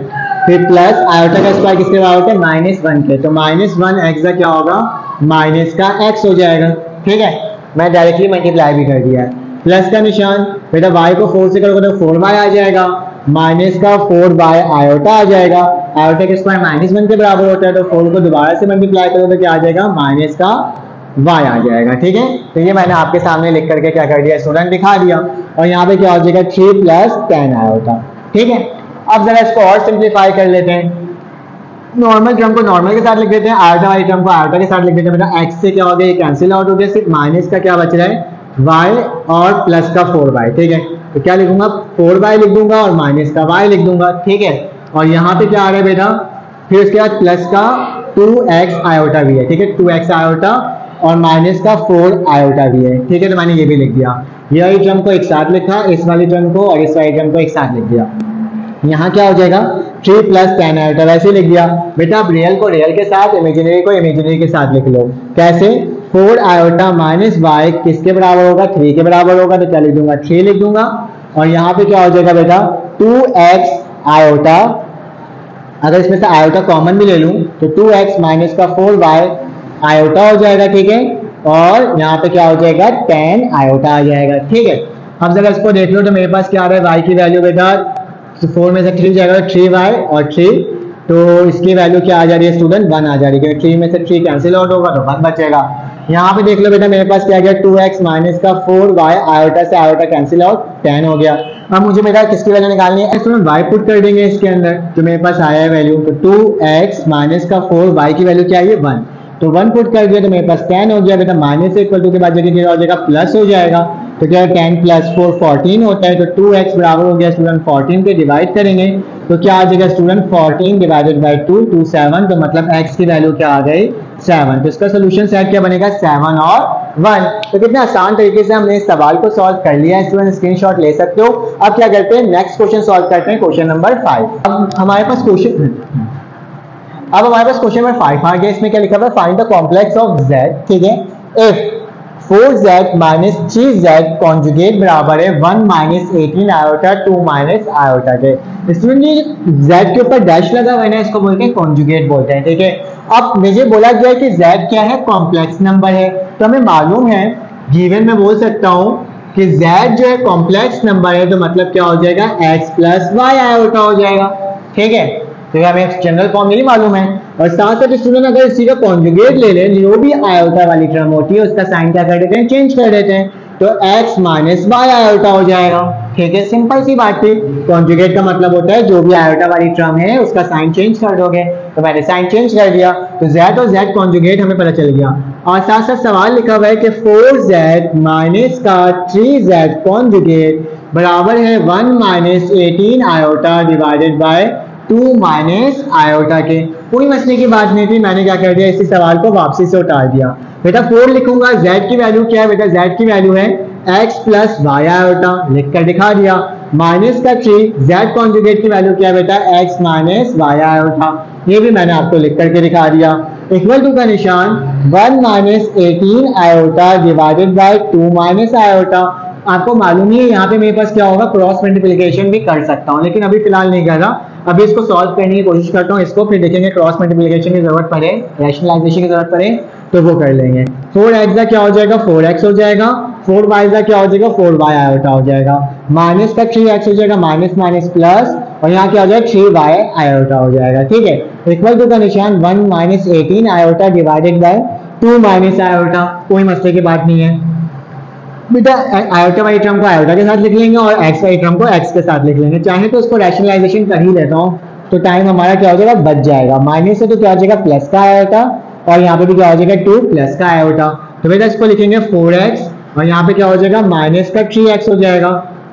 फिर प्लस आयोटा का स्क्वायर किसके बराबर होता है, -1 के, तो -1x का क्या होगा, माइनस का x हो जाएगा, ठीक है। मैं डायरेक्टली मल्टीप्लाई भी कर दिया है। प्लस का निशान, बेटा y को 4 से करोगे तो 4y आ जाएगा, माइनस का 4y आयोटा आ जाएगा, आयोटा का स्क्वायर -1 के बराबर होता है, तो 4 को दोबारा से मल्टीप्लाई करो तो क्या आ जाएगा, माइनस का y आ जाएगा, ठीक है। तो ये मैंने आपके सामने लिख करके क्या कर दिया स्टूडेंट, दिखा दिया। और यहाँ पे क्या हो जाएगा 3 प्लस 10 आयोटा, ठीक है। अब जरा इसको और सिंप्लीफाई कर लेते हैं, नॉर्मल टर्म को नॉर्मल के साथ लिख देते हैं, आयोटा वाली टर्म को आयोटा के साथ लिख देते हैं। बेटा x से क्या हो गया, ये कैंसिल आउट हो गया, सिर्फ माइनस का क्या बच रहा है y और प्लस का 4y, ठीक है। तो क्या लिखूंगा, 4y लिख दूंगा और माइनस का y लिख दूंगा, ठीक है। और यहाँ पे क्या आ रहा है बेटा, फिर उसके बाद प्लस का 2x आयोटा भी है, ठीक है, 2x आयोटा और माइनस का 4 आयोटा भी है, ठीक है। तो मैंने ये भी लिख दिया, ये वाली टर्म को एक साथ लिखा, इस वाली टर्म को और इस वाली टर्म को एक साथ लिख दिया। यहाँ क्या हो जाएगा 3 प्लस 10 आयोटा, वैसे लिख दिया। बेटा आप रियल को रियल के साथ, इमेजिनरी को इमेजिनरी के साथ लिख लो। कैसे, 4 आयोटा माइनस y किसके बराबर होगा, 3 के बराबर होगा, तो क्या लिख दूंगा 3 लिख दूंगा। और यहाँ पे क्या हो जाएगा बेटा 2x आयोटा अगर इसमें से आयोटा कॉमन भी ले लूं तो 2x माइनस का 4y आयोटा हो जाएगा, ठीक है, और यहाँ पे क्या हो जाएगा, tan आयोटा आ जाएगा, ठीक है। अब जरा इसको देख लो तो मेरे पास क्या आ रहा है, y की वैल्यू बेटा 4 में से 3 जाएगा 3y और 3, तो इसकी वैल्यू क्या आ जा रही है स्टूडेंट, 1 आ जा रही है, क्योंकि 3 में से 3 कैंसिल आउट होगा तो 1 बचेगा। यहाँ पे देख लो बेटा मेरे पास क्या गया, 2x माइनस का 4y आयोटा से आयोटा कैंसिल आउट, tan हो गया। अब मुझे बेटा किसकी वैल्यू निकालनी है, स्टूडेंट y पुट कर देंगे इसके अंदर, जो मेरे पास आया है वैल्यू, तो 2x माइनस का 4y की वैल्यू क्या है 1, तो 1 पुट कर दिया तो मेरे पास tan हो गया बेटा, माइनस इक्वल टू के बाद जगह हो जाएगा प्लस हो जाएगा, तो क्या है 10 प्लस 4 14 होता है, तो 2x बराबर हो गया स्टूडेंट 14 पे डिवाइड करेंगे तो क्या आ जाएगा स्टूडेंट 14 डिवाइडेड बाय 2 2 7, तो मतलब x की वैल्यू क्या आ गई 7, तो इसका सोल्यूशन सेट क्या बनेगा 7 और 1। तो कितने आसान तरीके से हमने इस सवाल को सॉल्व कर लिया है स्टूडेंट, स्क्रीनशॉट ले सकते हो। अब क्या करते हैं, नेक्स्ट क्वेश्चन सॉल्व करते हैं, क्वेश्चन नंबर 5। अब हमारे पास क्वेश्चन नंबर 5 आ गया, इसमें क्या लिखा हुआ है, find the complex of z, ठीक है, if 4z minus 3z conjugate बराबर है 1 माइनस 18 आयोटा 2 माइनस आयोटा के। इसमें ये z के ऊपर डैश लगा हुआ है ना, इसको बोलते हैं कॉन्जुगेट बोलते हैं, ठीक है। अब मुझे बोला गया है कि z क्या है, कॉम्प्लेक्स नंबर है, तो हमें मालूम है गिवन में बोल सकता हूं कि z जो है कॉम्प्लेक्स नंबर है, तो मतलब क्या हो जाएगा x प्लस वाई आयोटा हो जाएगा, ठीक है। तो हमें जनरल फॉर्म नहीं मालूम है, और साथ साथ स्टूडेंट अगर इसी का कॉन्जुगेट ले लें, जो भी आयोटा वाली टर्म होती है उसका साइन क्या कर देते हैं, चेंज कर देते हैं, तो x माइनस वाई आयोटा हो जाएगा, ठीक है, सिंपल सी बात थी। कॉन्जुगेट का मतलब होता है जो भी आयोटा वाली टर्म है उसका साइन चेंज कर दोगे, तो मैंने साइन चेंज कर दिया, तो z और z कॉन्जुगेट हमें पता चल गया। और साथ साथ सवाल लिखा हुआ है कि 4z माइनस का 3z कॉन्जुगेट बराबर है 1 minus 18 iota divided by 2 minus iota के। कोई मसले की बात नहीं थी, मैंने क्या कर दिया, इसी सवाल को वापसी से उतार दिया। बेटा 4 लिखूंगा, z की वैल्यू क्या है बेटा, z की वैल्यू है x प्लस वाई आयोटा, लिख कर दिखा दिया, माइनस का 3 z कॉन्जुगेट की वैल्यू क्या है बेटा, x माइनस वाई आयोटा, ये भी मैंने आपको लिख करके दिखा दिया, इक्वल टू का निशान 1 minus 18 iota divided by 2 minus iota. आपको मालूम ही है यहाँ पे मेरे पास क्या होगा, क्रॉस मल्टीप्लिकेशन भी कर सकता हूँ, लेकिन अभी फिलहाल नहीं कर रहा, अभी इसको सॉल्व करने की कोशिश करता हूँ इसको, फिर देखेंगे क्रॉस मल्टीप्लिकेशन की जरूरत पड़े, रैशनलाइजेशन की जरूरत पड़े तो वो कर लेंगे। 4x का क्या हो जाएगा, 4x हो जाएगा, 4y का क्या हो जाएगा, 4y आयोटा हो जाएगा, माइनस का 3x हो जाएगा, माइनस माइनस प्लस, और यहाँ क्या हो जाएगा 3y आयोटा हो जाएगा, ठीक है, इक्वल टू का निशान 1 minus 18 iota divided by 2 minus iota. कोई मसले की बात नहीं है बेटा, आयोटा वाली टर्म को आयोटा के साथ लिख लेंगे और x वाली टर्म को x के साथ लिख लेंगे, चाहे तो उसको रैशनलाइजेशन कर ही लेता हूँ, तो टाइम हमारा क्या हो जाएगा, बच जाएगा, माइनस से तो क्या हो जाएगा प्लस का आयोटा, और यहाँ पे भी क्या हो जाएगा 2 प्लस का आयोटा, तो बेटा इसको लिखेंगे 4x, और यहाँ पे क्या हो जाएगा माइनस का 3x हो जाएगा,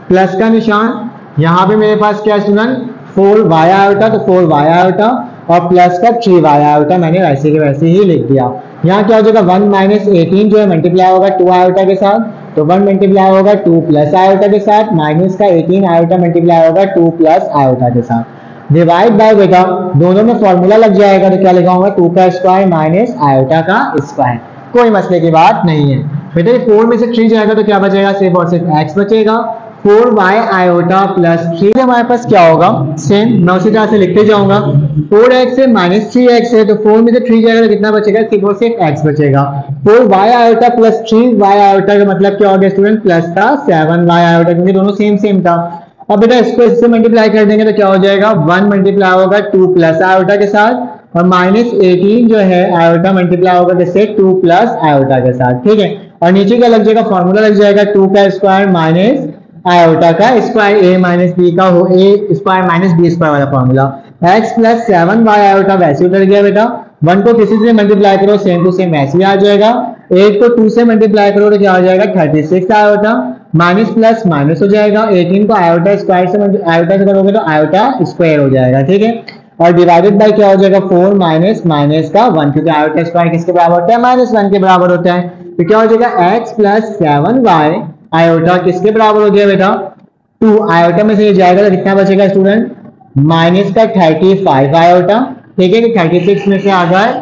प्लस का निशान, यहाँ पे मेरे पास क्या स्टूडेंट 4y आयोटा, तो 4y आयोटा और प्लस का 3y आयोटा मैंने वैसे के वैसे ही लिख दिया। यहाँ क्या हो जाएगा 1 माइनस 18 जो है मल्टीप्लाई होगा 2 आयोटा के साथ, तो 1 मल्टीप्लाई होगा 2 प्लस आयोटा के साथ, माइनस का 18 आयोटा मल्टीप्लाई होगा 2 प्लस आयोटा के साथ, डिवाइड बाय बेटा दोनों में फॉर्मूला लग जाएगा, तो क्या लिखाऊंगा 2 का स्क्वायर माइनस आयोटा का स्क्वायर। कोई मसले की बात नहीं है बेटा, 4 में से 3 जाएगा तो क्या बचेगा, सिर्फ और सिर्फ x बचेगा, 4y आयोटा प्लस 3 हमारे पास क्या होगा, सेम मैं उसी तरह से लिखते जाऊंगा, 4x से माइनस 3x है, तो 4 में से 3 जाएगा तो कितना बचेगा, सिर्फ और सिर्फ x बचेगा, 4y iota plus 3y iota का मतलब क्या हो गया स्टूडेंट, प्लस का 7y आयोटा, क्योंकि दोनों सेम सेम था। अब बेटा इसको इससे मल्टीप्लाई कर देंगे तो क्या हो जाएगा, 1 मल्टीप्लाई होगा 2 प्लस आयोटा के साथ, और माइनस 18 जो है आयोटा मल्टीप्लाई होगा किससे, 2 प्लस आयोटा के साथ, ठीक है, और नीचे क्या लग जाएगा, फॉर्मूला लग जाएगा 2 का स्क्वायर माइनस आयोटा का स्क्वायर, a माइनस बी का हो a square minus B square वाला formula, x plus 7y iota वैसे उतर गया बेटा, 1 को किसी से मल्टीप्लाई करो सेम टू सेम वैसे आ जाएगा, 8 को 2 से मल्टीप्लाई करो तो क्या हो जाएगा 36 आयोटा, माइनस प्लस माइनस हो जाएगा, 18 को आयोटा स्क्वायर से आयोटा से करोगे तो आयोटा स्क्वायर हो जाएगा, ठीक है, और डिवाइडेड बाय क्या हो जाएगा 4 माइनस माइनस का 1, क्योंकि आयोटा स्क्वायर किसके बराबर होता है, -1 के बराबर होता है, तो क्या हो जाएगा x प्लस 7y आयोटा किसके बराबर हो गया बेटा, 2 आयोटा में से ये जाएगा तो कितना बचेगा स्टूडेंट, माइनस का 35 आयोटा, ठीक है, कि 36 में से आ जाए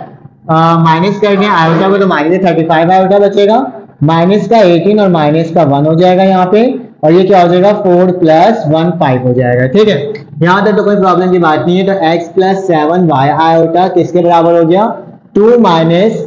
माइनस कर दें आयोटा को तो माइनस 35 आयोटा बचेगा, माइनस का 18 और माइनस का 1 हो जाएगा यहाँ पे, और ये क्या हो जाएगा 4 प्लस 1 5 हो जाएगा। ठीक है, यहाँ तक तो कोई प्रॉब्लम की बात नहीं है। तो x प्लस 7 वाई आयोटा किसके बराबर हो गया 2 माइनस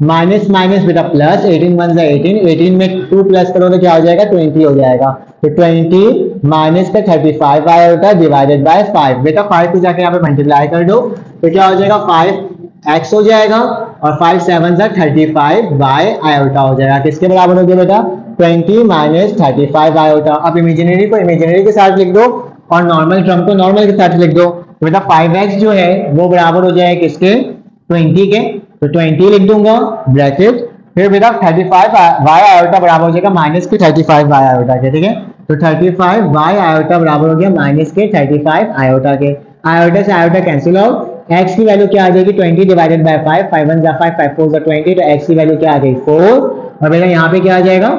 माइनस माइनस बेटा प्लस 18 वन जा 18 में 2 प्लस करो तो क्या हो जाएगा 20 हो जाएगा। तो 20 माइनस का 35 आयोटा डिवाइडेड बाय 5 बेटा 5 को जाके यहाँ पे मल्टीप्लाई कर दो तो क्या हो जाएगा 5x हो जाएगा और 5 7 जा 35 बाय आयोटा हो जाएगा। किसके बराबर हो गया बेटा 20 माइनस 35 आयोटा। अब इमेजिनरी को इमेजिनरी के साथ लिख दो और नॉर्मल टर्म को नॉर्मल के साथ लिख दो। तो बेटा 5x जो है वो बराबर हो जाएगा किसके 20 के, तो 20 लिख दूंगा ब्रैकेट, फिर बेटा 35 वाई आयोटा बराबर हो जाएगा माइनस के 35 वाई आयोटा के। ठीक है, तो 35 वाई आयोटा बराबर हो गया माइनस के 35 आयोटा के। आयोटा से आयोटा कैंसिल आउट, x की वैल्यू क्या आ जाएगी 20 डिवाइडेड बाय 5, 5 1 जा 5, 5 4 जा 20, तो x की वैल्यू क्या आ गई 4 और बेटा यहाँ पे क्या आ जाएगा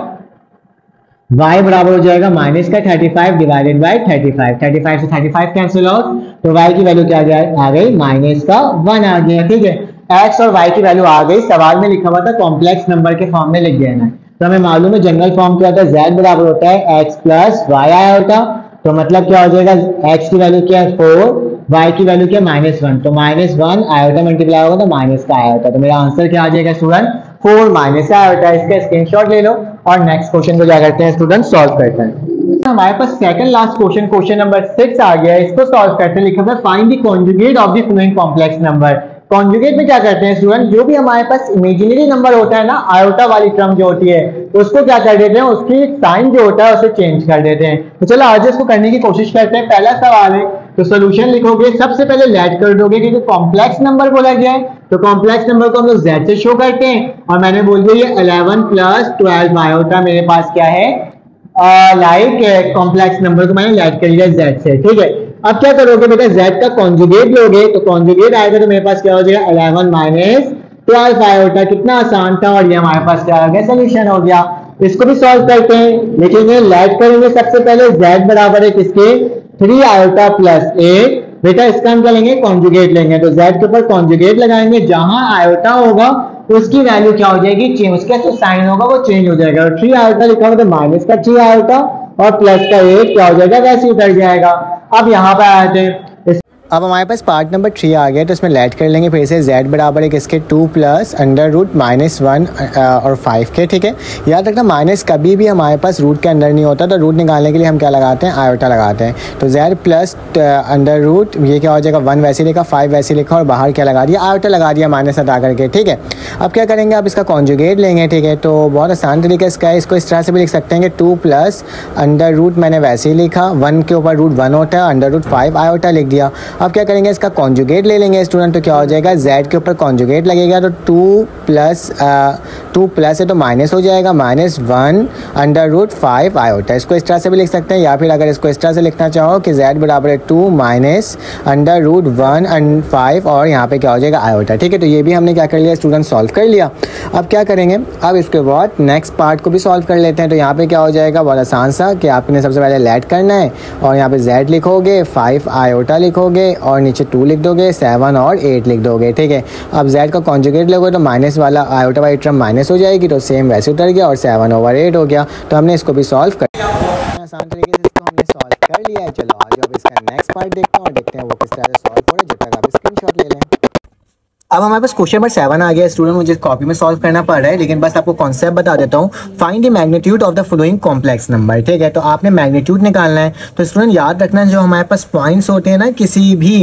y बराबर हो जाएगा माइनस का 35 डिवाइडेड बाय 35, 35 से 35 कैंसिल आउट, तो y की वैल्यू क्या आ गई माइनस का 1 आ गया। ठीक है, x और y की वैल्यू आ गई, सवाल में लिखा हुआ था कॉम्प्लेक्स नंबर के फॉर्म में लिख देना है। तो हमें मालूम है जनरल फॉर्म क्या होता है z बराबर होता है x प्लस वाई आयोटा, तो मतलब क्या हो जाएगा x की वैल्यू क्या है 4, y की वैल्यू क्या -1, तो -1 आयोटा मल्टीप्लाई होगा तो माइनस का आयोटा, तो मेरा आंसर क्या आ जाएगा स्टूडेंट 4 माइनस आयोटा। इसका स्क्रीनशॉट ले लो और नेक्स्ट क्वेश्चन को क्या करते हैं स्टूडेंट सॉल्व करते हैं। हमारे पास second last question question number 6 आ गया है, इसको सॉल्व करते हैं। लिखा है find the conjugate of the following complex number. Conjugate में क्या करते हैं स्टूडेंट, जो भी हमारे पास इमेजिनरी नंबर होता है ना आयोटा वाली टर्म जो होती है उसको क्या कर देते हैं, उसकी साइन जो होता है उसे चेंज कर देते हैं। तो चलो आज इसको करने की कोशिश करते हैं। पहला सवाल है तो सोल्यूशन लिखोगे, सबसे पहले लेट कर दोगे क्योंकि कॉम्प्लेक्स नंबर बोला गया है, तो कॉम्प्लेक्स नंबर को हम लोग z से शो करते हैं और मैंने बोल दिया ये 11 प्लस 12 आयोटा मेरे पास क्या है लाइक कॉम्प्लेक्स नंबर को मैंने लेट कर लिया z से। ठीक है, अब क्या करोगे बेटा z का कॉन्जुगेट लोगे, तो कॉन्जुगेट आएगा तो मेरे पास क्या हो जाएगा 11 माइनस 12 आयोटा। कितना आसान था और ये हमारे पास क्या हो गया सोल्यूशन हो गया। इसको भी सॉल्व करते हैं, लिखेंगे लेट करेंगे सबसे पहले z बराबर है किसके 3 आयोटा प्लस 8, बेटा इसका हम क्या लेंगे कॉन्जुगेट लेंगे, तो z के ऊपर कॉन्जुगेट लगाएंगे, जहां आयोटा होगा उसकी वैल्यू क्या हो जाएगी चेंज, उसका जो साइन होगा वो चेंज हो जाएगा। और 3 आयोटा लिखा होगा तो माइनस का 3 आयोटा और प्लस का 8 क्या हो जाएगा वैसे उतर जाएगा। अब यहाँ पे आते हैं, अब हमारे पास पार्ट नंबर 3 आ गया, तो इसमें लेट कर लेंगे फिर से z बराबर है किसके 2 प्लस अंडर रूट -1 और 5 के। ठीक है, याद रखना माइनस कभी भी हमारे पास रूट के अंदर नहीं होता, तो रूट निकालने के लिए हम क्या लगाते हैं आयोटा लगाते हैं। तो z प्लस अंडर रूट ये क्या हो जाएगा 1 वैसे लिखा 5 वैसे लिखा और बाहर क्या लगा दिया आयोटा लगा दिया माइनस हटा करके। ठीक है, अब क्या करेंगे अब इसका कॉन्जुगेट लेंगे। ठीक है, तो बहुत आसान तरीका इसका है, इसको इस तरह से भी लिख सकते हैं कि 2 प्लस अंडर रूट मैंने वैसे ही लिखा 1 के ऊपर रूट 1 होता है अंडर रूट 5 आयोटा लिख दिया। अब क्या करेंगे इसका कॉन्जुगेट ले लेंगे स्टूडेंट, तो क्या हो जाएगा z के ऊपर कॉन्जुगेट लगेगा तो 2 प्लस है तो माइनस हो जाएगा -1 अंडर रूट 5 आयोटा। इसको इस तरह से भी लिख सकते हैं, या फिर अगर इसको इस तरह से लिखना चाहो कि z बराबर है 2 माइनस अंडर रूट 1 एंड 5 और यहाँ पे क्या हो जाएगा आयोटा। ठीक है, तो ये भी हमने क्या कर लिया स्टूडेंट सॉल्व कर लिया। अब क्या करेंगे, अब इसके बाद नेक्स्ट पार्ट को भी सॉल्व कर लेते हैं। तो यहाँ पे क्या हो जाएगा बहुत आसान सा कि आपने सबसे पहले लेट करना है और यहाँ पे z लिखोगे 5 आयोटा लिखोगे और नीचे 2 लिख दोगे 7 और 8 लिख दोगे। ठीक है, अब z का कॉन्जुगेट लोगे तो माइनस वाला आयोटा वाली टर्म माइनस हो जाएगी, तो सेम वैसे उतर गया और 7/8 हो गया। तो हमने इसको भी सॉल्व कर लिया, आसान तरीके से इसको हमने सॉल्व कर लिया है। चलो आज अब इसका नेक्स्ट पार्ट देखते हैं और देखते हैं वो किस तरह से सॉल्व हो रहा है, जब तक आप स्क्रीनशॉट ले लें। अब हमारे पास क्वेश्चन नंबर 7 आ गया स्टूडेंट, मुझे कॉपी में सॉल्व करना पड़ रहा है लेकिन बस आपको कॉन्सेप्ट बता देता हूँ। Find the magnitude of the following complex number. ठीक है, तो आपने मैग्नीट्यूड निकालना है। तो स्टूडेंट याद रखना जो हमारे पास पॉइंट्स होते हैं ना किसी भी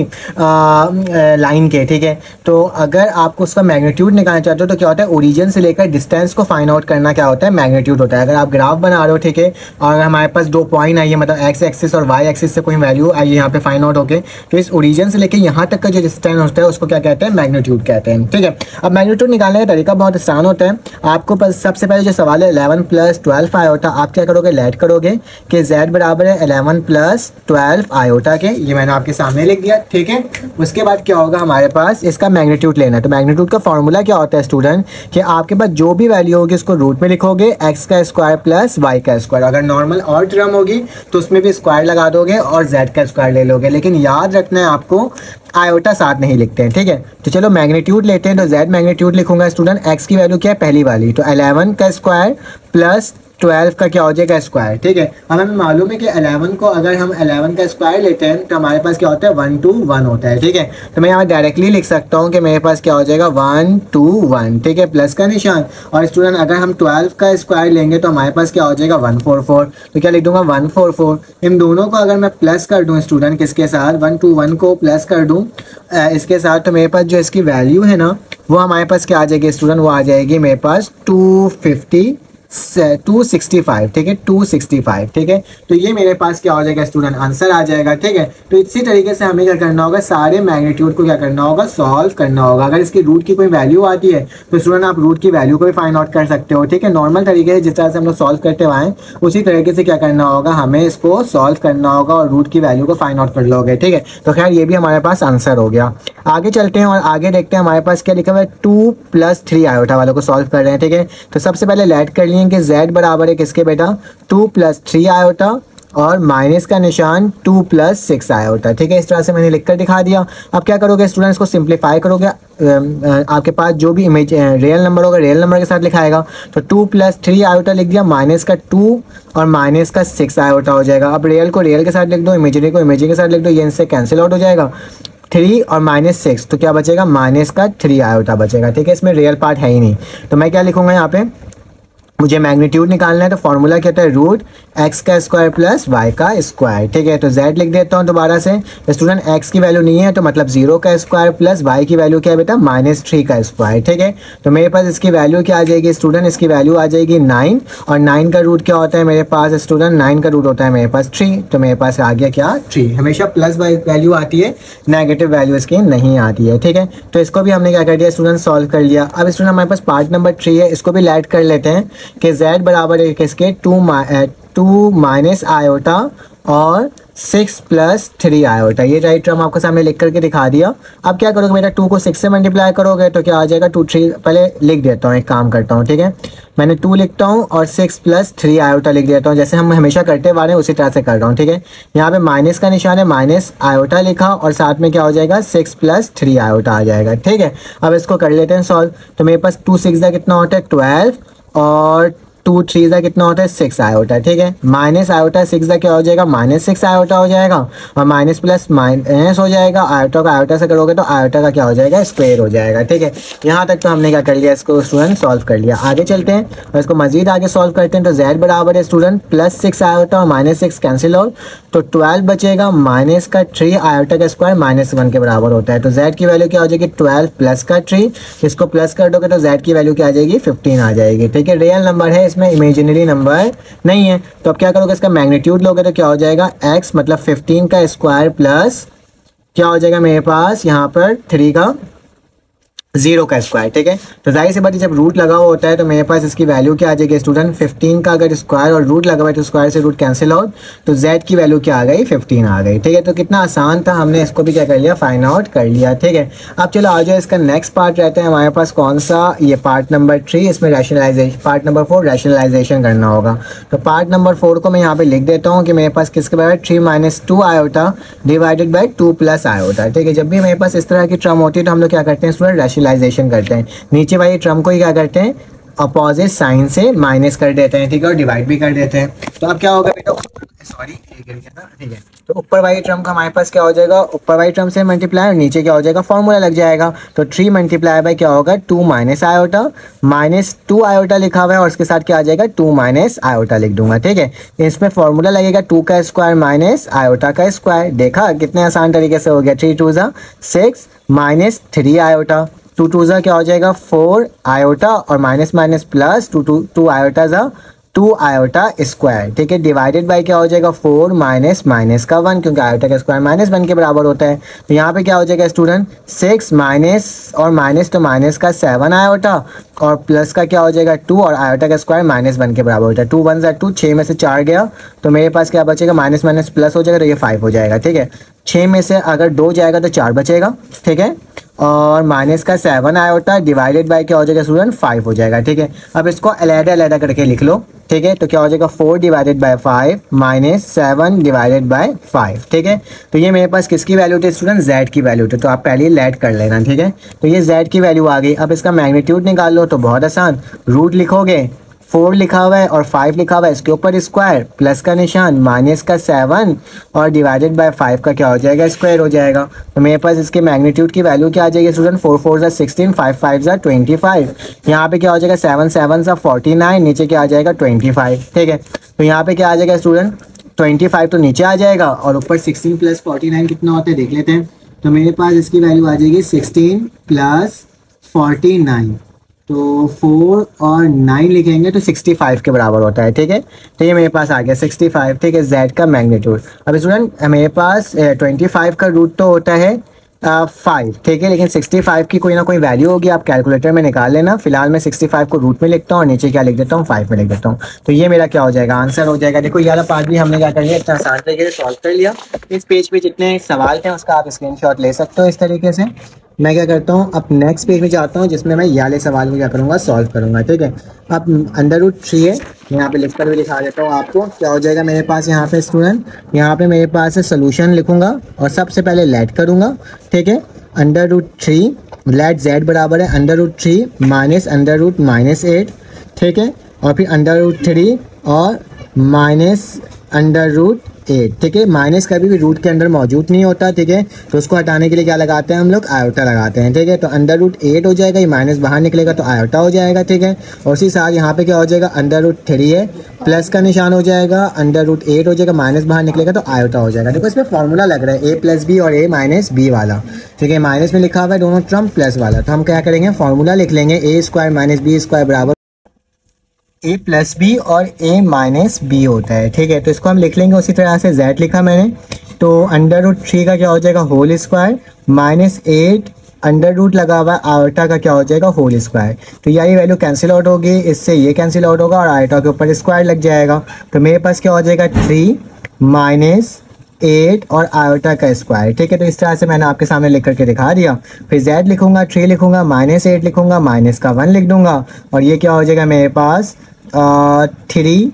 लाइन के, ठीक है, तो अगर आपको उसका मैग्नीट्यूड निकालना चाहते हो तो क्या होता है ओरिजिन से लेकर डिस्टेंस को फाइंड आउट करना क्या होता है मैग्नीट्यूड होता है। अगर आप ग्राफ बना रहे हो, ठीक है, और हमारे पास 2 पॉइंट आई है मतलब एक्स एक्सिस और वाई एक्सिस से कोई वैल्यू आई है यहाँ पे फाइंड आउट होके, तो इस ओरिजिन से लेकर यहाँ तक का जो डिस्टेंस होता है उसको क्या कहते हैं मैग्नीट्यूड कहते हैं। ठीक है, अब मैग्नीट्यूड निकालने का तरीका बहुत आसान होता है। आपको सबसे पहले जो सवाल है 11 प्लस 12 आयोटा, आप क्या करोगे लेट करोगे कि z बराबर है 11 प्लस 12 आयोटा के, ये मैंने आपके सामने लिख दिया। ठीक है, उसके बाद क्या होगा हमारे पास इसका मैग्नीट्यूड लेना है। तो मैग्नीट्यूड का फॉर्मूला क्या होता है स्टूडेंट कि आपके पास जो भी वैल्यू होगी उसको रूट में लिखोगे x का स्क्वायर प्लस y का स्क्वायर, अगर नॉर्मल और टर्म होगी तो उसमें भी स्क्वायर लगा दोगे और z का स्क्वायर ले लोगे, लेकिन याद रखना है आपको आयोटा साथ नहीं लिखते हैं। ठीक है, तो चलो मैग्नीट्यूड लेते हैं। तो z मैग्नीट्यूड लिखूंगा स्टूडेंट, x की वैल्यू क्या है पहली वाली, तो 11 का स्क्वायर प्लस 12 का क्या हो जाएगा स्क्वायर, ठीक है। अब हमें मालूम है कि 11 को अगर हम 11 का स्क्वायर लेते हैं तो हमारे पास क्या होता है 1 to 1 होता है, ठीक है। तो मैं यहाँ डायरेक्टली लिख सकता हूँ कि मेरे पास क्या हो जाएगा 1 to 1, ठीक है, प्लस का निशान। और स्टूडेंट अगर हम 12 का स्क्वायर लेंगे तो हमारे पास क्या हो जाएगा 144, तो क्या लिख दूंगा 144। इन दोनों को अगर मैं प्लस कर दूँ स्टूडेंट किसके साथ, 1 to 1 को प्लस कर दूँ इसके साथ, तो मेरे पास जो इसकी वैल्यू है ना वो हमारे पास क्या आ जाएगी स्टूडेंट, वो आ जाएगी मेरे पास 265, ठीक है, 265, ठीक है। तो ये मेरे पास क्या हो जाएगा स्टूडेंट आंसर आ जाएगा, ठीक है। तो इसी तरीके से हमें क्या करना होगा, सारे मैग्नीट्यूड को क्या करना होगा, सॉल्व करना होगा। अगर इसकी रूट की कोई वैल्यू आती है तो स्टूडेंट आप रूट की वैल्यू को भी फाइंड आउट कर सकते हो, ठीक है। नॉर्मल तरीके से जिस तरह से हम लोग सॉल्व करते हुए आए उसी तरीके से क्या करना होगा, हमें इसको सॉल्व करना होगा और रूट की वैल्यू को फाइंड आउट कर लोगे, ठीक है। तो खैर ये भी हमारे पास आंसर हो गया। आगे चलते हैं और आगे देखते हैं हमारे पास क्या लिखा हुआ है, 2 + 3 आयोटा वालों को सॉल्व कर रहे हैं, ठीक है। तो सबसे पहले लेट कर लिए कि z बराबर है किसके बेटा, 2 + 3 आयोटा और माइनस का निशान 2 + 6 आयोटा, ठीक है। इस तरह से मैंने लिखकर दिखा दिया। अब क्या करोगे स्टूडेंट्स को सिंप्लीफाई करोगे, आपके पास जो भी इमेज रियल नंबर होगा रियल नंबर के साथ लिखाएगा। तो 2 + 3 आयोटा लिख दिया, माइनस का 2 और माइनस का 6 आयोटा हो जाएगा। अब रियल को रियल के साथ लिख दो, इमेजिनरी को इमेजिनरी के साथ लिख दो, ये इनसे कैंसिल आउट हो जाएगा। 3 और -6 तो क्या बचेगा, माइनस का 3 आयोटा बचेगा, ठीक है। इसमें रियल पार्ट है ही नहीं। तो मैं क्या लिखूंगा यहाँ पे, मुझे मैग्नीट्यूड निकालना है तो फॉर्मूला क्या होता है, √x का स्क्वायर प्लस y का स्क्वायर, ठीक है। तो z लिख देता हूँ दोबारा से। स्टूडेंट x की वैल्यू नहीं है तो मतलब 0 का स्क्वायर प्लस y की वैल्यू क्या है बेटा, -3 का स्क्वायर, ठीक है। तो मेरे पास इसकी वैल्यू क्या आ जाएगी स्टूडेंट, इसकी वैल्यू आ जाएगी 9 और 9 का रूट क्या होता है मेरे पास स्टूडेंट, 9 का रूट होता है मेरे पास 3। तो मेरे पास आ गया क्या 3। हमेशा प्लस वैल्यू आती है, नेगेटिव वैल्यू इसकी नहीं आती है, ठीक है। तो इसको भी हमने क्या कर दिया स्टूडेंट, सॉल्व कर लिया। अब स्टूडेंट हमारे पास पार्ट नंबर 3 है, इसको भी लेट कर लेते हैं कि z बराबर है किसके, 2 माइनस आयोटा और 6 + 3 आयोटा। ये राइट टर्म आपके सामने लिख करके दिखा दिया। अब क्या करोगे बेटा, 2 को 6 से मल्टीप्लाई करोगे तो क्या आ जाएगा 2 3, पहले लिख देता हूँ, एक काम करता हूँ, ठीक है। मैंने 2 लिखता हूँ और 6 + 3 आयोटा लिख देता हूँ, जैसे हम हमेशा करते वाले उसी तरह से कर रहा हूँ, ठीक है। यहाँ पे माइनस का निशान है, माइनस आयोटा लिखा और साथ में क्या हो जाएगा 6 + 3 आयोटा आ जाएगा, ठीक है। अब इसको कर लेते हैं सॉल्व। तो मेरे पास 2 6 कितना होता है 12 और 2 3 कितना होता है 6 आयोटा, ठीक है। माइनस आयोटा 6 क्या हो जाएगा, -6 आयोटा हो जाएगा और माइनस प्लस माइनस हो जाएगा। आयोटा का आयोटा से करोगे तो आयोटा का क्या हो जाएगा, स्क्वायर हो जाएगा, ठीक है। यहाँ तक तो हमने क्या कर लिया, इसको स्टूडेंट सॉल्व कर लिया। आगे चलते हैं और इसको मजीद आगे सॉल्व करते हैं। तो z बराबर है स्टूडेंट +6 आयोटा और -6 कैंसिल आउट, तो 12 बचेगा, माइनस का 3 आयोटा का स्क्वायर -1 के बराबर होता है। तो z की वैल्यू क्या हो जाएगी 12 प्लस का 3, इसको प्लस कर दोगे तो z की वैल्यू क्या आ जाएगी 15 आ जाएगी, ठीक है। रियल नंबर है, इसमें इमेजिनरी नंबर नहीं है। तो अब क्या करोगे, इसका मैग्नीट्यूड लोगे तो क्या हो जाएगा x मतलब 15 का स्क्वायर प्लस क्या हो जाएगा मेरे पास यहाँ पर 3 का 0 का स्क्वायर, ठीक है। तो जाहिर सी बात है जब रूट लगा हुआ होता है तो मेरे पास इसकी वैल्यू क्या आ जाएगी स्टूडेंट, 15 का अगर स्क्वायर और रूट लगा हुआ है तो स्क्वायर से रूट कैंसिल आउट, तो z की वैल्यू क्या आ गई 15 आ गई, ठीक है। तो कितना आसान था, हमने इसको भी क्या कर लिया, फाइंड आउट कर लिया, ठीक है। अब चलो आ जाओ, इसका नेक्स्ट पार्ट रहता है हमारे पास कौन सा, ये पार्ट नंबर 3, इसमें रैशनलाइजेशन, पार्ट नंबर 4 रैशनलाइजेशन करना होगा। तो पार्ट नंबर 4 को मैं यहाँ पे लिख देता हूँ कि मेरे पास किसके बराबर 3 - 2 आयोटा डिवाइडेड बाई 2 + आयोटा, ठीक है। जब भी मेरे पास इस तरह की टर्म होती है तो हम लोग क्या करते हैं स्टूडेंट, रैशनलाइजेशन करते हैं। नीचे वाली टर्म को ही क्या करते हैं, अपोजिट साइन से माइनस कर देते हैं, ठीक है, और डिवाइड भी कर देते हैं। तो अब क्या होगा बेटा, सॉरी ठीक है। तो ऊपर वाली टर्म का हमारे पास क्या हो जाएगा, ऊपर वाली टर्म से मल्टीप्लाई और नीचे क्या हो जाएगा, फॉर्मूला लग जाएगा। तो 3 × बाई क्या होगा 2 - आयोटा, -2 आयोटा लिखा हुआ है और उसके साथ क्या आ जाएगा 2 - आयोटा लिख दूंगा, ठीक है। इसमें फॉर्मूला लगेगा 2 का स्क्वायर माइनस आयोटा का स्क्वायर। देखा कितने आसान तरीके से हो गया, 3 2 6 -3 आयोटा, 2 2 क्या हो जाएगा 4 आयोटा और minus minus plus 2 iota 2 iota square, ठीक है। डिवाइडेड बाय क्या हो जाएगा 4 माइनस का 1, क्योंकि आयोटा का स्क्वायर -1 के बराबर होता है। तो यहाँ पे क्या हो जाएगा स्टूडेंट 6 माइनस और माइनस, तो माइनस का 7 आयोटा और प्लस का क्या हो जाएगा 2 और आयोटा का स्क्वायर -1 के बराबर होता है। 2 1 2, 6 में से 4 गया तो मेरे पास क्या बचेगा, माइनस माइनस प्लस हो जाएगा तो ये 5 हो जाएगा, ठीक है। 6 में से अगर 2 जाएगा तो 4 बचेगा, ठीक है। और माइनस का 7 आयोटा डिवाइडेड बाय क्या हो जाएगा स्टूडेंट 5 हो जाएगा, ठीक है। अब इसको अलग-अलग करके लिख लो, ठीक है। तो क्या हो जाएगा 4 डिवाइडेड बाय 5 -7 डिवाइडेड बाय 5, ठीक है। तो ये मेरे पास किसकी वैल्यू थी स्टूडेंट, z की वैल्यू थी। तो आप पहले लेट कर लेना, ठीक है। तो ये z की वैल्यू आ गई। अब इसका मैग्नीट्यूड निकाल लो, तो बहुत आसान, रूट लिखोगे 4 लिखा हुआ है और 5 लिखा हुआ है, इसके ऊपर स्क्वायर, प्लस का निशान, माइनस का 7 और डिवाइडेड बाय 5 का क्या हो जाएगा, स्क्वायर हो जाएगा। तो मेरे पास इसके मैग्नीट्यूड की वैल्यू क्या आ जाएगी स्टूडेंट, 4 4 ज़ा 16, 5 5 ज़ा 25। यहाँ पे क्या हो जाएगा, 7 7 ज़ा 49, नीचे क्या आ जाएगा 25। ठीक है, तो यहाँ पे क्या आ जाएगा स्टूडेंट 25 तो नीचे आ जाएगा और ऊपर 16 प्लस 49 कितना होता है देख लेते हैं। तो मेरे पास इसकी वैल्यू आ जाएगी 16 प्लस 49, तो 4 और 9 लिखेंगे तो 65 के बराबर होता है। ठीक है, तो ये मेरे पास आ गया 65। ठीक है, z का मैग्नीट्यूड। अब स्टूडेंट मेरे पास 25 का रूट तो होता है 5। ठीक है, लेकिन 65 की कोई ना कोई वैल्यू होगी, आप कैलकुलेटर में निकाल लेना। फिलहाल मैं 65 को रूट में लिखता हूँ और नीचे क्या लिख देता हूँ, 5 में लिख देता हूँ। तो ये मेरा क्या हो जाएगा, आंसर हो जाएगा। देखो ये वाला पार्ट भी हमने क्या कर लिया, इतना आसान तरीके से सॉल्व कर लिया। इस पेज पे जितने सवाल थे उसका आप स्क्रीनशॉट ले सकते हो इस तरीके से। मैं क्या करता हूँ, अब नेक्स्ट पेज में जाता हूँ जिसमें मैं ये वाले सवाल को क्या करूँगा, सॉल्व करूँगा। ठीक है, अब √3 है, मैं यहाँ पे लिख कर भी दिखा देता हूँ आपको। क्या हो जाएगा मेरे पास यहाँ पे स्टूडेंट, यहाँ पे मेरे पास है सोल्यूशन लिखूंगा और सबसे पहले लेट करूँगा। ठीक है, √3 लेट z बराबर है √3 माइनस √-8। ठीक है, और फिर √3 और माइनस √8। ठीक है, माइनस कभी भी रूट के अंदर मौजूद नहीं होता। ठीक है, तो उसको हटाने के लिए क्या लगाते हैं हम लोग, आयोटा लगाते हैं। ठीक है, तो √8 हो जाएगा, ये माइनस बाहर निकलेगा तो आयोटा हो जाएगा। ठीक है, और उसी साथ यहाँ पे क्या हो जाएगा, √3 है, प्लस का निशान हो जाएगा, √8 हो जाएगा, माइनस बाहर निकलेगा तो आयोटा हो जाएगा। देखो इसमें फॉर्मूला लग रहा है a प्लस बी और a माइनस बी वाला। ठीक है, माइनस में लिखा हुआ है दोनों टर्म प्लस वाला, तो हम क्या करेंगे, फॉर्मूला लिख लेंगे a² माइनस b² बराबर a प्लस बी और a माइनस बी होता है। ठीक है, तो इसको हम लिख लेंगे उसी तरह से, z लिखा मैंने, तो √3 का क्या हो जाएगा, होल स्क्वायर, -8 अंडर रूट लगा हुआ आयोटा का क्या हो जाएगा, होल स्क्वायर। तो यही वैल्यू कैंसिल आउट होगी, इससे ये कैंसिल आउट होगा और आयोटा के ऊपर स्क्वायर लग जाएगा। तो मेरे पास क्या हो जाएगा, 3 -8 और आयोटा का स्क्वायर। ठीक है, तो इस तरह से मैंने आपके सामने लिख करके दिखा दिया। फिर z लिखूंगा, 3 लिखूंगा, -8 लिखूंगा, माइनस का 1 लिख दूंगा और ये क्या हो जाएगा मेरे पास 3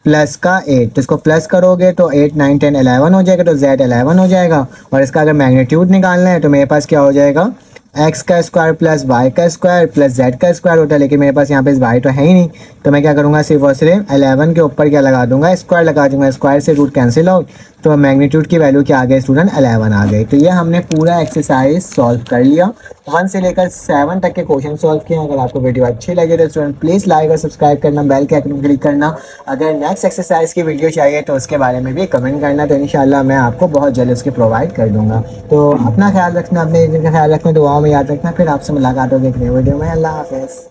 प्लस का 8। तो इसको प्लस करोगे तो 8 9 10 11 हो जाएगा, तो z 11 हो जाएगा। और इसका अगर मैग्नीट्यूड निकालना है तो मेरे पास क्या हो जाएगा, x का स्क्वायर प्लस y का स्क्वायर प्लस z का स्क्वायर होता है, लेकिन मेरे पास यहाँ पे y तो है ही नहीं। तो मैं क्या करूँगा, सिर्फ और सिर्फ 11 के ऊपर क्या लगा दूंगा, स्क्वायर लगा दूंगा, स्क्वायर से रूट कैंसिल आउट, तो मैग्नीट्यूड की वैल्यू क्या आ गई स्टूडेंट, 11 आ गई। तो ये हमने पूरा एक्सरसाइज सॉल्व कर लिया, 1 से लेकर 7 तक के क्वेश्चन सॉल्व किए। अगर आपको वीडियो अच्छी लगे तो स्टूडेंट प्लीज़ लाइक और सब्सक्राइब करना, बेल के आइकन क्लिक करना। अगर नेक्स्ट एक्सरसाइज की वीडियो चाहिए तो उसके बारे में भी कमेंट करना, तो इंशाल्लाह मैं आपको बहुत जल्द उसकी प्रोवाइड कर दूंगा। तो अपना ख्याल रखना, अपने का ख्याल रखना, दुआओं में याद रखना। फिर आपसे मुलाकात होगी एक नई वीडियो में। अल्लाह हाफ़िज़।